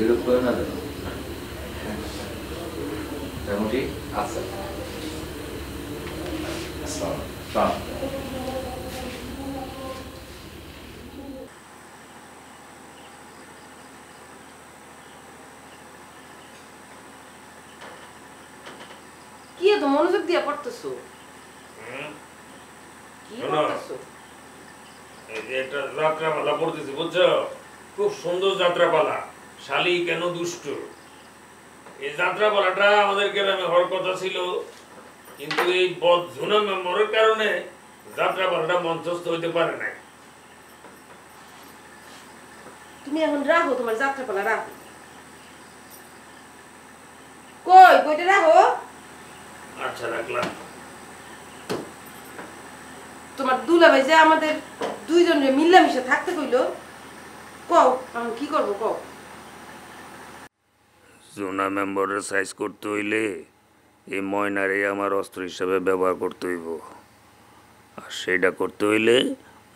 এরূপ করে না দেন। আচ্ছা কি এত মনোযোগ দিয়ে পড়তেছো? কি পড়তেছো? এই যে একটা যাত্রাপালা পড়তেছি বুঝছো, খুব সুন্দর যাত্রাপালা, শালি কেন দুষ্ট। এই যাত্রাপালাটা আমাদের গ্রামে হওয়ার কথা ছিল, কিন্তু এই বদঝুনা মেম্বরের কারণে যাত্রাপালাটা মঞ্চস্থ হইতে পারে নাই। তুমি এখন রাখো তোমার যাত্রাপালা, রাখো। কই বইটা রাখো। আচ্ছা রাখলাম। তোমার দুলাভাই যে আমাদের দুইজনের মিলামিশা থাকতে কইলো, কও আমি কি করবো কও। জোনা মেম্বারের সাইজ করতে হইলে এই ময়নারে আমার অস্ত্র হিসাবে ব্যবহার করতে হইব, আর সেইটা করতে হইলে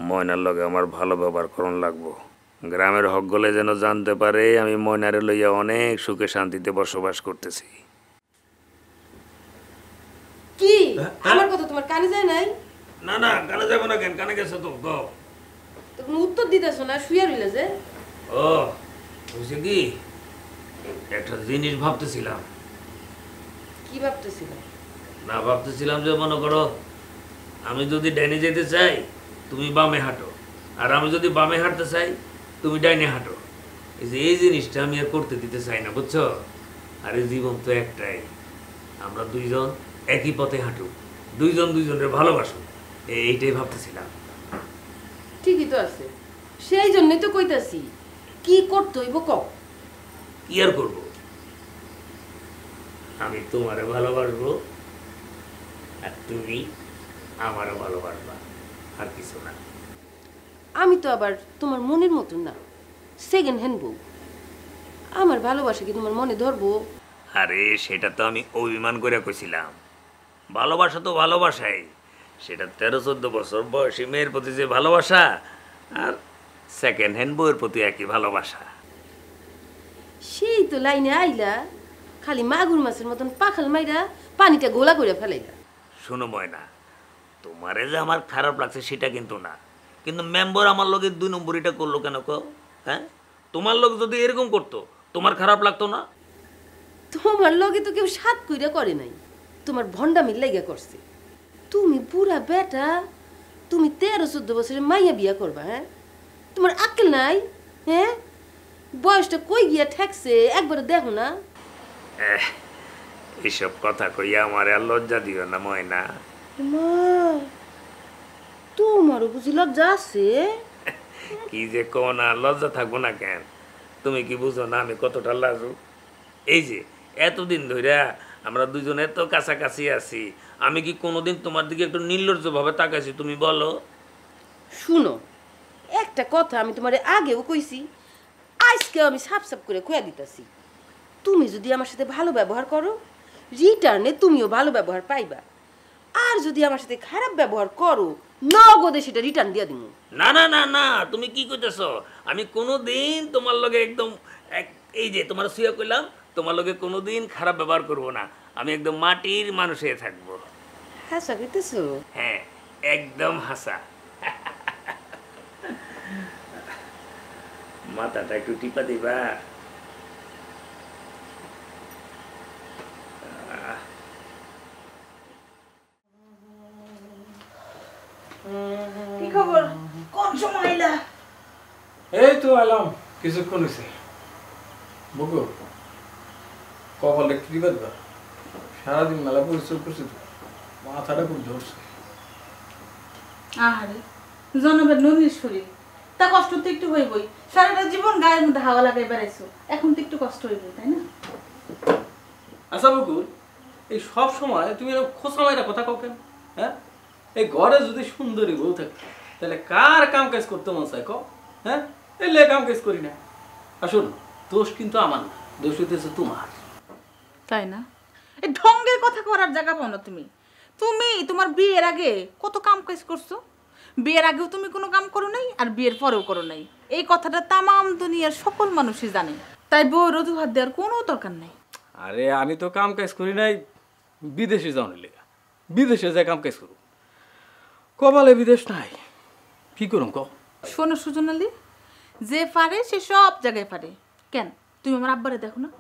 ময়নার লগে আমার ভালো ব্যবহার করণ লাগবো। গ্রামের হকগলে যেন জানতে পারে আমি ময়নারে লইয়া অনেক সুখে শান্তিতে বসবাস করতেছি। কি আমার কথা তোমার কানে যায় নাই? না না, কানে যাবো না কেন, কানে গেছে তো। গাও তো কোনো উত্তর দিতেছ না, শুয়ে রইলে যে। ও বুঝছি কি, একটা জিনিস ভাবতেছিলাম। কি ভাবতেছিল? না ভাবতেছিলাম যে মনে করো আমি যদি ডাইনে যেতে চাই তুমি বামে হাঁটো, আর আমি যদি বামে হাঁটতে চাই তুমি ডাইনে হাঁটো। এই জিনিসটা আমি আর করতে দিতে চাই না, বুঝছো? আরে জীবন তো একটাই, আমরা দুইজন একই পথে হাঁটু, দুইজন দুইজনের ভালোবাসো, এইটাই ভাবতেছিলাম। ঠিকই তো আছে, সেই জন্যই তো কইতাছি কি করতে হইব ক। কি আর করবো, আমি তোমারে ভালোবাসবো আর তুমি আমারও ভালোবাসবা, আর কিছু না। আমি তো আবার তোমার মনের মতন না, সেকেন্ড হ্যান্ড বউ। আমার ভালোবাসা কি তোমার মনে ধরবো? আরে সেটা তো আমি অভিমান করে কইছিলাম, ভালোবাসা তো ভালোবাসাই, সেটা 13-14 বছর বয়সী মেয়ের প্রতি যে ভালোবাসা আর সেকেন্ড হ্যান্ড বউয়ের প্রতি একই ভালোবাসা। সেই তো লাইনে আইলা, খালি মাগুর মাছের মতন পাখাল মাইরা পানিটা গোলা করে ফেলাইলা। শোনো ময়না, তোমারে যে আমার খারাপ লাগছে সেটা কিন্তু না, কিন্তু মেম্বার আমার লোকে 2 নম্বরিটা করলো কেন কো? হ্যাঁ, তোমার লোক যদি এরকম করতো তোমার খারাপ লাগতো না? তোমার লগে তো কেউ সাত কইরা করে নাই, তোমার ভন্ডামির লাইগা করছে। তুমি বুড়া বেটা, তুমি 13-14 বছরের মাইয়া বিয়া করবা? হ্যাঁ, তোমার আক্কেল নাই? হ্যাঁ, বয়সটা কই গিয়া ঠেকছে একবার দেখো না। এইসব কথা কইয়া আমার আর লজ্জা দিও না ময়না। মা, তোমারও বুঝি লজ্জা আছে? কি যে কো না, লজ্জা থাকবো না কেন? তুমি কি বুঝো না আমি কতটা লাজু? এই যে এতদিন ধরে আমরা দুজন এত কাছাকাছি আছি, আমি কি কোনোদিন তোমার দিকে একটু নির্লজ্জ ভাবে তাকাইছি তুমি বলো? শুনো, একটা কথা আমি তোমারে আগেও কইছি, আজকেও আমি সাপ সাপ করে কইয়া দিতেছি। তুমি যদি আমার সাথে ভালো ব্যবহার করো, রিটার্নে তুমিও ভালো ব্যবহার পাইবা, আর যদি আমার সাথে খারাপ ব্যবহার করো, নগদে সেটা রিটার্ন দিয়া দিমু। না না না না, তুমি কি কইতেছো? আমি কোনোদিন তোমার লগে একদম এই যে তোমার সুয়া কইলাম, তোমার লগে কোনোদিন খারাপ ব্যবহার করব না, আমি একদম মাটির মানুষ হয়ে থাকবো। হাসা কইতেছো? হ্যাঁ, একদম হাসা। মাথাটা একটু টিপা দিবা। কি খবর? কোন সময় আইলা? এই তো এলাম, কিছুক্ষণ হয়েছে। বুকু কপাল একটু দিবা দিবা, সারাদিন মেলা পরিশ্রম করছি তো, মাথাটা খুব ধরছে। আহারে, জনবের ননির শরীর, তা কষ্ট তো একটু হইবই। সারাটা জীবন গায়ের মধ্যে হাওয়া লাগাই বেড়াইছো, এখন তো একটু কষ্ট হইবই, তাই না? আচ্ছা বকুল, এই সব সময় তুমি এরকম খোসা মাইরা কথা কও কেন? হ্যাঁ, এই ঘরে যদি সুন্দরী বউ থাকে তাহলে কার কাম কাজ করতে মন চায় কও? হ্যাঁ, এলে কাম কাজ করি না। আসুন, দোষ কিন্তু আমার না, দোষ হইতেছে তোমার। তাই না? এই ঢঙ্গের কথা করার জায়গা পাও না তুমি। তুমি তোমার বিয়ের আগে কত কাম কাজ করছো, বিয়ের আগেও তুমি কোনো কাম করো নাই, আর বিয়ের পরেও করো নাই। এই কথাটা তামাম দুনিয়ার সকল মানুষই জানে, তাই বউর অজুহাত দেওয়ার কোনো দরকার নাই। আরে আমি তো কাম কাজ করি নাই বিদেশে যাওয়ার লেগা, বিদেশে যাই কাম কাজ করুন, কপালে বিদেশ নাই, কি করুন কও? শোনো সুজনালি, যে পারে সে সব জায়গায় পারে। কেন তুমি আমার আব্বারে দেখো না?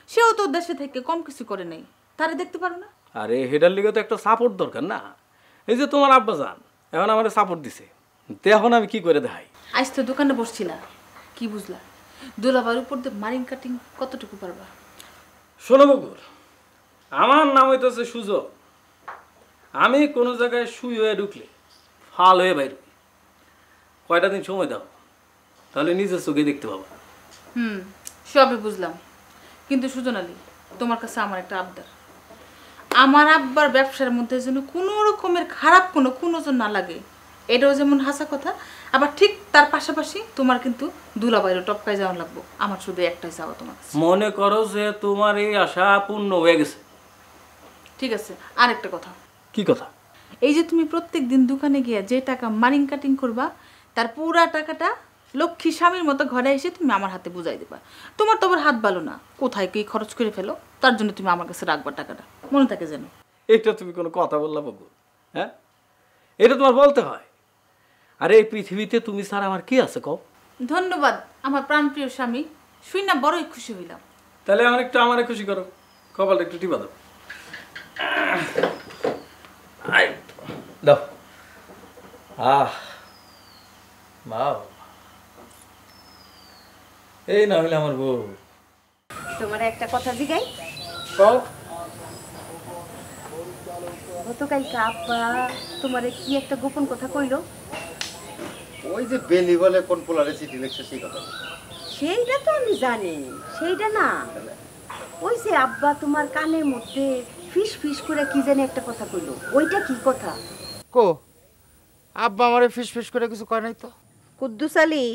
সেও তো দেশে থেকে কম কিছু করে নাই, তারে দেখতে পারো না? আরে হেডার লিগে তো একটা সাপোর্ট দরকার না? এই যে তোমার আব্বা যান এখন আমার সাপোর্ট দিছে, এখন আমি কি করে দেখাই? আজ তো দোকানে বসছি না, কি বুঝলা? দোলাবার উপর দিয়ে মারিং কাটিং কতটুকু পারবা? শোনো বকুর, আমার নাম হইতেছে সুযোগ। আমি কোনো জায়গায় শুই হয়ে ঢুকলে ফাল হয়ে বাইর হই। কয়টা দিন সময় দাও, তাহলে নিজের চোখে দেখতে পাবো। সবই বুঝলাম, কিন্তু সুজনালি তোমার কাছে আমার একটা আবদার। আমার আব্বার ব্যবসার মধ্যে যেন কোনো রকমের খারাপ কোনো কুনজর না লাগে, এটাও যেমন হাসা কথা, আবার ঠিক তার পাশাপাশি তোমার কিন্তু দুলাবাইরও টপকায় যাওয়া লাগবো। আমার শুধু একটাই চাওয়া তোমার কাছে। মনে করো যে তোমার এই আশা পূর্ণ হয়ে গেছে। ঠিক আছে, আরেকটা কথা। কি কথা? এই যে তুমি প্রত্যেক দিন দোকানে গিয়ে যে টাকা মারিং কাটিং করবা, তার পুরা টাকাটা লক্ষ্মী স্বামীর মতো ঘরে এসে তুমি আমার হাতে বুঝাই দেবা। তোমার তো আবার হাত ভালো না, কোথায় কি খরচ করে ফেলো, তার জন্য তুমি আমার কাছে রাখবা টাকাটা, মনে থাকে যেন। এটা তুমি কোনো কথা বললা বকু? হ্যাঁ, এটা তোমার বলতে হয়? আরে এই পৃথিবীতে তুমি ছাড়া আমার কি আছে কও? ধন্যবাদ আমার প্রাণপ্রিয় স্বামী, শুই না বড়ই খুশি হইলাম। তাহলে আমার একটু আমারে খুশি করো, কপালটা একটু টিপা দাও। দাও মা এই না হলে আমার বউ। তোমার একটা কথা জিগাই, কও। গতকালকে আব্বা তোমারে কি একটা গোপন কথা কইলো? ওই যে বেলি বলে কোন পোলারে চিঠি লিখছে সেই কথা। সেইটা তো আমি জানি, সেইটা না, ওই যে আব্বা তোমার কানের মধ্যে ফিস ফিস করে কি জানি একটা কথা কইলো, ওইটা কি কথা? কো আব্বা আমারে ফিস ফিস করে কিছু কয় নাই তো। কুদ্দুস আলী,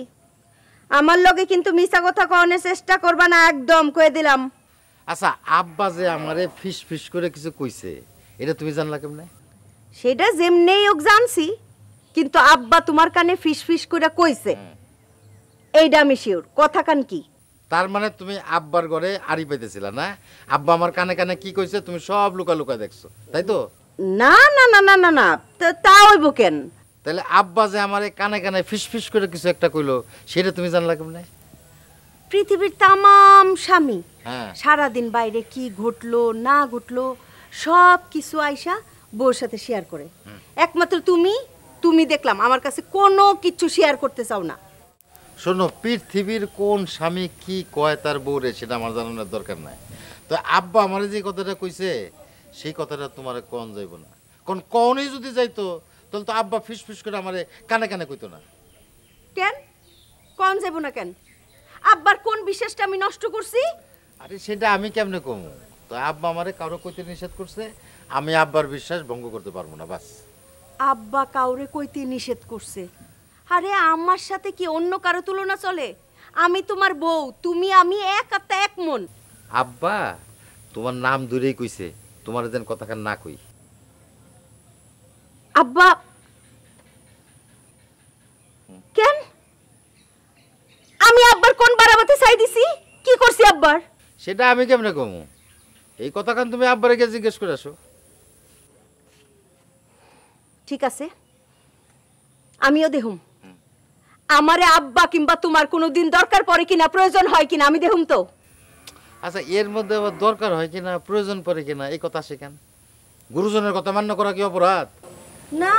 আমার লগে কিন্তু মিছা কথা কওয়ার চেষ্টা করবা না, একদম কয়ে দিলাম। আচ্ছা আব্বা যে আমারে ফিস ফিস করে কিছু কইছে এটা তুমি জানলা কেমনে? সেটা যেমনেই হোক জানছি, কিন্তু আব্বা তোমার কানে ফিস ফিস করে কইছে এইটা আমি শিওর। কথা কান কি? তার মানে তুমি আব্বার ঘরে আড়ি পাইতেছিলা না? আব্বা আমার কানে কানে কি কইছে তুমি সব লুকা লুকা দেখছো, তাই তো? না না না না না না, তা হইব কেন? তাহলে আব্বা যে আমারে কানে কানে ফিস ফিস করে কিছু একটা কইলো সেটা তুমি জানলা কেমনে? পৃথিবীর তামাম স্বামী হ্যাঁ সারাদিন বাইরে কি ঘটলো না ঘটলো সব কিছু আইসা বউর সাথে শেয়ার করে, একমাত্র তুমি দেখলাম আমার কাছে কোনো কিছু শেয়ার করতে চাও না। শোনো, পৃথিবীর কোন স্বামী কি কয় তার বউরে সেটা আমার জানানোর দরকার নাই। তো আব্বা আমার যে কথাটা কইছে সেই কথাটা তোমার কোন যাইব না, কোন কোনই যদি যাইতো তাহলে তো আব্বা ফিস ফিস করে আমারে কানে কানে কইতো না। কেন কোন যাইব না কেন? আব্বার কোন বিশ্বাসটা আমি নষ্ট করছি? আরে সেটা আমি কেমনে কমু? তো আব্বা আমারে কারো কইতে নিষেধ করছে, আমি আব্বার বিশ্বাস ভঙ্গ করতে পারবো না, বাস। আব্বা কাউরে কইতে নিষেধ করছে? আরে আমার সাথে কি অন্য কারো তুলনা চলে? আমি তোমার বউ, তুমি আমি এক আত্মা এক মন। আব্বা তোমার নাম দূরেই কইছে, তোমার যেন কথাখান না কই। আব্বা কেন? আমি আব্বার কোন বাড়াবাতে চাই দিছি? কি করছি আব্বার? সেটা আমি কেমনে কমু? এই কথাখান তুমি আব্বারে গিয়ে জিজ্ঞেস করে আসো। ঠিক আছে, আমিও দেহুম আমারে আব্বা কিংবা তোমার কোনোদিন দরকার পড়ে কিনা, প্রয়োজন হয় কিনা আমি দেহুম তো। আচ্ছা এর মধ্যে আবার দরকার হয় কিনা প্রয়োজন পড়ে কিনা এই কথা শেখান। গুরুজনের কথা মান্য করা কি অপরাধ? না,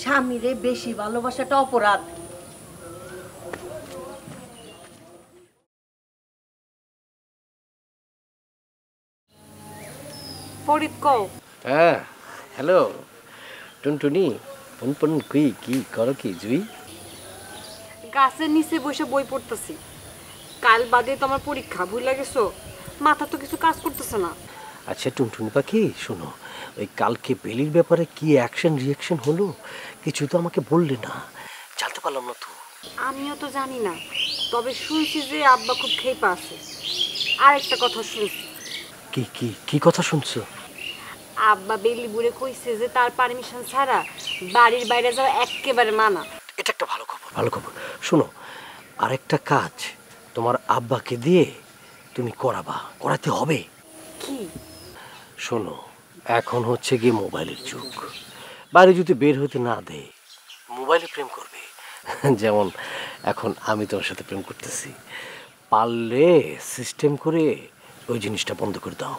স্বামীরে বেশি ভালোবাসাটা অপরাধ। ফরিদ কও। হ্যাঁ হ্যালো টুনটুনি, পুনপুন কি করো কি জুই? গাছের নিচে বসে বই পড়তেছি। কাল বাদে তো আমার পরীক্ষা, ভুলে গেছো? মাথা তো কিছু কাজ করতেছে না। আচ্ছা টুনটুনি পাখি শোনো, ওই কালকে বেলির ব্যাপারে কি অ্যাকশন রিয়াকশন হলো কিছু তো আমাকে বললে না, জানতে পারলাম না তো। আমিও তো জানি না, তবে শুনছি যে আব্বা খুব খেপা আছে। আর একটা কথা শুনছি। কি কি কি কথা শুনছো? আব্বা বেলি বুড়ে কইছে যে তার পারমিশন ছাড়া বাড়ির বাইরে যাওয়া একেবারে মানা। এটা একটা ভালো খবর, ভালো খবর। শোনো, আরেকটা কাজ তোমার আব্বাকে দিয়ে তুমি করাতে হবে। কি? শোনো, এখন হচ্ছে গিয়ে মোবাইলের যুগ, বাইরে যদি বের হতে না দেয় মোবাইলে প্রেম করবে। যেমন এখন আমি তোমার সাথে প্রেম করতেছি, পারলে সিস্টেম করে ওই জিনিসটা বন্ধ করে দাও।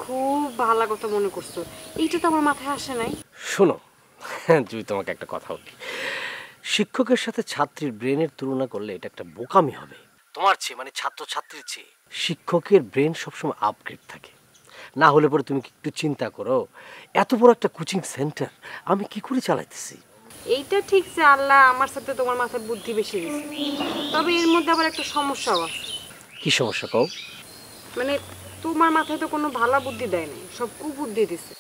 খুব ভালো কথা মনে করছো, এইটা তো আমার মাথায় আসে নাই। শোনো যদি তোমাকে একটা কথা বলি, শিক্ষকের সাথে ছাত্রীর ব্রেনের তুলনা করলে এটা একটা বোকামি হবে। তোমার চেয়ে মানে ছাত্র ছাত্রীর চেয়ে শিক্ষকের ব্রেন সবসময় আপগ্রেড থাকে। না হলে পরে তুমি একটু চিন্তা করো, এত বড় একটা কোচিং সেন্টার আমি কি করে চালাইতেছি। এইটা ঠিক যে আল্লাহ আমার সাথে তোমার মাথায় বুদ্ধি বেশি দিয়েছে, তবে এর মধ্যে আবার একটা সমস্যাও আছে। কি সমস্যা কও? মানে তোমার মাথায় তো কোনো ভালো বুদ্ধি দেয় নাই, সব কুবুদ্ধি দিছে।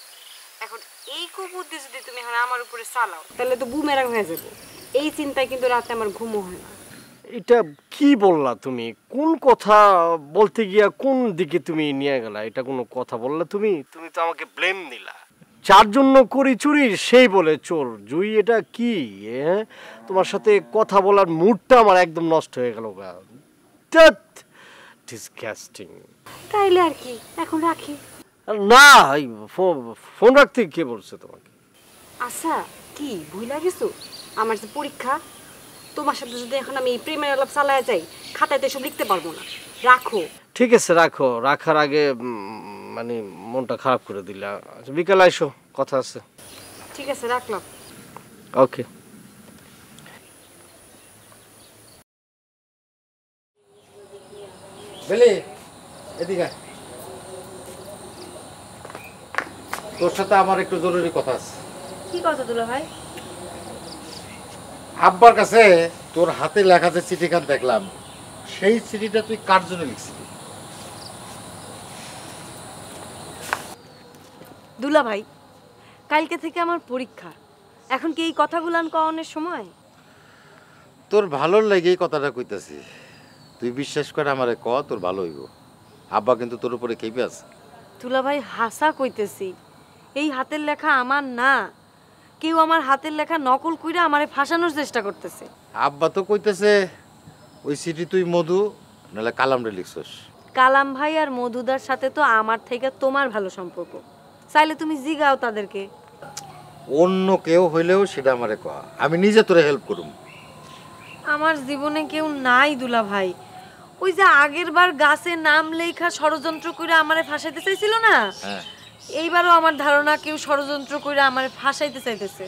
এখন এই কুবুদ্ধি যদি তুমি এখন আমার উপরে চালাও তাহলে তো বুমেরাং হয়ে যাবে। এই চিন্তায় কিন্তু রাতে আমার ঘুমও হয় না। এটা কি বললা তুমি? কোন কথা বলতে গিয়া কোন দিকে তুমি নিয়ে গেলা? এটা কোনো কথা বললা তুমি? তুমি তো আমাকে ব্লেম দিলা। যার জন্য করি চুরি সেই বলে চোর। জুই এটা কি? তোমার সাথে কথা বলার মুডটা আমার একদম নষ্ট হয়ে গেল। ডিসগাস্টিং। তাইলে আর কি, এখন রাখি। না, ফোন রাখতে কে বলছে তোমাকে? আচ্ছা কি ভুলে গেছো আমার যে পরীক্ষা, তোমার সাথে যদি এখন আমি প্রেমের আলাপ চালায় যাই খাতায় তো এসব লিখতে পারবো না। রাখো। ঠিক আছে রাখো। রাখার আগে মানে মনটা খারাপ করে দিলা। বিকালে আইসো, কথা আছে। ঠিক আছে রাখলাম। ওকে। বেলি এদিকে আয়। তোর সাথে আমার একটু জরুরি কথা আছে। কি কথা দুলা ভাই? আব্বার কাছে তোর হাতে লেখা যে চিঠিখান দেখলাম, সেই চিঠিটা তুই কার জন্য লিখছিলি? দুলা ভাই, কালকে থেকে আমার পরীক্ষা, এখন কি এই কথাগুলো কওয়ানোর সময়? তোর ভালো লাগে এই কথাটা কইতাছি, তুই বিশ্বাস করে আমারে ক, তোর ভালো হইব। আব্বা কিন্তু তোর উপরে খেপে আছে। দুলা ভাই হাসা কইতেছি, এই হাতের লেখা আমার না, কেউ আমার হাতের লেখা নকল কইরা আমারে ফাঁসানোর চেষ্টা করতেছে। আব্বা তো কইতেছে ওই চিঠি তুই মধু নাহলে কালামরে লিখছস। কালাম ভাই আর মধুদার সাথে তো আমার থেকে তোমার ভালো সম্পর্ক, চাইলে তুমি জিগাও তাদেরকে। অন্য কেউ হইলেও সেটা আমারে ক, আমি নিজে তোরে হেল্প করুম। আমার জীবনে কেউ নাই দুলা ভাই, ওই যে আগের বার গাছে নাম লেখা ষড়যন্ত্র করে আমারে ফাঁসাইতে চাইছিল না, এইবারও আমার ধারণা কেউ ষড়যন্ত্র করে আমারে ফাঁসাইতে চাইতেছে।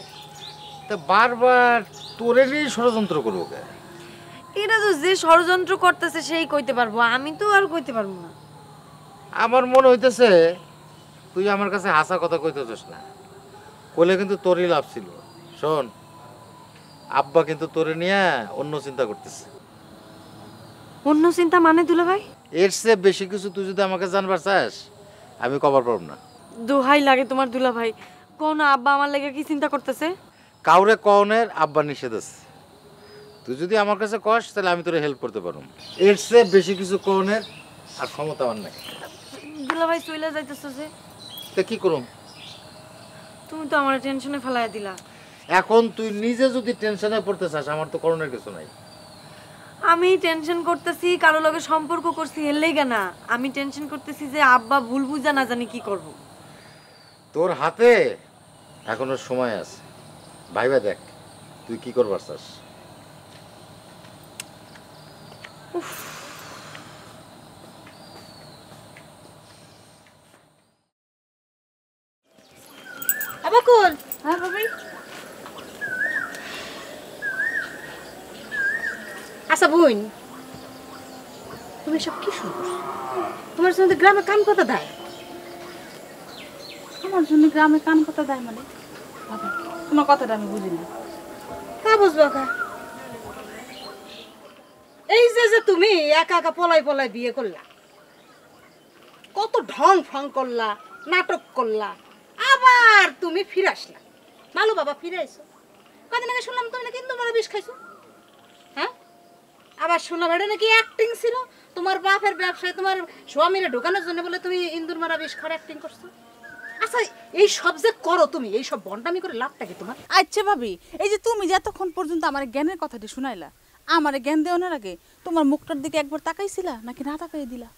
তা বারবার তোরে নিয়ে ষড়যন্ত্র করবো কে? এটা তো যে ষড়যন্ত্র করতেছে সেই কইতে পারবো, আমি তো আর কইতে পারবো না। আমার মনে হইতেছে তুই আমার কাছে হাসা কথা কইতেছিস না, কইলে কিন্তু তোরই লাভ ছিল। শোন, আব্বা কিন্তু তোরে নিয়ে অন্য চিন্তা করতেছে। অন্য চিন্তা মানে দুলা ভাই? এর চেয়ে বেশি কিছু তুই যদি আমাকে জানবার চাস আমি কবার পারব না। দোহাই লাগে তোমার দুলা ভাই, কোন আব্বা আমার লেগে কি চিন্তা করতেছে? কাউরে কওনের আব্বা নিষেধ আছে, তুই যদি আমার কাছে কস তাহলে আমি তোরে হেল্প করতে পারব। এর চেয়ে বেশি কিছু কওনের আর ক্ষমতা আমার নাই। দুলা ভাই চইলা যাইতেছো যে, তা কি করুম? তুমি তো আমার টেনশনে ফেলাইয়া দিলা। এখন তুই নিজে যদি টেনশনে পড়তে চাস আমার তো করণের কিছু নাই। আমি টেনশন করতেছি কারো লগে সম্পর্ক করছি এর লেগে না, আমি টেনশন করতেছি যে আব্বা ভুল বুঝা না জানি কি করব। তোর হাতে এখনো সময় আছে, ভাইবা দেখ তুই কি করবার চাস। আবাকুল, হ্যাঁ ভাবি। আচ্ছা বোন, তুমি সব কি শুনো? তোমার সঙ্গে গ্রামে কান কথা দেয়? আমার জন্য গ্রামে কান কথা দেয় মানে? ভাবি, তোমার কথাটা আমি বুঝি না। তা বুঝবো কা? এই যে তুমি একা একা পলাই পলাই বিয়ে করলা, কত ঢং ফং করলা, নাটক করলা, আবার তুমি ফিরে আসলা। ভালো বাবা ফিরে আইছো। কদিন আগে শুনলাম তুমি নাকি ইন্দুর মারা বিষ খাইছো। হ্যাঁ, আবার শুনলাম এটা নাকি অ্যাক্টিং ছিল, তোমার বাপের ব্যবসায় তোমার স্বামীরে ঢোকানোর জন্য বলে তুমি ইন্দুর মারা বিষ খাওয়ার অ্যাক্টিং করছো। আচ্ছা এই সব যে করো তুমি, এই সব বন্ডামি করে লাভটা কি তোমার? আচ্ছা ভাবি, এই যে তুমি যতক্ষণ পর্যন্ত আমার জ্ঞানের কথাটি শুনাইলা, আমার জ্ঞান দেওয়ার আগে তোমার মুখটার দিকে একবার তাকাইছিলা নাকি না তাকাই দিলা?